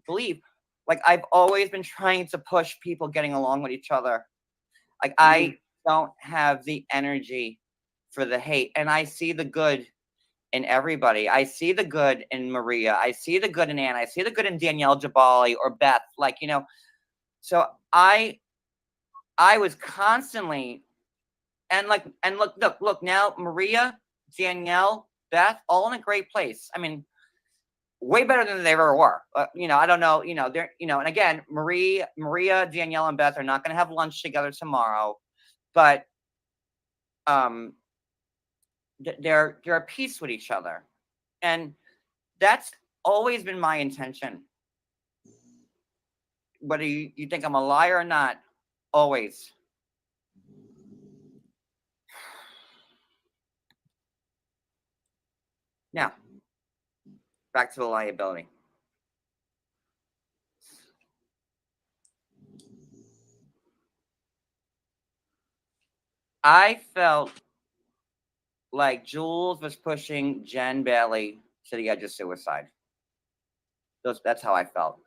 Believe, like, I've always been trying to push people getting along with each other. Like, I don't have the energy for the hate, and I see the good in everybody. I see the good in Maria. I see the good in Anna. I see the good in Danielle Jabali or Beth. Like, so I was constantly, and look now, Maria, Danielle, Beth, all in a great place. I mean, way better than they ever were. I don't know. They're, and again, Maria, Danielle, and Beth are not going to have lunch together tomorrow, but they're at peace with each other, and that's always been my intention. Whether you think I'm a liar or not, always. Now, back to the liability. I felt like Jules was pushing Jen Bailey to the edge of suicide. That's how I felt.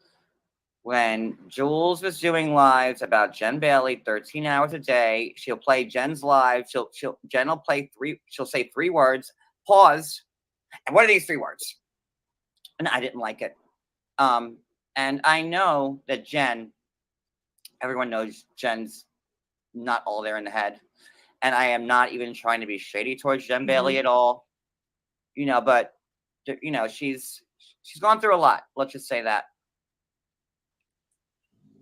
When Jules was doing lives about Jen Bailey 13 hours a day, she'll play Jen's live. Jen will play she'll say 3 words, pause, and what are these 3 words? And I didn't like it. And I know that everyone knows Jen's not all there in the head. And I am not even trying to be shady towards Jen Bailey at all. But she's gone through a lot. Let's just say that.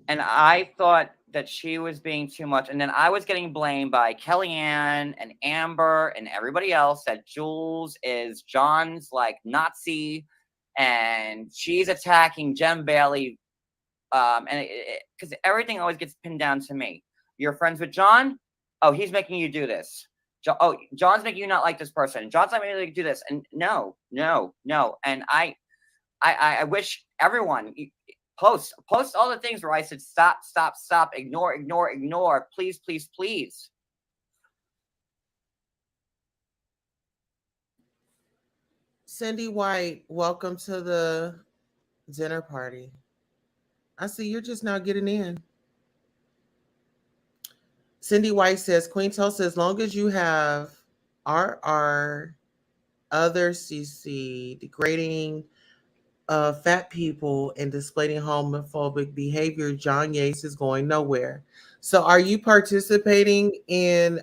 And I thought that she was being too much. And then I was getting blamed by Kellyanne and Amber and everybody else that Jules is John's like Nazi and she's attacking Jen Bailey. And because everything always gets pinned down to me. You're friends with John? Oh, he's making you do this. John's making you not like this person. John's not making you do this. And no. And I wish everyone post all the things where I said stop, ignore, please. Cindy White, welcome to the dinner party. I see you're just now getting in. Cindy White says, Queen Tulsa, as long as you have RR, other CC, degrading fat people and displaying homophobic behavior, John Yates is going nowhere. So are you participating in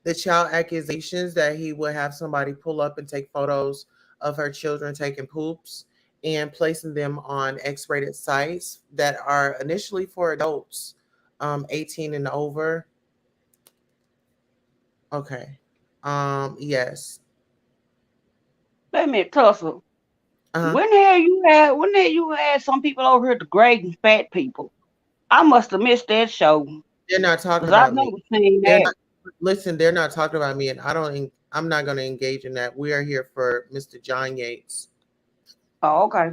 the child accusations that he would have somebody pull up and take photos of her children taking poops and placing them on X-rated sites that are initially for adults, 18 and over? Okay. Yes. Wait a minute, Tulsa. Uh-huh. When the hell you had some people over here degrading fat people? I must have missed that show They're not talking because I've about me. never seen They're that. not listen, they're not talking about me, and I'm not gonna engage in that. We are here for Mr. John Yates. Oh, okay.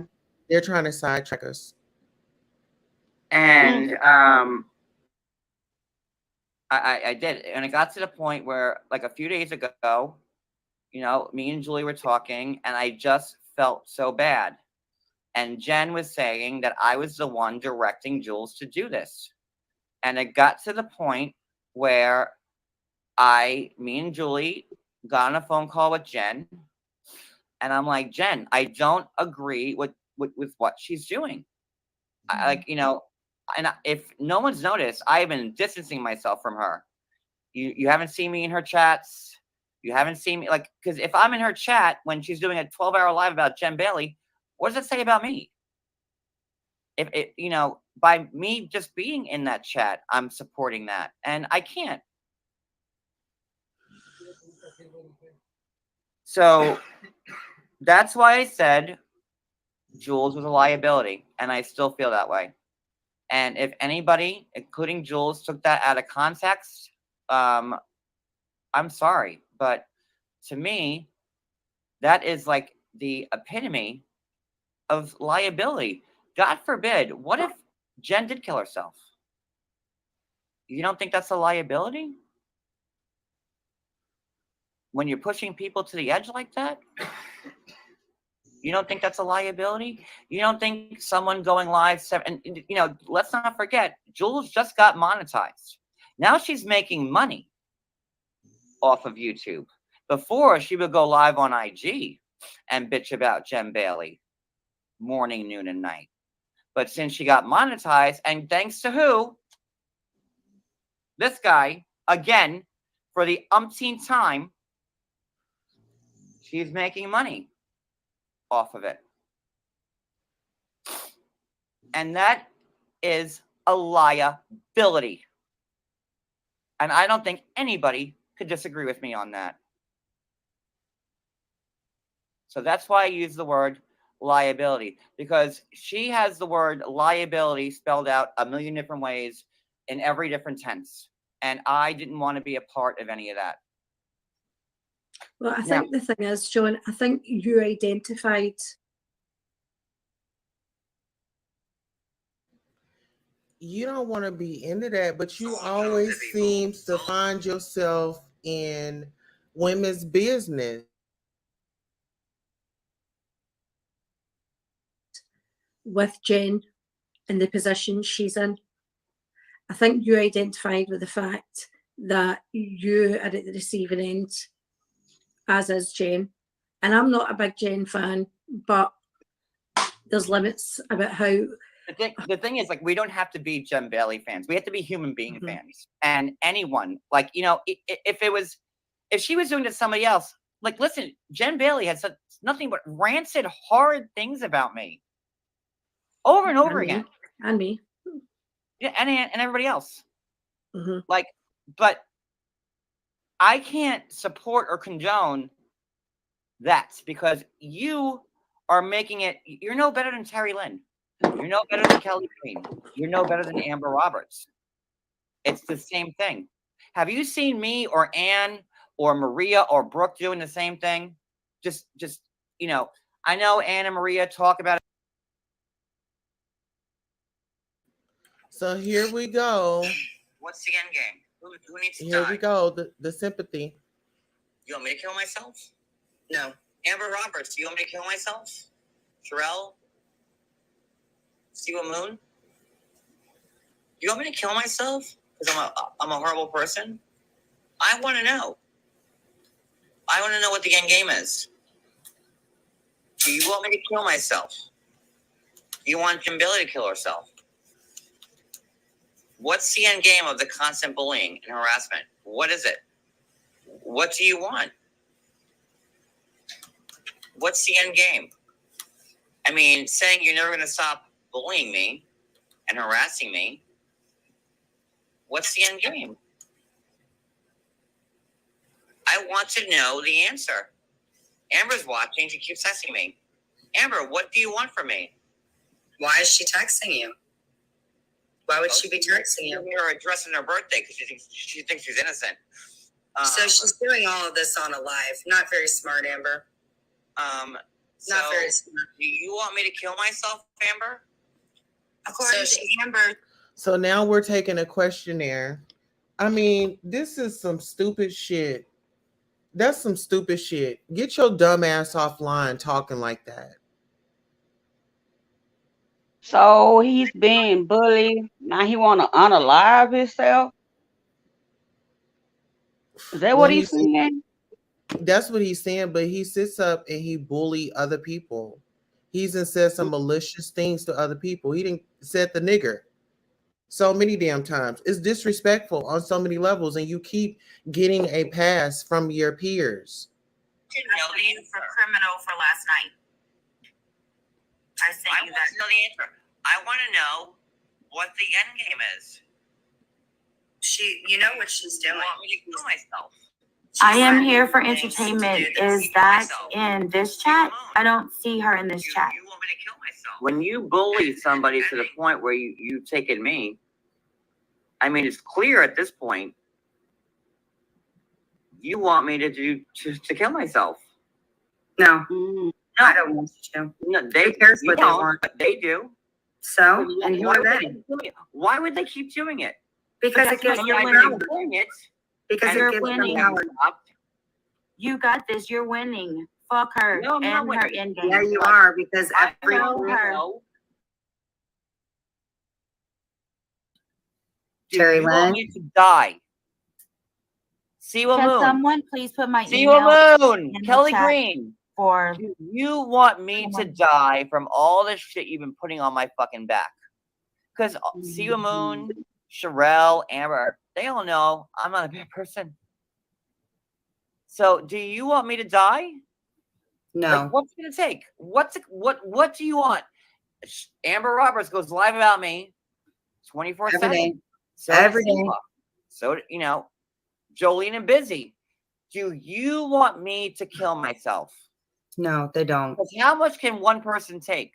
They're trying to sidetrack us. And I did, and it got to the point where, like, a few days ago, me and Julie were talking, and I just felt so bad. And Jen was saying that I was the one directing Jules to do this. And it got to the point where me and Julie got on a phone call with Jen, and I'm like, Jen, I don't agree with what she's doing. And if no one's noticed, I've been distancing myself from her. You haven't seen me in her chats. You haven't seen me, like, because if I'm in her chat when she's doing a 12-hour live about Jen Bailey, what does it say about me? If it, by me just being in that chat, I'm supporting that, and I can't. So that's why I said Jules was a liability, and I still feel that way. And if anybody, including Jules, took that out of context, I'm sorry, but to me, that is like the epitome of liability. God forbid, what if Jen did kill herself? You don't think that's a liability? When you're pushing people to the edge like that? You don't think that's a liability? You don't think someone going live, and let's not forget, Jules just got monetized. Now she's making money off of YouTube. Before, she would go live on IG and bitch about Jen Bailey morning, noon, and night. But since she got monetized, and thanks to who? This guy, again, for the umpteenth time, she's making money off of it. And that is a liability. And I don't think anybody could disagree with me on that. So that's why I use the word liability, because she has the word liability spelled out a million different ways in every different tense. And I didn't want to be a part of any of that. Well, I think the thing is, John, I think you identified. You don't want to be into that, but you always seem to find yourself in women's business. With Jen in the position she's in. I think you identified with the fact that you are at the receiving end, as is Jen. And I'm not a big Jen fan, but there's limits about how. The thing is, like, we don't have to be Jen Bailey fans. We have to be human being fans. And anyone, like, if she was doing it to somebody else, like, listen, Jen Bailey has said nothing but rancid, horrid things about me. Over and over again. And me. Yeah, and everybody else. Like, but I can't support or condone that, because you are making it, you're no better than Terry Lynn. You're no better than Kelly Green. You're no better than Amber Roberts. It's the same thing. Have you seen me or Ann or Maria or Brooke doing the same thing? Just I know Ann and Maria talk about it. So here we go. What's the end game? Who needs to Here die? we go. The sympathy. You want me to kill myself? No. Amber Roberts, do you want me to kill myself? Sherelle? Steve Moon? You want me to kill myself because I'm a horrible person? I want to know. I want to know what the end game is. Do you want me to kill myself? Do you want Jim Bailey to kill herself? What's the end game of the constant bullying and harassment? What is it? What do you want? What's the end game? I mean, saying you're never going to stop bullying me and harassing me. What's the end game? I want to know the answer. Amber's watching. She keeps texting me. Amber, what do you want from me? Why is she texting you? Why would she be texting you? Her address and her birthday because she thinks she's innocent. So she's doing all of this on a live. Not very smart, Amber. Not very smart. Do you want me to kill myself, Amber? According to Amber. So now we're taking a questionnaire. I mean, this is some stupid shit. That's some stupid shit. Get your dumb ass offline talking like that. So he's being bullied. Now he want to unalive himself. Is that what he's saying? That's what he's saying, but he sits up and he bully other people. He's said some malicious things to other people. He didn't said the nigger so many damn times. It's disrespectful on so many levels, and you keep getting a pass from your peers. For criminal for last night. I sent you that. Know the answer. I want to know what the end game is. You know what she's doing. I want me to kill myself. I am here for entertainment. Is that in this chat? I don't see her in this chat. You want me to kill myself? When you bully somebody to the point where you've taken me, I mean, it's clear at this point you want me to kill myself. No, Mhm. no, I don't want you to. No, Who they cares you what they don't, want? but they do. So, and who Why are would they they? keep doing it? Why would they keep doing it? Because it That's gives not them your power. doing it. Because And it You're gives them winning. power. You got this. You're winning. Fuck her No, I'm not and her winning. end Yeah, game. you are, because I every Tell her. know. Do Terry you want Lynn. me to die? Siwa Can Moon. someone please put my Siwa email Moon. in the Kelly chat Green. for Do you want me to die from all the shit you've been putting on my fucking back? Because Siwa Moon, Sherelle, Amber, they all know I'm not a bad person. So, do you want me to die? No. Like, what's it gonna take? What do you want? Amber Roberts goes live about me 24/7. Every day. So Every does day. Siwa. So Jolene and Busy. Do you want me to kill myself? No, they don't. Because how much can one person take?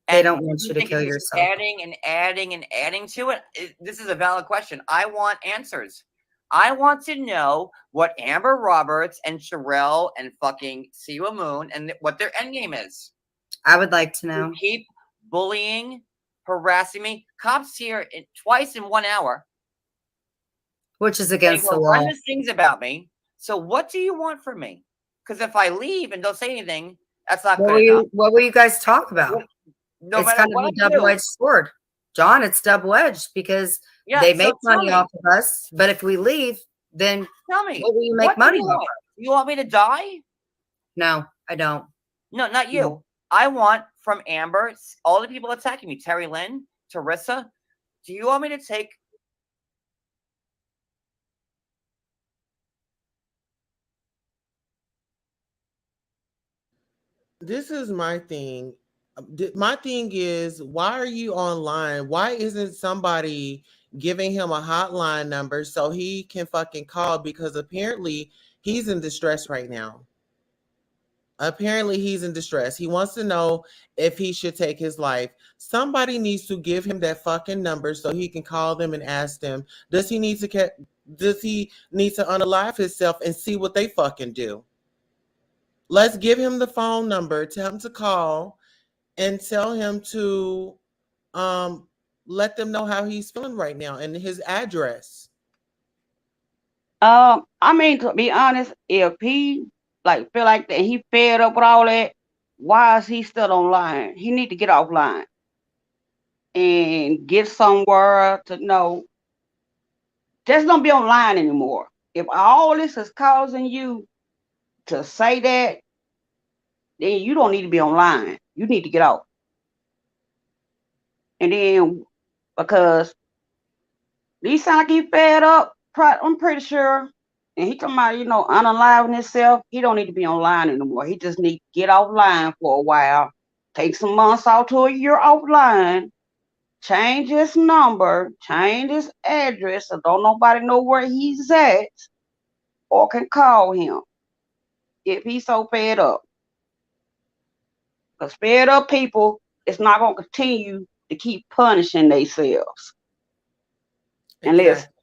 They And don't want you to think kill it's yourself. adding and adding and adding to it. This is a valid question. I want answers. I want to know what Amber Roberts and Sherelle and fucking Siwa Moon and what their end game is. I would like to You know. keep bullying, harassing me. Cops here twice in 1 hour. Which is They against the law. horrendous things about me. So what do you want from me? Because if I leave and don't say anything, that's not good enough. What will you guys talk about? No It's matter kind of what a I do, double-edged sword. John, it's double-edged because yeah, they so make tell money me. off of us. But if we leave, then Tell me, what will you make what do money you off want? of? You want me to die? No, I don't. No, not you. No. I want from Amber, all the people attacking me, Terry Lynn, Teresa. Do you want me to take? This is my thing. My thing is, why are you online? Why isn't somebody giving him a hotline number so he can fucking call? Because apparently he's in distress right now. Apparently he's in distress. He wants to know if he should take his life. Somebody needs to give him that fucking number so he can call them and ask them, does he need to unalive himself and see what they fucking do? Let's give him the phone number, tell him to call and tell him to um let them know how he's feeling right now and his address. I mean, to be honest, if he like feel like that he fed up with all that, why is he still online? He need to get offline and get somewhere to know. Just don't be online anymore. If all this is causing you to say that, then you don't need to be online. You need to get off. And then because he sound like he fed up, I'm pretty sure. And he talking about, unaliving himself. He don't need to be online anymore. He just need to get offline for a while. Take some months out to a year offline. Change his number. Change his address so don't nobody know where he's at or can call him if he's so fed up. Because fed up people, it's not going to continue to keep punishing themselves. Unless Exactly.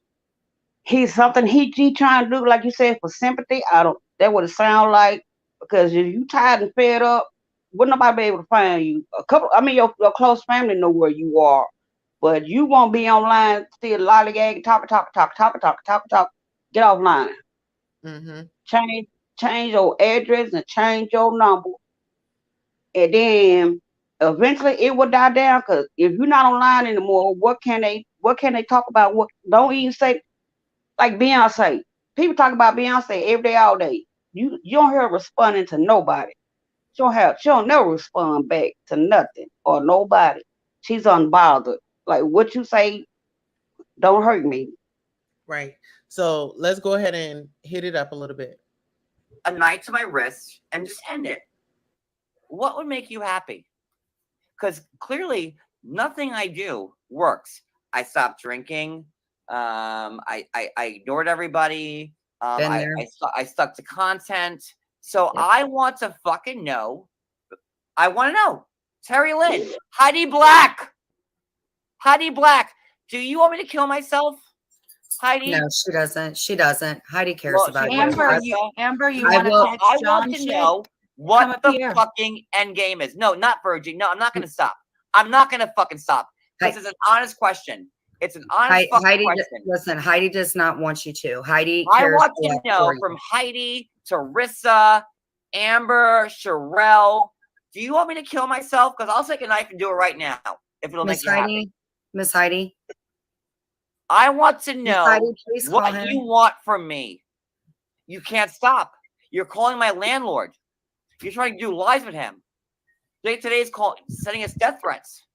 he's something he trying to do, like you said, for sympathy. I don't. That would it sound like, because if you tired and fed up, wouldn't nobody be able to find you? Your close family know where you are, but you won't be online still lollygagging, talk. Get offline. Mm-hmm. Change your address and change your number, and then eventually it will die down. Because if you're not online anymore, what can they talk about? What don't even say. Like Beyonce. People talk about Beyonce every day, all day. You don't hear her responding to nobody. She don't never respond back to nothing or nobody. She's unbothered. Like what you say don't hurt me. Right. So let's go ahead and hit it up a little bit. A knife to my wrist and just end it. What would make you happy? Because clearly nothing I do works. I stopped drinking. I ignored everybody. I stuck to content. So Yep. I want to fucking know. I want to know. Terry Lynn, Heidi Black. Do you want me to kill myself? Heidi? No, she doesn't. She doesn't. Heidi cares Well, about she you. wants Amber, Marissa. you I want to will. text I John want to shit? know Come what up the here. fucking end game is. No, not Virgie. No, I'm not going to stop. I'm not going to fucking stop. This is an honest question. It's an honest fucking Heidi, question. listen, Heidi does not want you to. Heidi I cares want a to lot know for you. from Heidi to Rissa, Amber, Sherelle. Do you want me to kill myself? Because I'll take a knife and do it right now if it'll make you happy. Miss Heidi. I want to know Heidi, please call what him. you want from me. You can't stop. You're calling my landlord. You're trying to do lies with him. Today's call sending us death threats.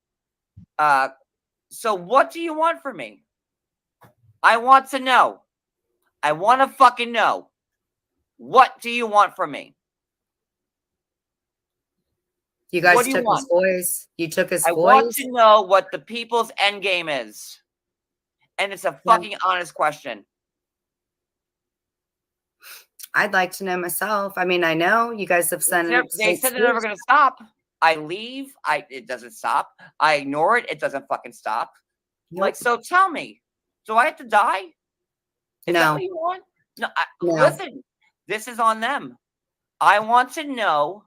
So what do you want from me? I want to know. I want to fucking know. What do you want from me? You guys What do you took his want? voice. You took his I voice. want to know what the people's end game is. And it's a fucking honest question. I'd like to know myself. I mean, I know you guys have sent it. They said they're never going to stop. I leave. It doesn't stop. I ignore it. It doesn't fucking stop. Nope. Like, so tell me, do I have to die? Is that what you want? No, listen, this is on them. I want to know.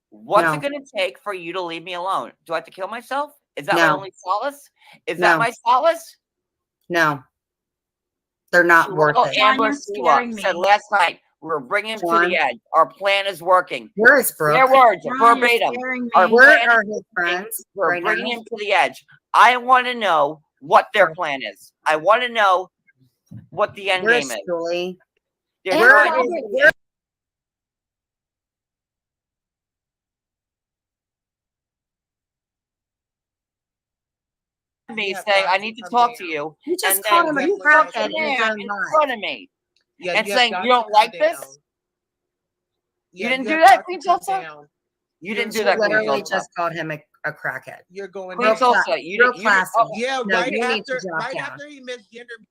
What's it going to take for you to leave me alone? Do I have to kill myself? Is that my only solace? Is that my solace? No. They're not worth it. Amber said last night, we're bringing him to the edge. Our plan is working. Where is Brooke? Their words, verbatim. Where are his friends? We're bringing him to the edge. I want to know what their plan is. I want to know what the end game is. Julie? Me saying, I need to talk to you. You just and called him then a crackhead in front of me. Yeah, and you saying, got you don't to like calm this? down. You Yeah, didn't you do have that, got Queen to calm Tulsa? down. You didn't She do that, Queen literally Tulsa. just called him a crackhead. You're going Queen down. Tulsa, you didn't. Yeah, No, right you need to after drop down. he misgendered.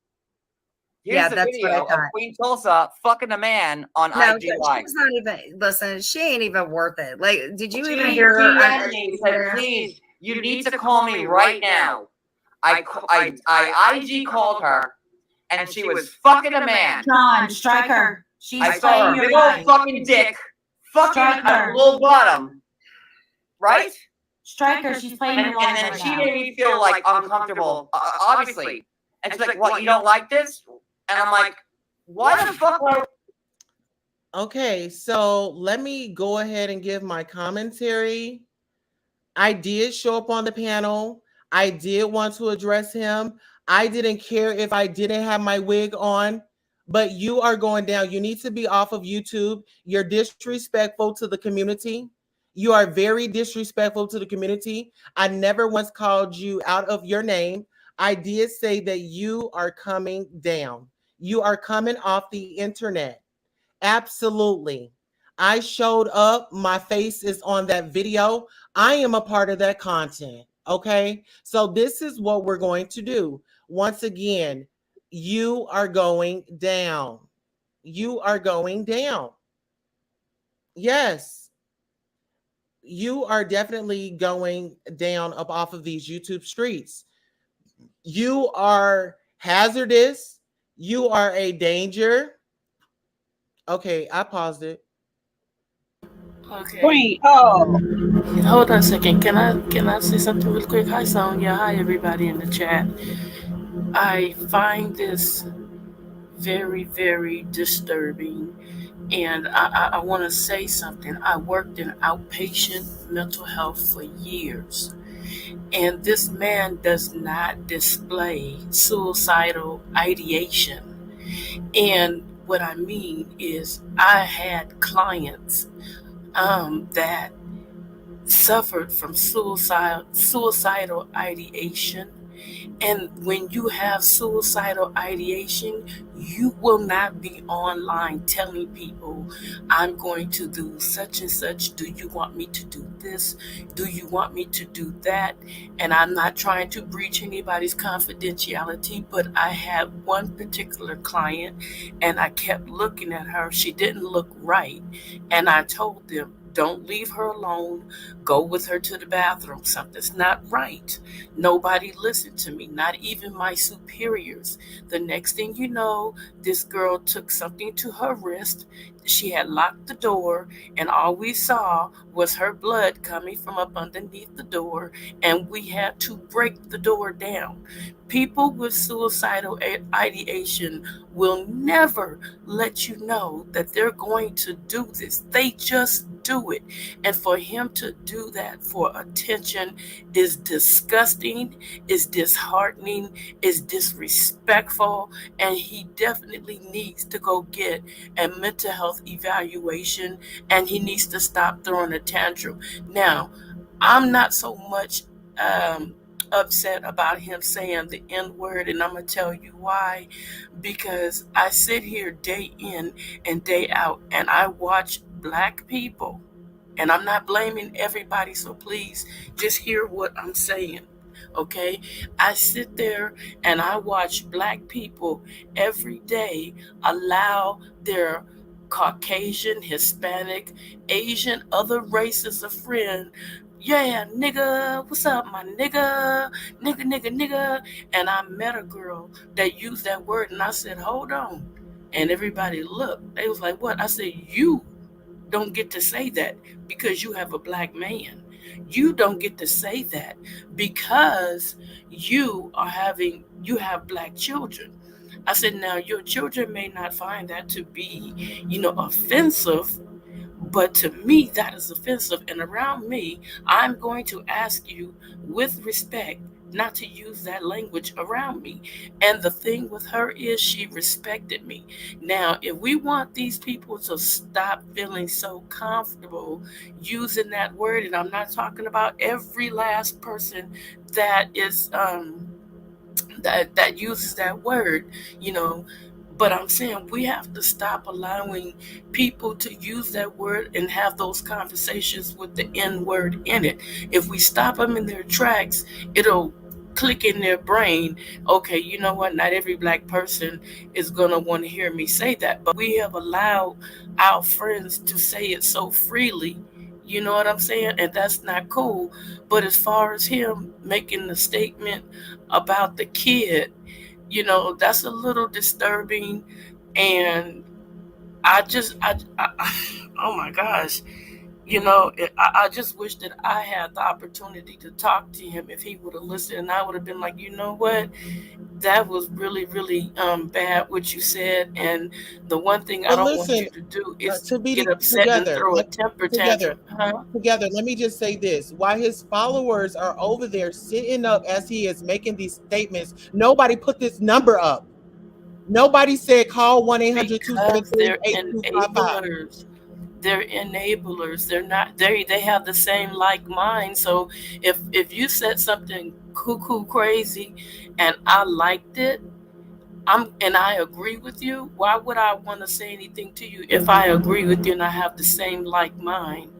Here's the that's video what I of thought. Queen Tulsa fucking a man on No, IG Live. she's not even. Listen, she ain't even worth it. Like, did you even She hear her? DM'd me, said, please, you need to call me right now. I IG called her, and she was fucking a man. John, strike her. She's I saw her playing big your old line. fucking dick, fucking Strike a her. little bottom, right? Strike her. She's playing your And line then right she now. made me feel like uncomfortable, obviously. And she's like, "What? You don't like this?" And I'm like, "Why the fuck?" Okay, so let me go ahead and give my commentary. I did show up on the panel. I did want to address him. I didn't care if I didn't have my wig on, but you are going down. You need to be off of YouTube. You're disrespectful to the community. You are very disrespectful to the community. I never once called you out of your name. I did say that you are coming down. You are coming off the internet. Absolutely. I showed up. My face is on that video. I am a part of that content. Okay. So this is what we're going to do. Once again, you are going down. You are going down. Yes. You are definitely going down up off of these YouTube streets. You are hazardous. You are a danger. Okay, I paused it. Okay. Queen, oh. Hold on a second. Can I say something real quick? Hi Sonia. Hi everybody in the chat. I find this very, very disturbing. And I want to say something. I worked in outpatient mental health for years. And this man does not display suicidal ideation. And what I mean is, I had clients that suffered from suicidal ideation. And when you have suicidal ideation, you will not be online telling people, I'm going to do such and such. Do you want me to do this? Do you want me to do that? And I'm not trying to breach anybody's confidentiality, but I had one particular client and I kept looking at her. She didn't look right. And I told them, Don't leave her alone. Go with her to the bathroom. Something's not right. Nobody listened to me, not even my superiors. The next thing you know, this girl took something to her wrist. She had locked the door, and all we saw was her blood coming from up underneath the door, and we had to break the door down. People with suicidal ideation will never let you know that they're going to do this. They just do it. And for him to do that for attention is disgusting, is disheartening, is disrespectful, and he definitely needs to go get a mental health evaluation, and he needs to stop throwing a tantrum. Now, I'm not so much upset about him saying the N word, and I'm going to tell you why. Because I sit here day in and day out and I watch black people, and I'm not blaming everybody, so please just hear what I'm saying. Okay, I sit there and I watch black people every day allow their Caucasian, Hispanic, Asian, other races of friend, yeah, nigga, what's up, my nigga, nigga, nigga, nigga. And I met a girl that used that word, and I said, hold on. And everybody looked. They was like, what? I said, you don't get to say that because you have a black man. You don't get to say that because you have black children. I said, now your children may not find that to be, offensive, but to me, that is offensive. And around me, I'm going to ask you with respect not to use that language around me. And the thing with her is she respected me. Now, if we want these people to stop feeling so comfortable using that word, and I'm not talking about every last person that is that uses that word, you know. But I'm saying we have to stop allowing people to use that word and have those conversations with the N word in it. If we stop them in their tracks, it'll click in their brain, okay, you know what? Not every black person is going to want to hear me say that. But we have allowed our friends to say it so freely. You know what I'm saying? And that's not cool. But as far as him making the statement about the kid, that's a little disturbing. And oh my gosh, I just wish that I had the opportunity to talk to him if he would have listened, and I would have been like, you know what, that was really, really bad what you said. And the one thing I But don't want listen, you to do is to be get upset and together, throw a temper together, tantrum, huh? together. Let me just say this: while his followers are over there sitting up as he is making these statements, nobody put this number up. Nobody said call 1-800-273-8255. Because they're enablers. They're enablers. They're not. They have the same like mind. So if you said something cuckoo crazy, and I liked it, and I agree with you, why would I want to say anything to you if I agree with you and I have the same like mind?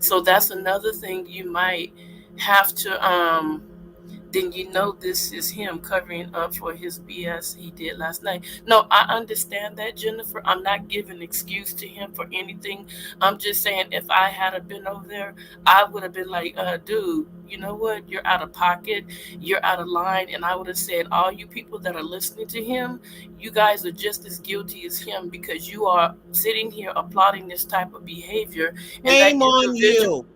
So that's another thing you might have to then this is him covering up for his BS he did last night. No, I understand that, Jennifer. I'm not giving excuse to him for anything. I'm just saying if I had have been over there, I would have been like, dude, you know what? You're out of pocket. You're out of line. And I would have said, all you people that are listening to him, you guys are just as guilty as him because you are sitting here applauding this type of behavior. And Shame on you.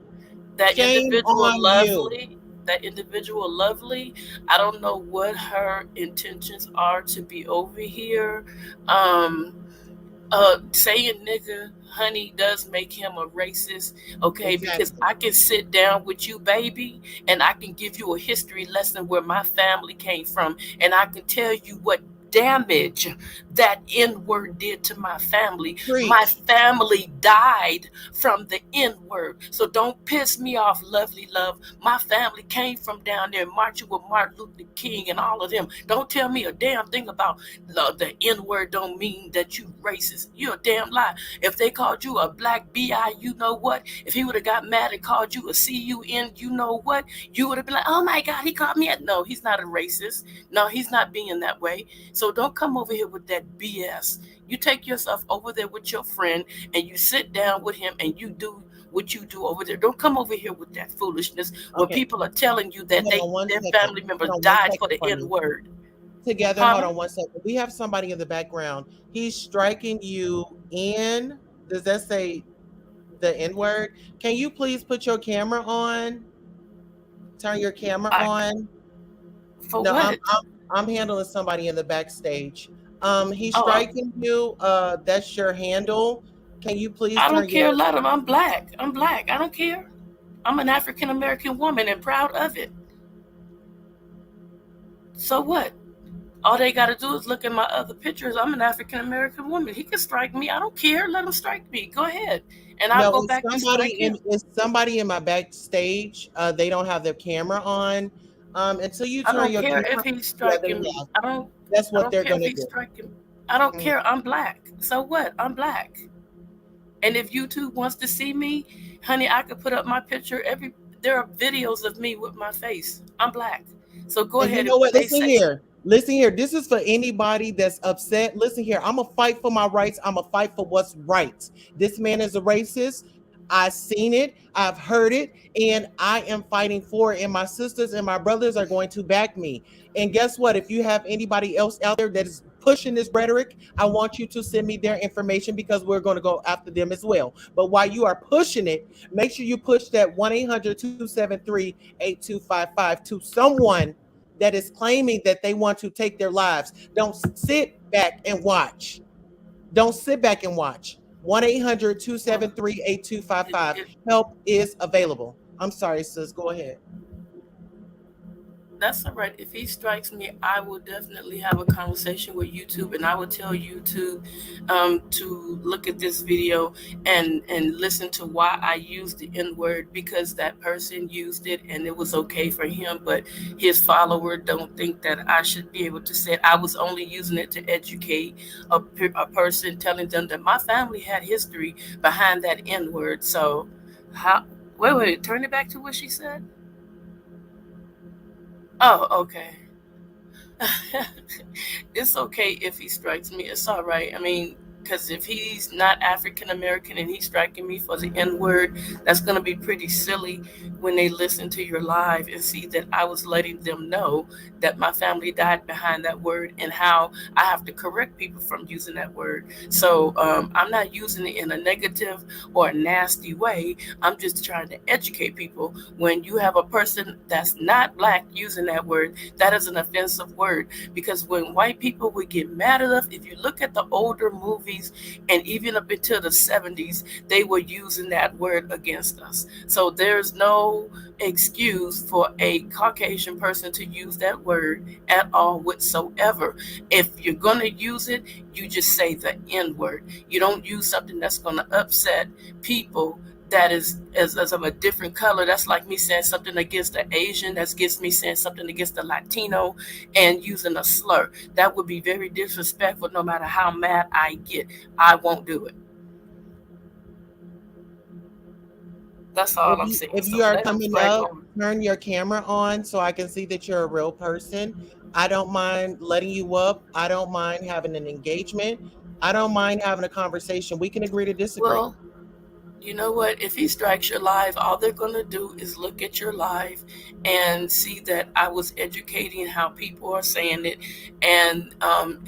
that Shame individual on you. lovely that individual lovely, I don't know what her intentions are to be over here. um Saying nigga, honey, does make him a racist, okay? Because Exactly. I can sit down with you, baby, and I can give you a history lesson where my family came from, and I can tell you what damage that N word did to my family. My Preach. family died from the N word. So don't piss me off, lovely love. My family came from down there marching with Martin Luther King and all of them. Don't tell me a damn thing about the N word don't mean that you racist. You're a damn lie. If they called you a black BI, you know what? If he would have got mad and called you a CUN, you know what? You would have been like, oh my God, he called me. No, he's not a racist. No, he's not being that way. So don't come over here with that BS. You take yourself over there with your friend and you sit down with him and you do what you do over there. Don't come over here with that foolishness where Okay, people are telling you that hold on one their second. family members Hold on one died for second the for N me. word. Together, hold Huh? on one second. We have somebody in the background. He's striking you in. Does that say the N word? Can you please put your camera on? Turn your camera I, on. for No, I'm what? I'm I'm handling somebody in the backstage. He's Oh, striking you. That's your handle. Can you please I turn don't care. your Let them. I'm black. I'm black. I don't care. I'm an African American woman and proud of it. So what? All they got to do is look at my other pictures. I'm an African American woman. He can strike me. I don't care. Let him strike me. Go ahead. And I'll no, go back to strike him. it's somebody in my backstage. They don't have their camera on. Until you I turn don't your care if camera he's together, striking me. yeah, that's I what don't they're care if gonna he's do. striking me. I don't Mhm. care. I'm black. So what? I'm black. And if YouTube wants to see me, honey, I could put up my picture every there are videos of me with my face. I'm black. So go And you ahead know and when what? they say, Listen here. This is for anybody that's upset. Listen here. I'm gonna fight for my rights. I'm gonna fight for what's right. This man is a racist. I've seen it. I've heard it, and I am fighting for it. And my sisters and my brothers are going to back me. And guess what? If you have anybody else out there that is pushing this rhetoric, I want you to send me their information because we're going to go after them as well. But while you are pushing it, make sure you push that 1-800-273-8255 to someone that is claiming that they want to take their lives. Don't sit back and watch. Don't sit back and watch. 1-800 two well, seven three eight two five it, five. it, Help is available. I'm sorry, sis. Go ahead. that's all right. If he strikes me, I will definitely have a conversation with YouTube, and I will tell YouTube to look at this video and listen to why I used the N word, because that person used it and it was okay for him, but his follower don't think that I should be able to say it. I was only using it to educate a person, telling them that my family had history behind that N word. So, how? Wait, turn it back to what she said. Oh, okay. It's okay if he strikes me. It's all right. I mean, because if he's not African American and he's striking me for the N word, that's going to be pretty silly when they listen to your live and see that I was letting them know that my family died behind that word and how I have to correct people from using that word. So I'm not using it in a negative or a nasty way. I'm just trying to educate people. When you have a person that's not black using that word, that is an offensive word, because when white people would get mad at us, if you look at the older movies and even up until the 70s, they were using that word against us. So there's no excuse for a Caucasian person to use that word at all whatsoever. If you're going to use it, you just say the N word. You don't use something that's going to upset people that is as of a different color. That's like me saying something against the Asian. That's against me saying something against the Latino and using a slur. That would be very disrespectful no matter how mad I get. I won't do it. That's all I'm saying. If So you are let him coming strike up, on. turn your camera on so I can see that you're a real person. I don't mind letting you up. I don't mind having an engagement. I don't mind having a conversation. We can agree to disagree. Well, you know what? If he strikes your live, all they're going to do is look at your live and see that I was educating how people are saying it. And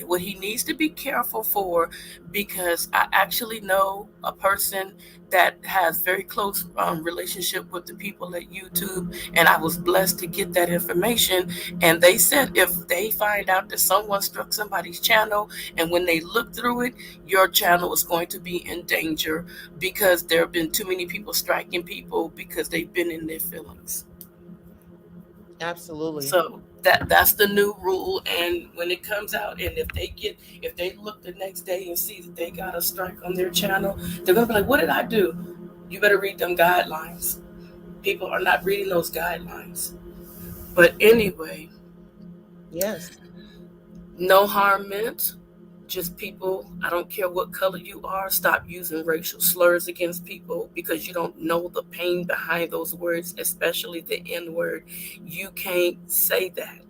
what he needs to be careful for, because I actually know a person that has very close relationship with the people at YouTube, and I was blessed to get that information. And they said if they find out that someone struck somebody's channel, and when they look through it, your channel is going to be in danger, because there have been too many people striking people because they've been in their feelings. Absolutely. So that's the new rule. And when it comes out, and if they look the next day and see that they got a strike on their channel, they're gonna be like, what did I do? You better read them guidelines. People are not reading those guidelines. But anyway, Yes. no harm meant. Just people, I don't care what color you are, stop using racial slurs against people, because you don't know the pain behind those words, especially the N word. You can't say that.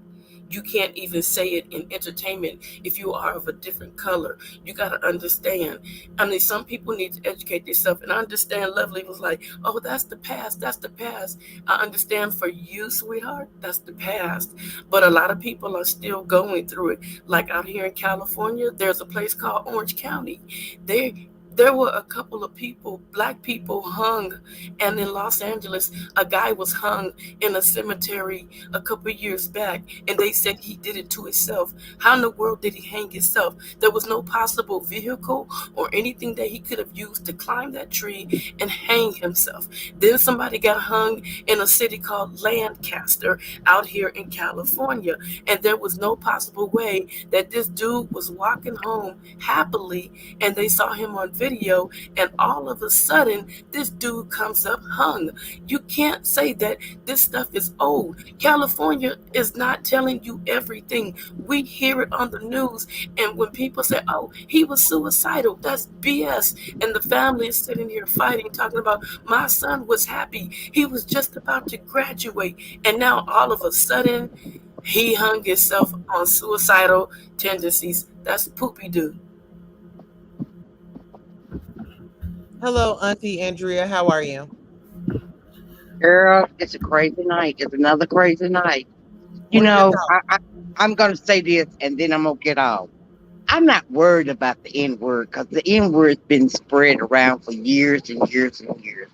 you can't even say it in entertainment if you are of a different color. You got to understand. I mean, some people need to educate themselves. And I understand Lovely was like, oh, that's the past. That's the past. I understand for you, sweetheart, that's the past. But a lot of people are still going through it. Like out here in California, there's a place called Orange County. There were a couple of people, black people hung, and in Los Angeles, a guy was hung in a cemetery a couple of years back, and they said he did it to himself. How in the world did he hang himself? There was no possible vehicle or anything that he could have used to climb that tree and hang himself. Then somebody got hung in a city called Lancaster out here in California, and there was no possible way that this dude was walking home happily, and they saw him on video, and all of a sudden this dude comes up hung. You can't say that this stuff is old. California is not telling you everything. We hear it on the news, and when people say, oh, he was suicidal, that's BS. And the family is sitting here fighting, talking about, my son was happy, he was just about to graduate, and now all of a sudden he hung himself on suicidal tendencies. That's poopy doo. Hello, Auntie Andrea. How are you? Girl, it's a crazy night. It's another crazy night. You What's your know, thought? I'm going to say this and then I'm going to get off. I'm not worried about the N word because the N word's been spread around for years and years and years.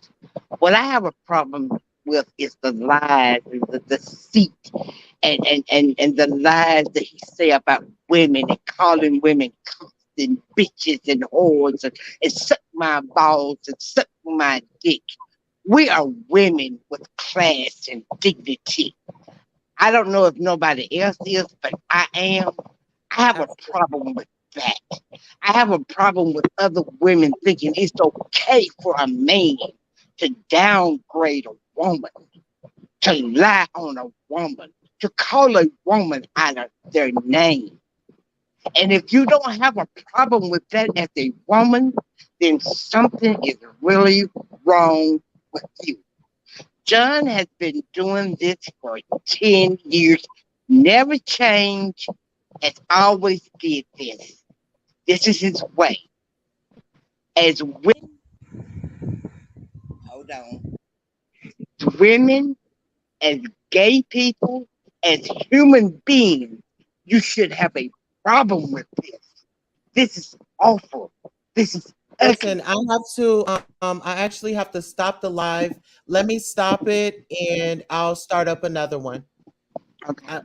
What I have a problem with is the lies and the deceit and the lies that he say about women and calling women cunts and bitches and whores and suck my balls and suck my dick. We are women with class and dignity. I don't know if nobody else is, but I am. I have a problem with that. I have a problem with other women thinking it's okay for a man to downgrade a woman, to lie on a woman, to call a woman out of their name. And if you don't have a problem with that as a woman, then something is really wrong with you. John has been doing this for 10 years, never changed, has always did this. This is his way. As women, hold on, women, as gay people, as human beings, you should have a problem with this. This is awful. This is Listen, ugly. I have to I actually have to stop the live. Let me stop it and I'll start up another one. Okay.